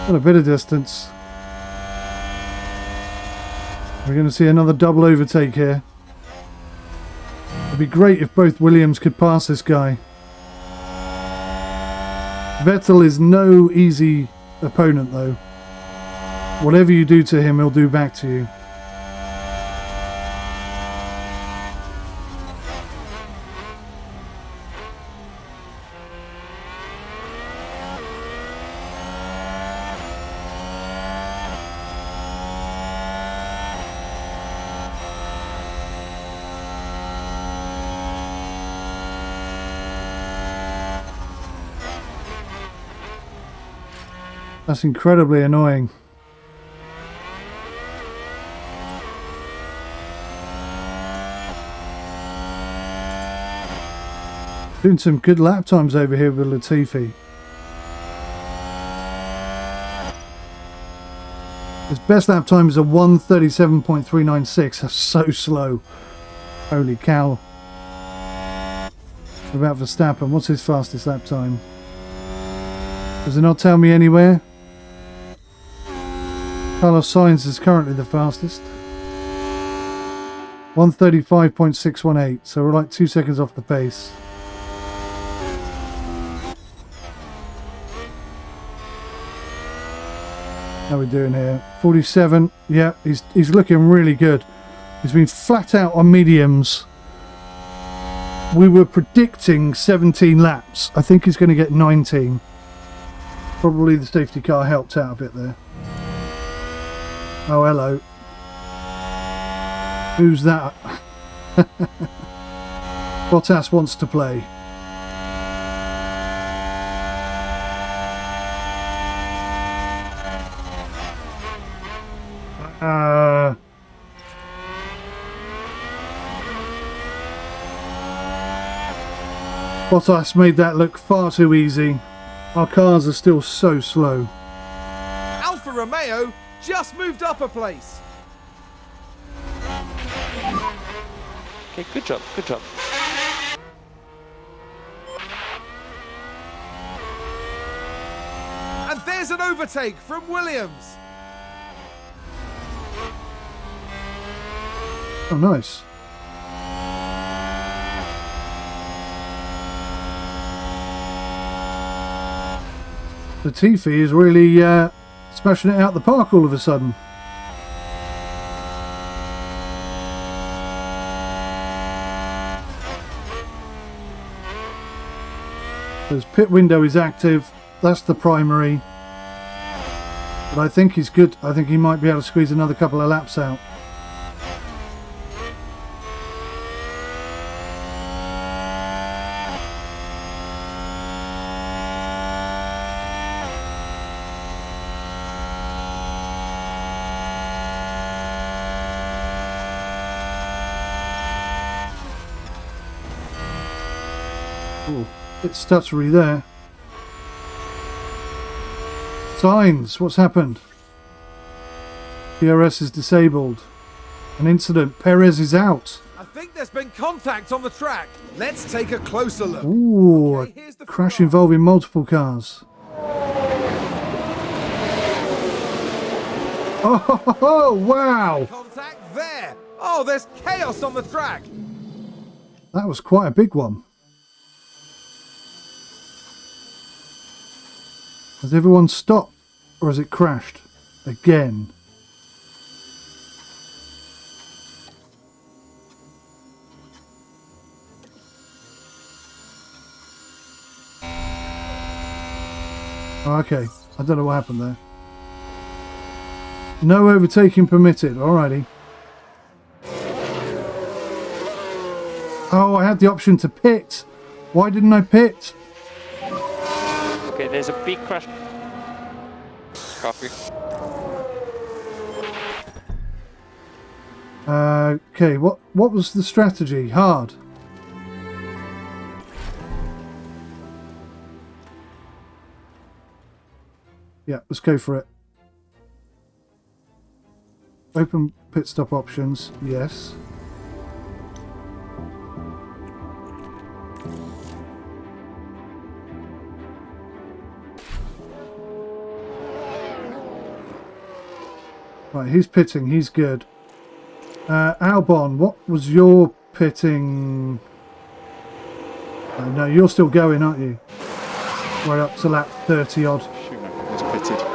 Got a bit of distance. We're going to see another double overtake here. It'd be great if both Williams could pass this guy. Vettel is no easy opponent though. Whatever you do to him, he'll do back to you. That's incredibly annoying. Doing some good lap times over here with Latifi. His best lap time is a 1:37.396. That's so slow. Holy cow. What about Verstappen? What's his fastest lap time? Does it not tell me anywhere? Carlos Sainz is currently the fastest. 1:35.618, so we're like 2 seconds off the pace. How are we doing here? 47. Yeah, he's looking really good. He's been flat out on mediums. We were predicting 17 laps. I think he's going to get 19. Probably the safety car helped out a bit there. Oh, hello. Who's that? Bottas wants to play. Bottas made that look far too easy. Our cars are still so slow. Alfa Romeo just moved up a place. Okay, good job, good job. And there's an overtake from Williams. Oh, nice. Latifi is really smashing it out the park all of a sudden. His pit window is active. That's the primary. But I think he's good. I think he might be able to squeeze another couple of laps out. Ooh, bit stuttery there. Signs, what's happened? Perez is disabled. An incident. Perez is out. I think there's been contact on the track. Let's take a closer look. Ooh, Okay, here's the a crash front. involving multiple cars. Oh, wow. Contact there. Oh, there's chaos on the track. That was quite a big one. Has everyone stopped, or has it crashed again? Oh, okay. I don't know what happened there. No overtaking permitted. Alrighty. Oh, I had the option to pit. Why didn't I pit? Okay, there's a big crash. Copy. Okay, what was the strategy? Hard. Yeah, let's go for it. Open pit stop options. Yes. Right, he's pitting. He's good. Albon, what was your pitting? Oh, no, you're still going, aren't you? Right up to lap 30 odd. Schumacher has pitted.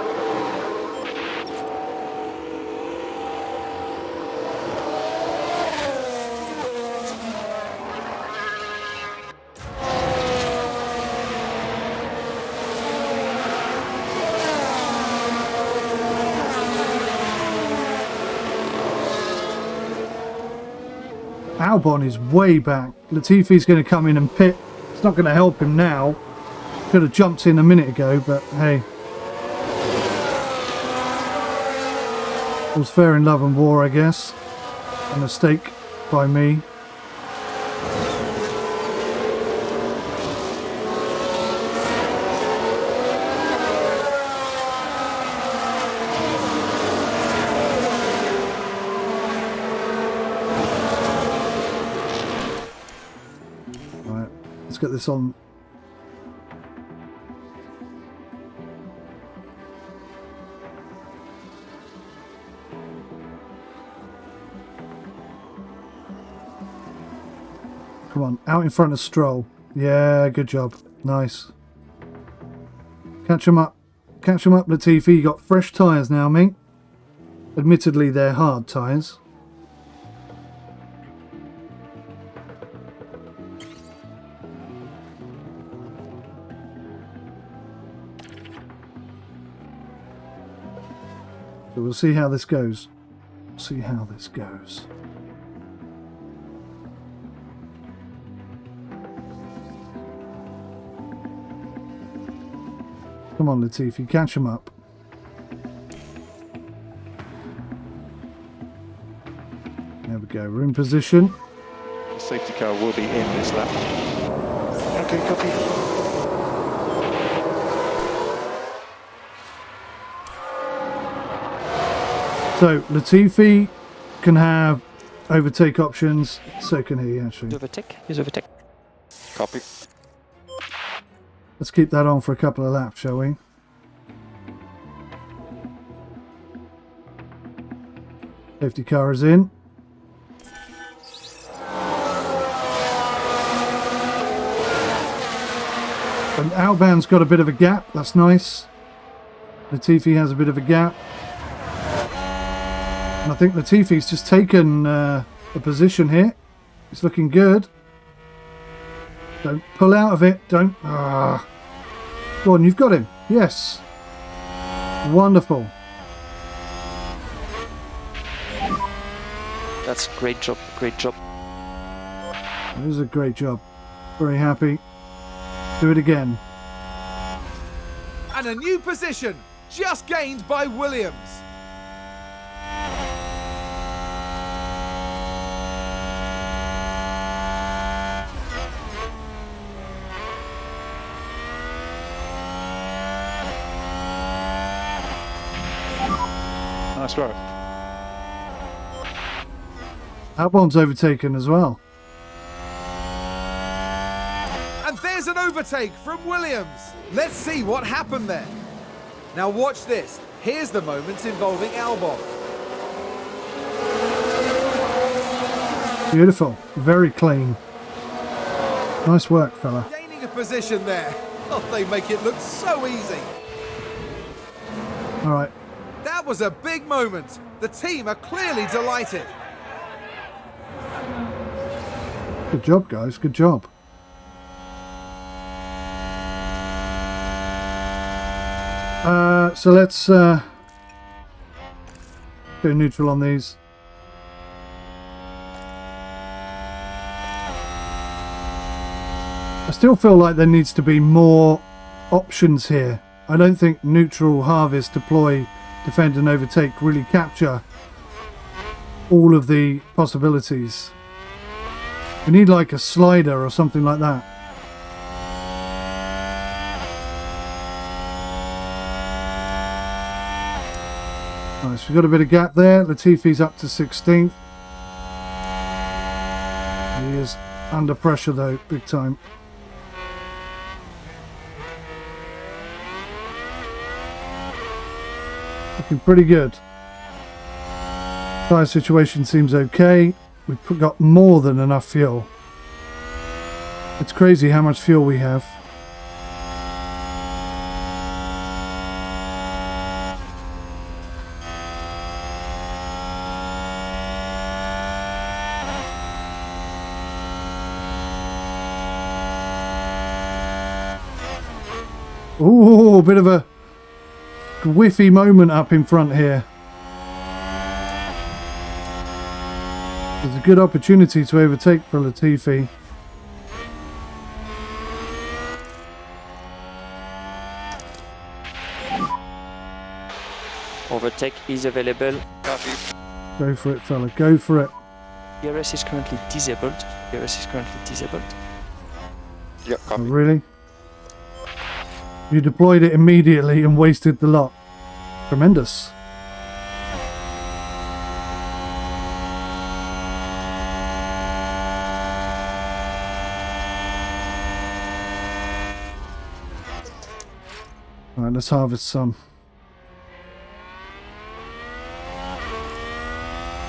Albon is way back. Latifi's going to come in and pit. It's not going to help him now. Could have jumped in a minute ago, but hey. All's fair in love and war, I guess. A mistake by me. Right, let's get this on. Come on, out in front of Stroll. Yeah, good job. Nice. Catch him up. Catch him up, Latifi. You got fresh tyres now, mate. Admittedly, they're hard tyres. So we'll see how this goes. See how this goes. Come on, Latifi, catch him up. There we go, we're in position. The safety car will be in this lap. Okay, copy. So, Latifi can have overtake options. So can he, actually. Overtake. Use overtake. Copy. Let's keep that on for a couple of laps, shall we? Safety car is in. And Albon's got a bit of a gap. That's nice. Latifi has a bit of a gap. And I think Latifi's just taken the position here. It's looking good. Don't pull out of it. Don't. Go on, you've got him. Yes. Wonderful. That's great job. Great job. It was a great job. Very happy. Do it again. And a new position just gained by Williams. Nice row. Albon's overtaken as well. And there's an overtake from Williams. Let's see what happened there. Now watch this. Here's the moment involving Albon. Beautiful. Very clean. Nice work, fella. Gaining a position there. Oh, they make it look so easy. All right. That was a big moment. The team are clearly delighted. Good job, guys. Good job. Right, so let's go neutral on these. I still feel like there needs to be more options here. I don't think neutral, harvest, deploy, defend and overtake really capture all of the possibilities. We need like a slider or something like that. Nice, we've got a bit of gap there. Latifi's up to 16th. He is under pressure though, big time. Looking pretty good. Tyre situation seems okay. We've got more than enough fuel. It's crazy how much fuel we have. Ooh, a bit of a whiffy moment up in front here. There's a good opportunity to overtake for Latifi. Overtake is available. Copy. Go for it, fella. Go for it. PRS is currently disabled. PRS is currently disabled. Yep, Oh, copy. really? You deployed it immediately and wasted the lot. Tremendous. Alright, let's harvest some.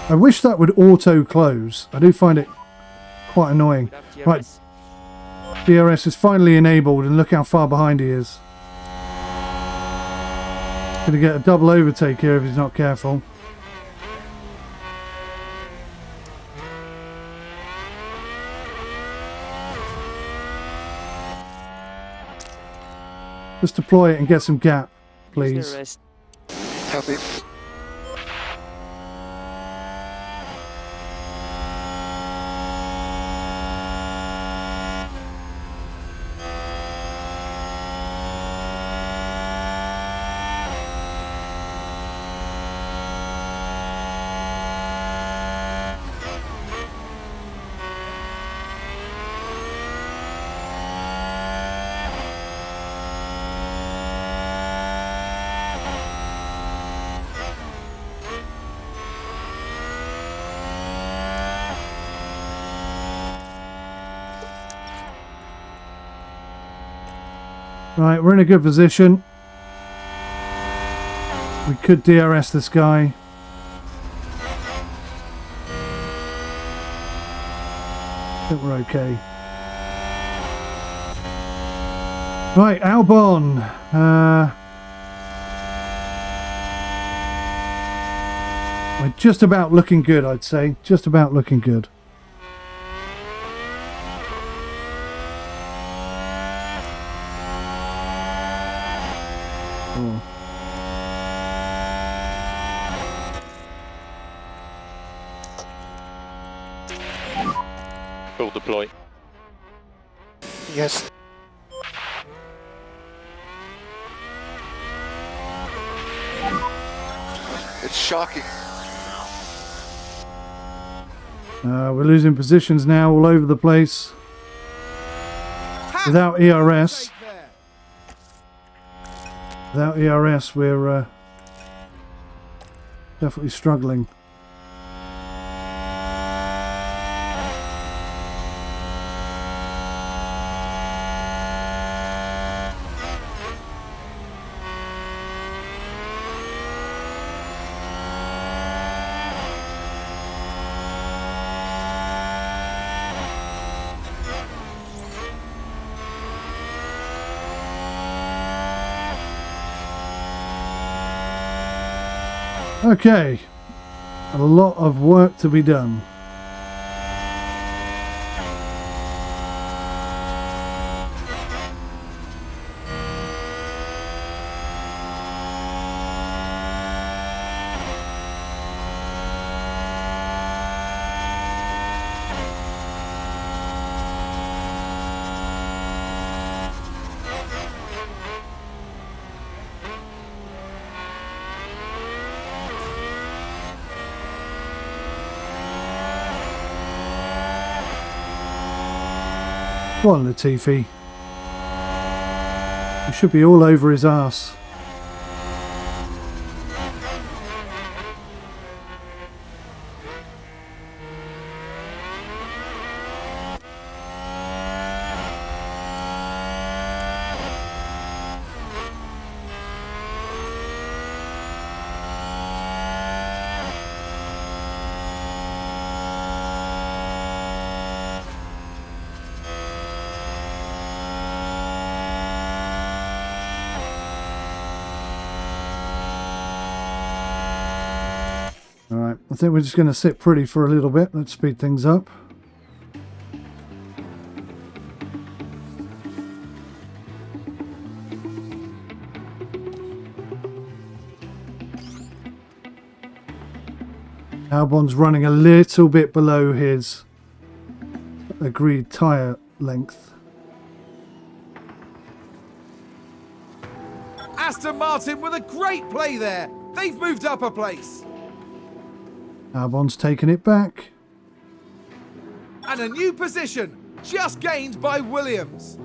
I wish that would auto close. I do find it quite annoying. Right, DRS is finally enabled and look how far behind he is. Gonna get a double overtake here if he's not careful. Just deploy it and get some gap, please. Copy. Right, we're in a good position. We could DRS this guy. I think we're okay. Right, Albon. We're just about looking good, I'd say. Just about looking good. Oh. Full deploy. Yes. It's shocking. We're losing positions now all over the place. Without ERS. Without ERS, we're definitely struggling. Okay, a lot of work to be done. Come on, Latifi. You should be all over his arse. Alright, I think we're just going to sit pretty for a little bit. Let's speed things up. Albon's running a little bit below his agreed tyre length. Aston Martin with a great play there. They've moved up a place. Albon's taken it back. And a new position, just gained by Williams.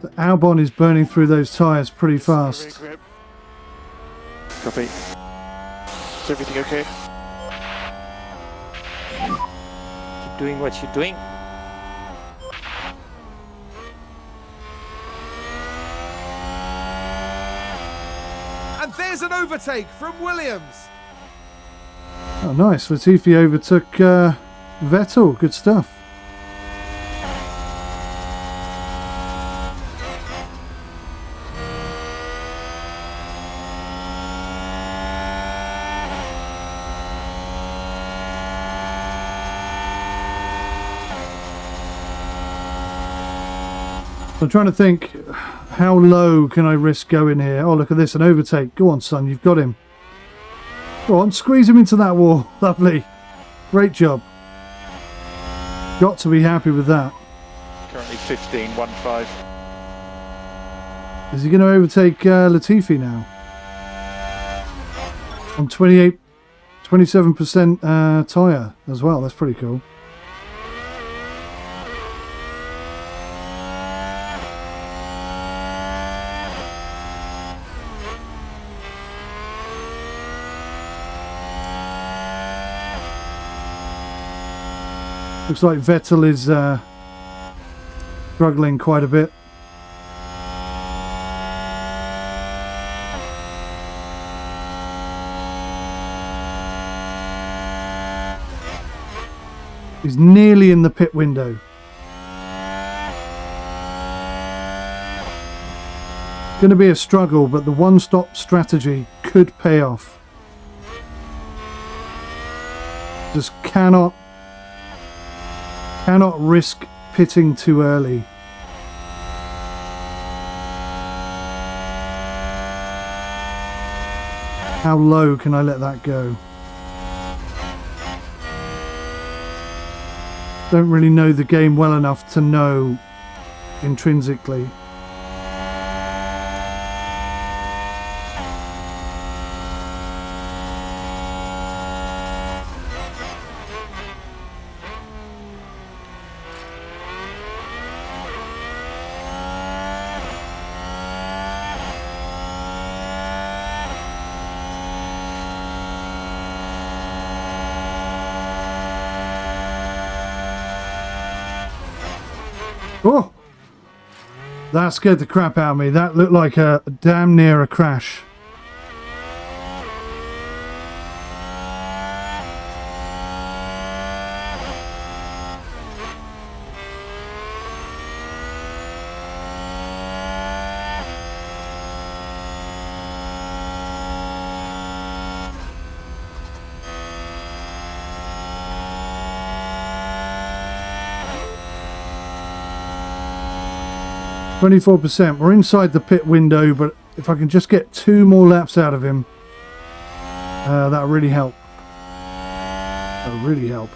The Albon is burning through those tyres pretty fast. Copy. Is everything okay? Keep doing what you're doing. And there's an overtake from Williams. Oh, nice. Latifi overtook Vettel. Good stuff. I'm trying to think, how low can I risk going here? Oh, look at this, an overtake. Go on, son, you've got him. Go on, squeeze him into that wall. Lovely. Great job. Got to be happy with that. Currently 15.15. Is he going to overtake Latifi now? On 27% tyre as well. That's pretty cool. Looks like Vettel is struggling quite a bit. He's nearly in the pit window. It's going to be a struggle, but the one-stop strategy could pay off. Just cannot risk pitting too early. How low can I let that go? Don't really know the game well enough to know intrinsically. Oh! That scared the crap out of me. That looked like a damn near a crash. %. We're inside the pit window, but if I can just get 2 more laps out of him, that'll really help. That'll really help.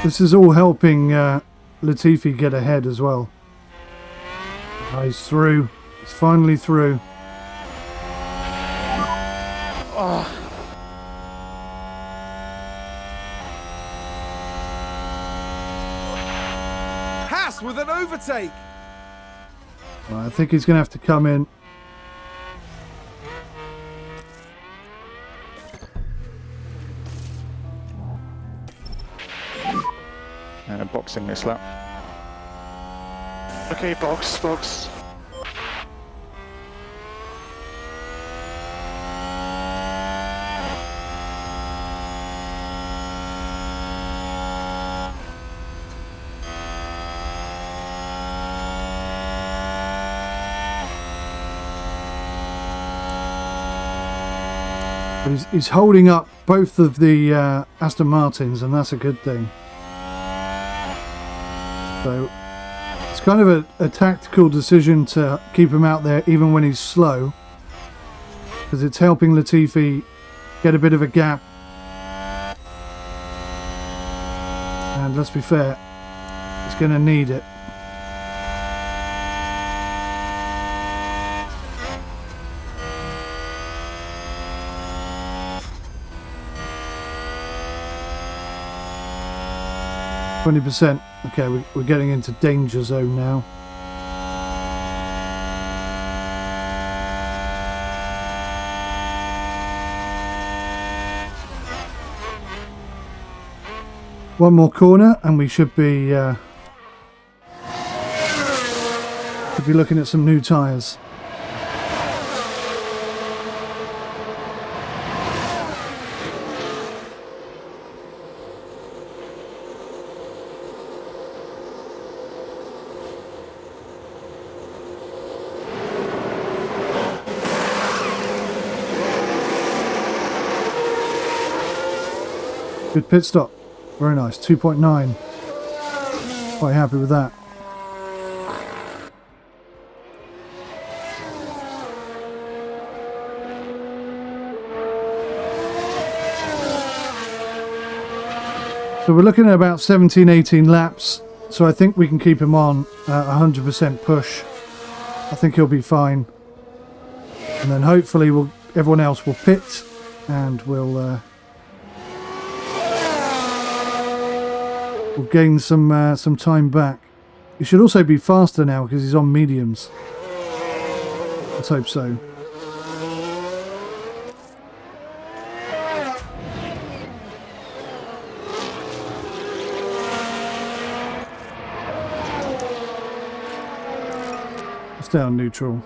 This is all helping Latifi get ahead as well. Oh, he's through. He's finally through. Haas with an overtake. Right, I think he's going to have to come in. Boxing this lap. Okay, box. But he's holding up both of the Aston Martins, and that's a good thing. So it's kind of a tactical decision to keep him out there even when he's slow, because it's helping Latifi get a bit of a gap. And let's be fair, he's going to need it. %. Okay, we're getting into danger zone now. One more corner and we should be looking at some new tyres. Good pit stop. Very nice. 2.9. Quite happy with that. So we're looking at about 17, 18 laps. So I think we can keep him on 100% push. I think he'll be fine. And then hopefully everyone else will pit and we'll gain some time back. He should also be faster now because he's on mediums. Let's hope so. Stay on neutral.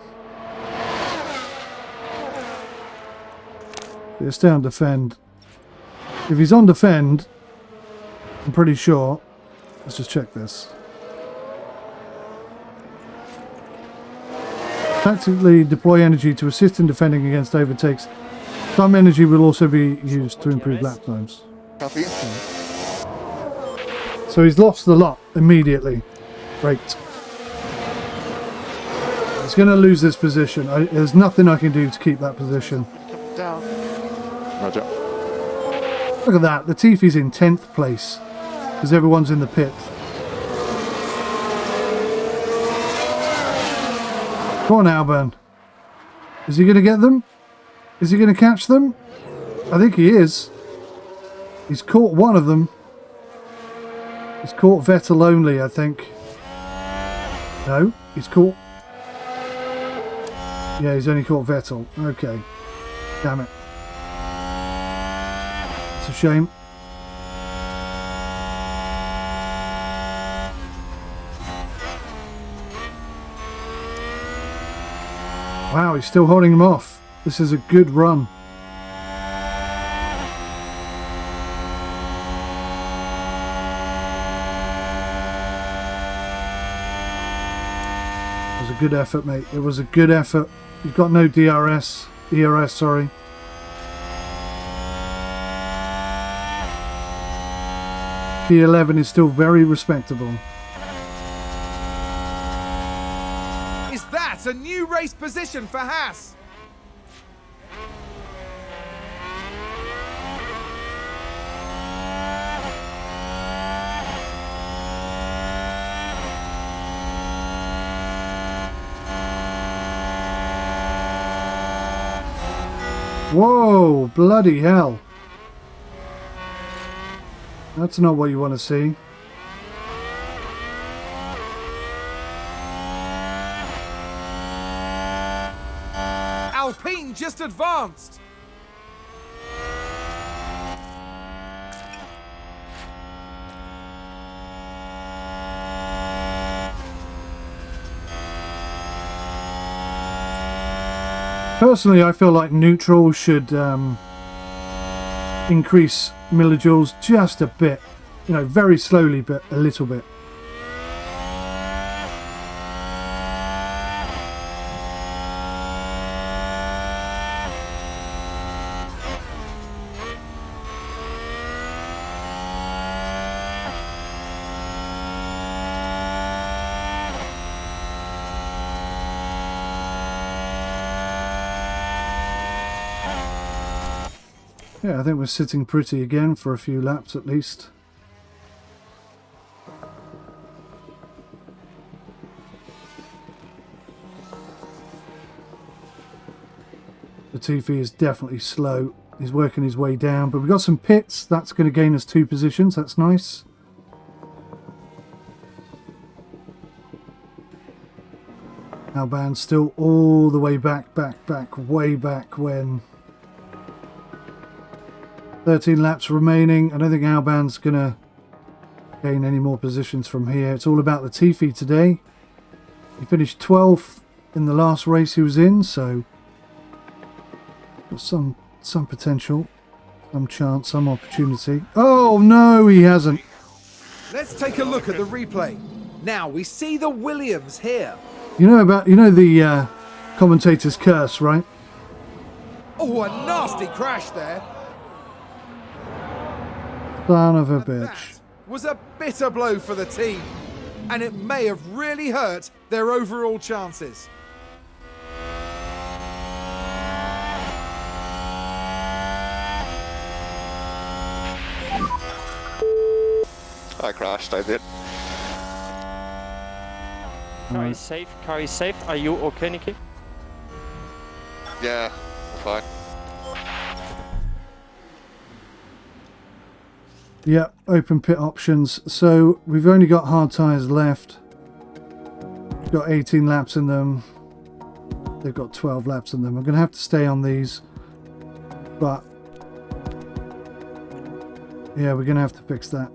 Yeah, stay on defend. If he's on defend, I'm pretty sure. Let's just check this. Tactically deploy energy to assist in defending against overtakes. Some energy will also be used to improve lap times. Copy. So he's lost the lot immediately. Great. He's going to lose this position. There's nothing I can do to keep that position. Down. Roger. Look at that. Latifi's in 10th place. Because everyone's in the pit. Come on, Albon. Is he going to get them? Is he going to catch them? I think he is. He's caught one of them. He's caught Vettel only, I think. No, he's caught... Yeah, he's only caught Vettel. Okay. Damn it. It's a shame. Wow, he's still holding him off. This is a good run. It was a good effort, mate. It was a good effort. You've got no ERS, sorry. P11 is still very respectable. That's a new race position for Haas. Whoa, bloody hell. That's not what you want to see. Alpine just advanced. Personally, I feel like neutral should increase millijoules just a bit. You know, very slowly, but a little bit. Yeah, I think we're sitting pretty again for a few laps at least. Latifi is definitely slow. He's working his way down, but we've got some pits. That's going to gain us 2 positions. That's nice. Alban's still all the way back, way back when... 13 laps remaining. I don't think Alban's going to gain any more positions from here. It's all about Latifi today. He finished 12th in the last race he was in, so got some potential, some chance, some opportunity. Oh no, he hasn't. Let's take a look at the replay. Now we see the Williams here. You know the commentator's curse, right? Oh, a nasty crash there. Son of a And bitch. that was a bitter blow for the team, and it may have really hurt their overall chances. I crashed, I did. Car is safe, car is safe. Are you okay, Nicky? Yeah, I'm fine. Yeah, open pit options. So we've only got hard tyres left. We've got 18 laps in them. They've got 12 laps in them. I'm going to have to stay on these. But yeah, we're going to have to fix that.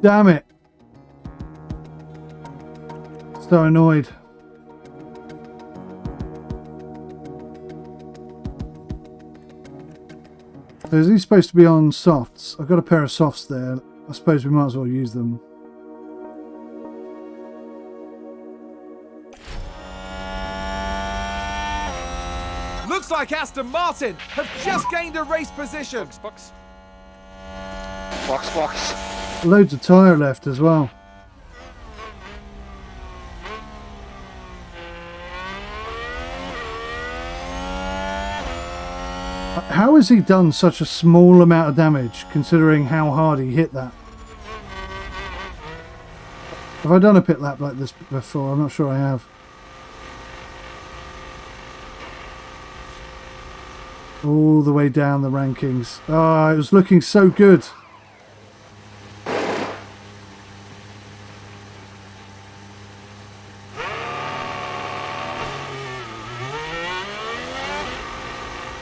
Damn it. So annoyed. So is he supposed to be on softs? I've got a pair of softs there. I suppose we might as well use them. Looks like Aston Martin have just gained a race position. Box. Box. Loads of tyre left as well. How has he done such a small amount of damage, considering how hard he hit that? Have I done a pit lap like this before? I'm not sure I have. All the way down the rankings. Ah, it was looking so good.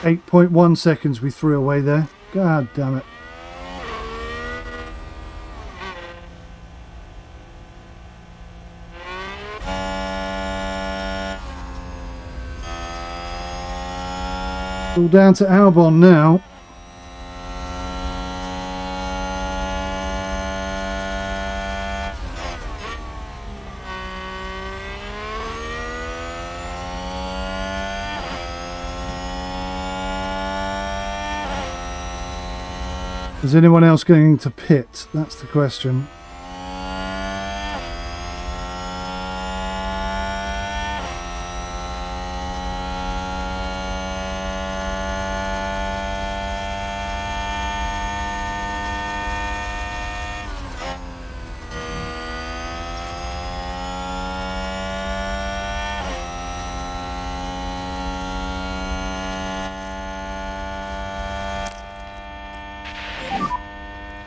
.1 seconds we threw away there. God damn it. All down to Albon now. Is anyone else going to pit? That's the question.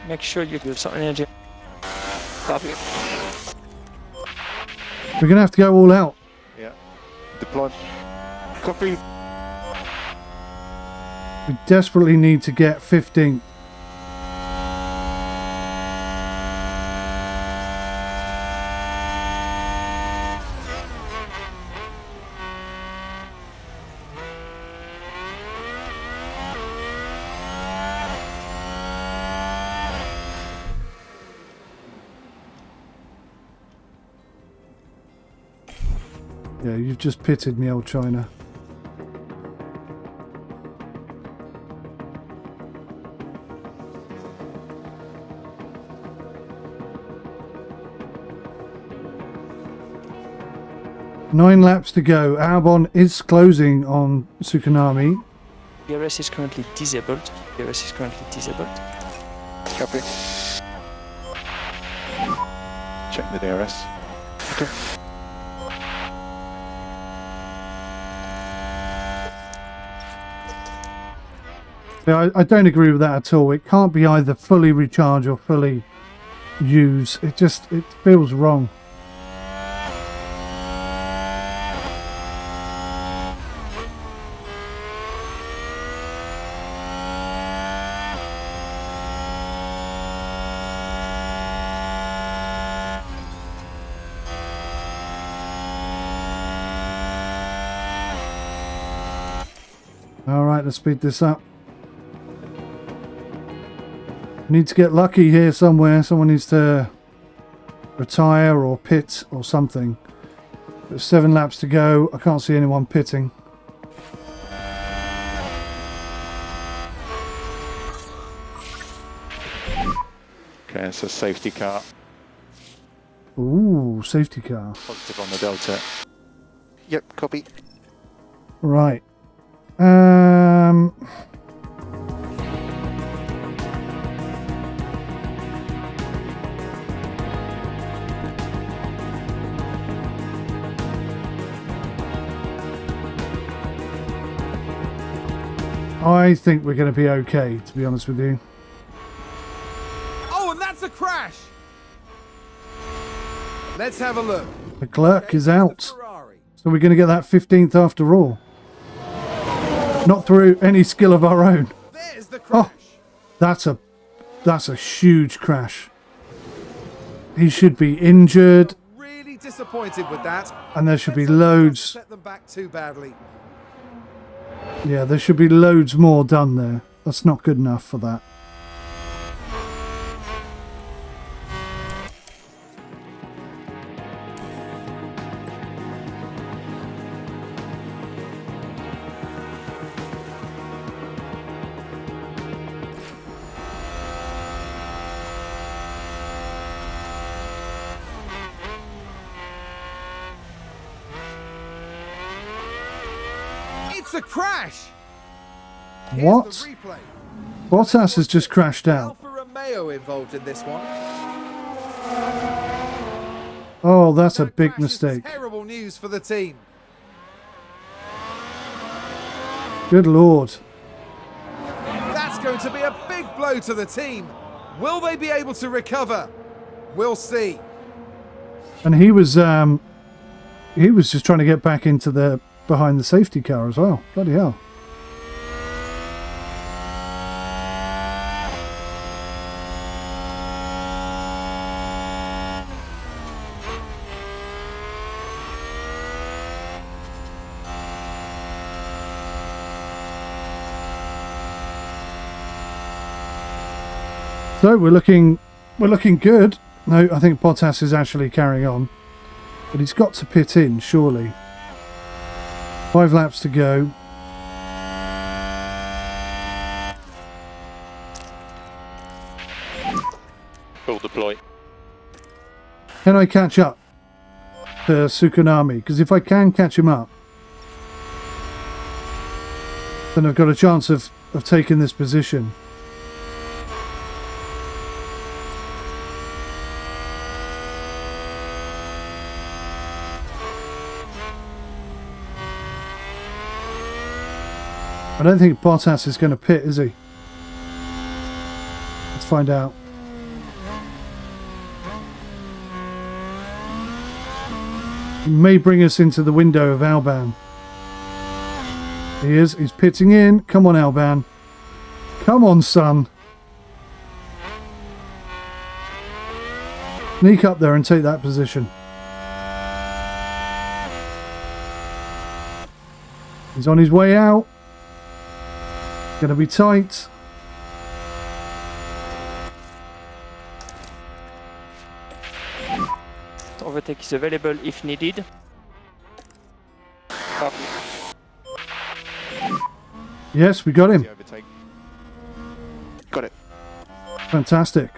Make sure you give some energy. Copy. We're going to have to go all out. Yeah. Deploy. Copy. We desperately need to get 15th. Yeah, you've just pitted me, old China. Nine laps to go. Albon is closing on Tsukunami. DRS is currently disabled. DRS is currently disabled. Copy. Check the DRS. Okay. Yeah, I don't agree with that at all. It can't be either fully recharge or fully use. It feels wrong. All right, let's speed this up. Need to get lucky here somewhere. Someone needs to retire or pit or something. There's 7 laps to go. I can't see anyone pitting. Okay, it's a safety car. Ooh, safety car. Positive on the Delta. Yep, copy. Right. I think we're going to be okay, to be honest with you. Oh, and that's a crash! Let's have a look. Leclerc is out. Ferrari. So we're going to get that 15th after all. Not through any skill of our own. There's the crash. Oh, that's a huge crash. He should be injured, Really disappointed with that. and there should be Let's hope he doesn't loads. set them back too badly. Yeah, there should be loads more done there. That's not good enough for that. It's a crash. Here's What? the replay. Bottas has just crashed out. Alfa Romeo involved in this one. Oh, that's a That big crash is mistake. Terrible news for the team. Good lord. That's going to be a big blow to the team. Will they be able to recover? We'll see. And he was just trying to get back into the behind the safety car as well. Bloody hell. So we're looking good. No, I think Bottas is actually carrying on. But he's got to pit in, surely. 5 laps to go. Full deploy. Can I catch up to Tsukunami? Because if I can catch him up, then I've got a chance of taking this position. I don't think Bottas is going to pit, is he? Let's find out. He may bring us into the window of Alban. He is. He's pitting in. Come on, Alban. Come on, son. Sneak up there and take that position. He's on his way out. Gonna be tight. Overtake is available if needed. Yes, we got him. The overtake. Got it. Fantastic.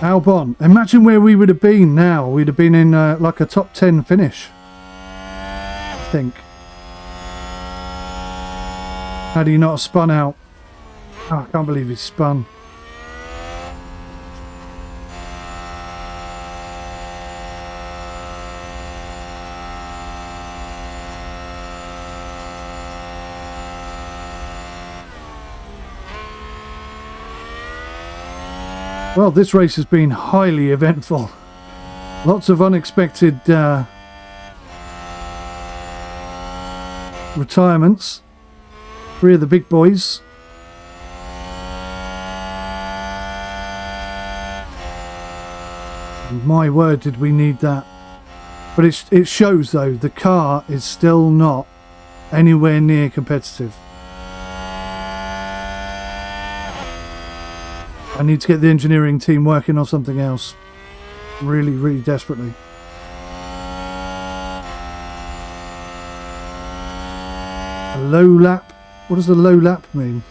Albon, imagine where we would have been now. We'd have been in like a top 10 finish, I think. Had he not spun out. Oh, I can't believe he spun. Well, this race has been highly eventful. Lots of unexpected retirements. 3 of the big boys. My word, did we need that. But it shows, though, the car is still not anywhere near competitive. I need to get the engineering team working on something else. Really, really desperately. A low lap? What does a low lap mean?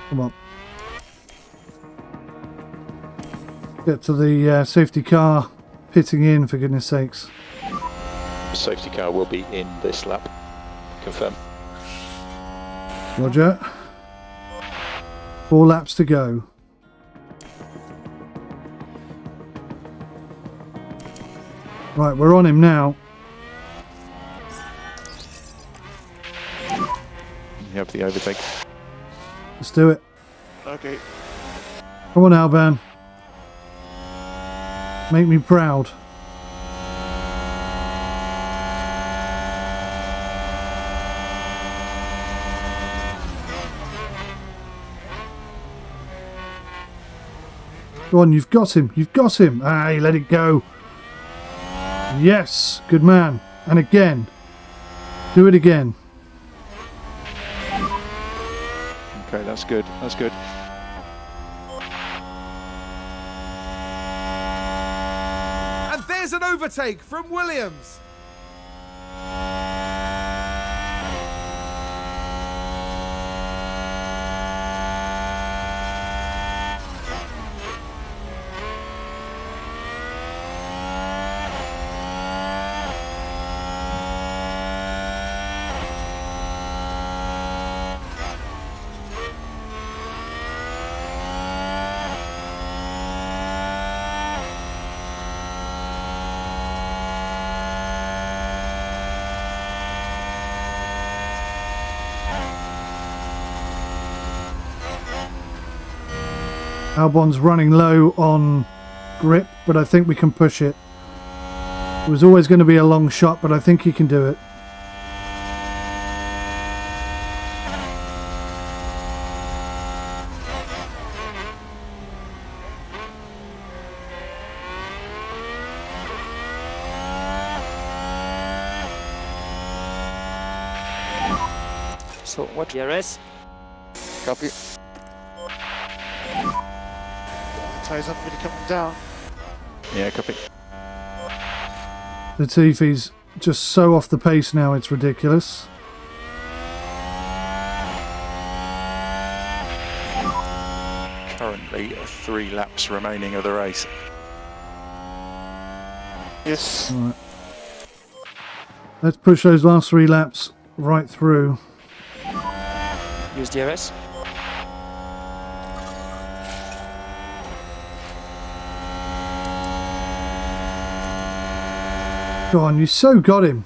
Come on. Get to the safety car pitting in, for goodness sakes. Safety car will be in this lap. Confirm. Roger. 4 laps to go. Right, we're on him now. You have the overtake. Let's do it. Okay. Come on, Alban. Make me proud. Go on, you've got him. You've got him. Ah, you let it go. Yes, good man. And again. Do it again. Okay, that's good. That's good. And there's an overtake from Williams. Albon's running low on grip, but I think we can push it. It was always going to be a long shot, but I think he can do it. So what DRS? Copy. Tyres aren't really coming down. Yeah, copy. Latifi's just so off the pace now, it's ridiculous. Currently 3 laps remaining of the race. Yes. Right. Let's push those last 3 laps right through. Use DRS. Go on, you so got him.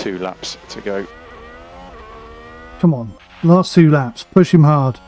2 laps to go. Come on. Last 2 laps. Push him hard.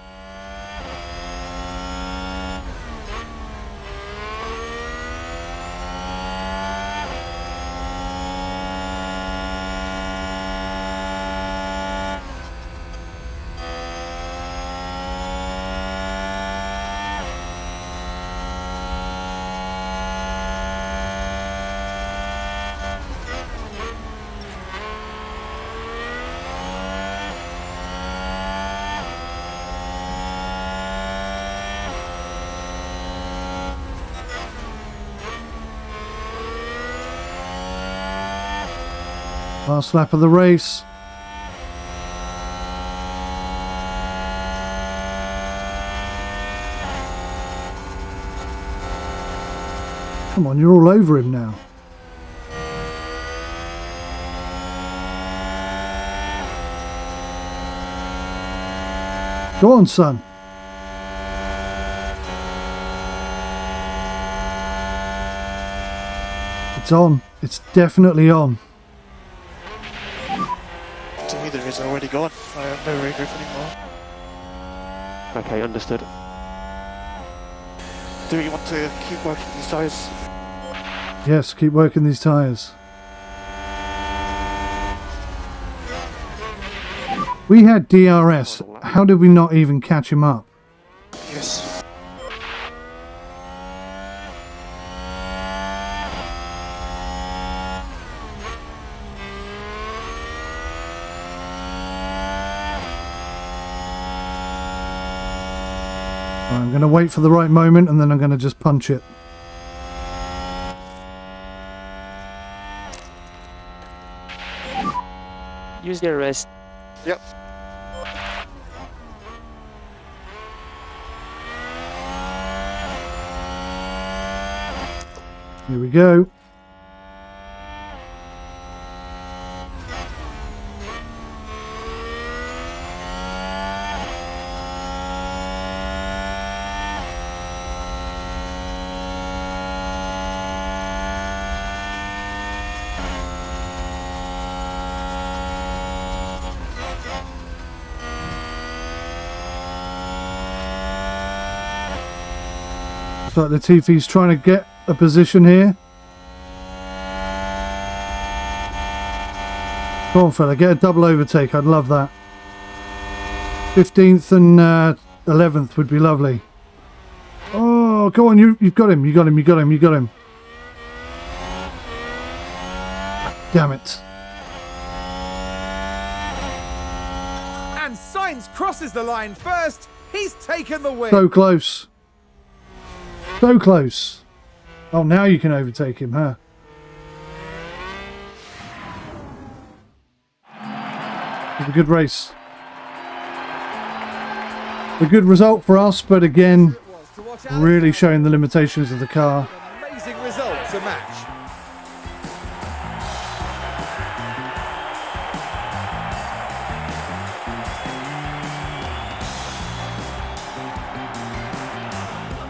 Last lap of the race. Come on, you're all over him now. Go on, son. It's on. It's definitely on. To me, there is already gone. I have no regret anymore. Okay, understood. Do you want to keep working these tyres? Yes, keep working these tyres. We had DRS. How did we not even catch him up? Yes. I'm going to wait for the right moment and then I'm going to just punch it. Use the rest. Yep. Here we go. Looks like Latifi's trying to get a position here. Come on, fella, get a double overtake. I'd love that. 15th and 11th would be lovely. Oh, go on, you've got him. You got him. You got him. You got him. Damn it. And Sainz crosses the line first. He's taken the win. So close. So close. Oh, now you can overtake him, huh? It was a good race. A good result for us, but again, really showing the limitations of the car. Amazing result to match.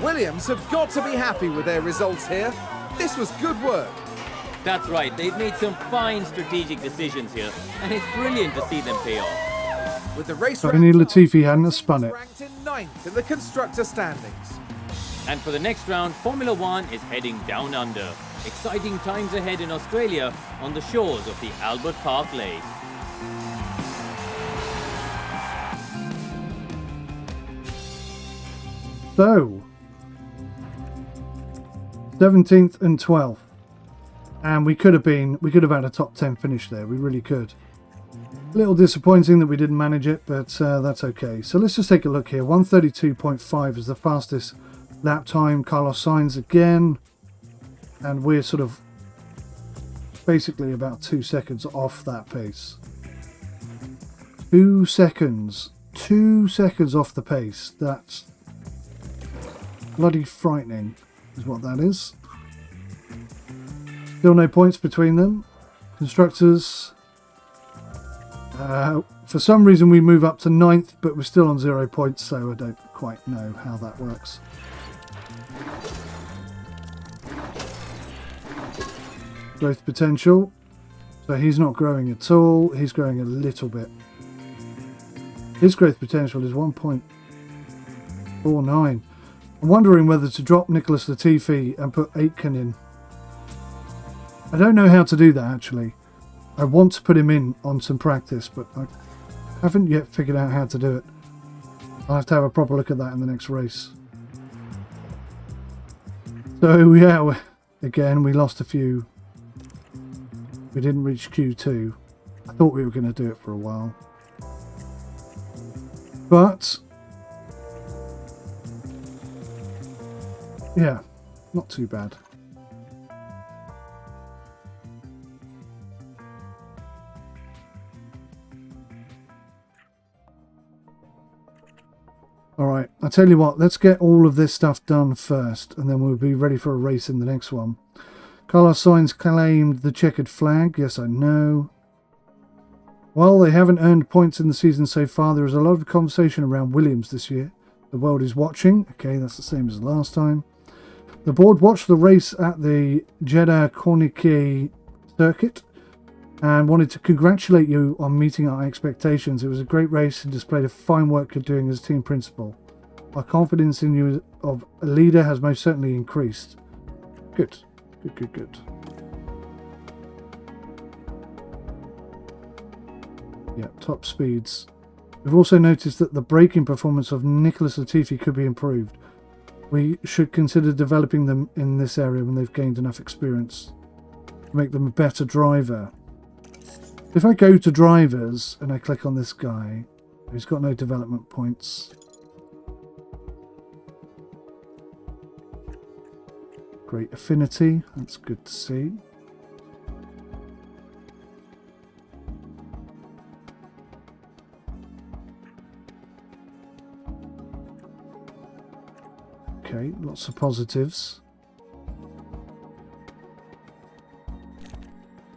Williams have got to be happy with their results here. This was good work. That's right, they've made some fine strategic decisions here, and it's brilliant to see them pay off. With the race Only Latifi hadn't have spun it. ranked in 9th in the constructor standings. And for the next round, Formula One is heading down under. Exciting times ahead in Australia on the shores of the Albert Park Lake. So, 17th and 12th. And we could have had a top 10 finish there. We really could. A little disappointing that we didn't manage it, but that's okay. So let's just take a look here. 132.5 is the fastest lap time. Carlos Sainz again. And we're sort of basically about 2 seconds off that pace. 2 seconds. 2 seconds off the pace. That's bloody frightening, is what that is. Still no points between them. Constructors. For some reason we move up to 9th, but we're still on 0 points, so I don't quite know how that works. Growth potential. So he's not growing at all. He's growing a little bit. His growth potential is 1.49. I'm wondering whether to drop Nicholas Latifi and put Aitken in. I don't know how to do that, actually. I want to put him in on some practice, but I haven't yet figured out how to do it. I'll have to have a proper look at that in the next race. So, yeah, again, we lost a few. We didn't reach Q2. I thought we were going to do it for a while. But, yeah, not too bad. Alright, I'll tell you what, let's get all of this stuff done first, and then we'll be ready for a race in the next one. Carlos Sainz claimed the checkered flag. Yes, I know. While they haven't earned points in the season so far, there is a lot of conversation around Williams this year. The world is watching. Okay, that's the same as last time. The board watched the race at the Jeddah Corniche circuit and wanted to congratulate you on meeting our expectations. It was a great race and displayed a fine work you're doing as a team principal. Our confidence in you of a leader has most certainly increased. Good. Good, good, good. Yeah, top speeds. We've also noticed that the braking performance of Nicholas Latifi could be improved. We should consider developing them in this area when they've gained enough experience to make them a better driver. If I go to drivers and I click on this guy, he's got no development points. Great affinity, that's good to see. Okay, lots of positives.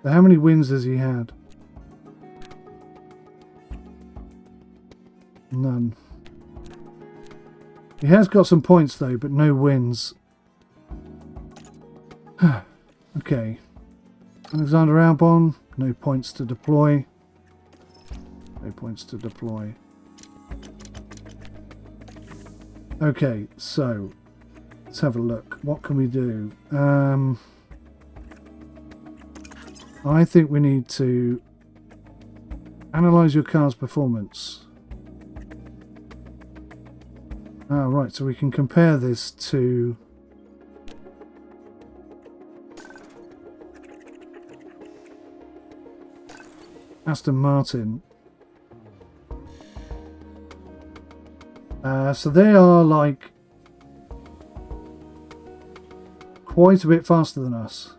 So how many wins has he had? None. He has got some points though, but no wins. Okay. Alexander Albon, no points to deploy. No points to deploy. Okay, so let's have a look. What can we do? I think we need to analyze your car's performance. Ah, right, so we can compare this to Aston Martin. So they are like quite a bit faster than us.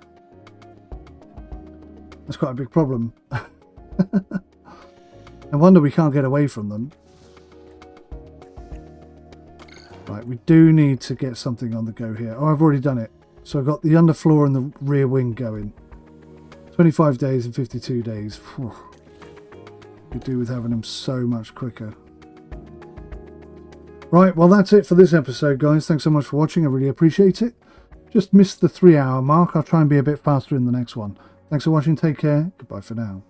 That's quite a big problem. No wonder we can't get away from them. Right, we do need to get something on the go here. Oh, I've already done it. So I've got the underfloor and the rear wing going. 25 days and 52 days. Whew. Could do with having them so much quicker. Right, well that's it for this episode, guys. Thanks so much for watching. I really appreciate it. Just missed the 3-hour mark. I'll try and be a bit faster in the next one. Thanks for watching. Take care. Goodbye for now.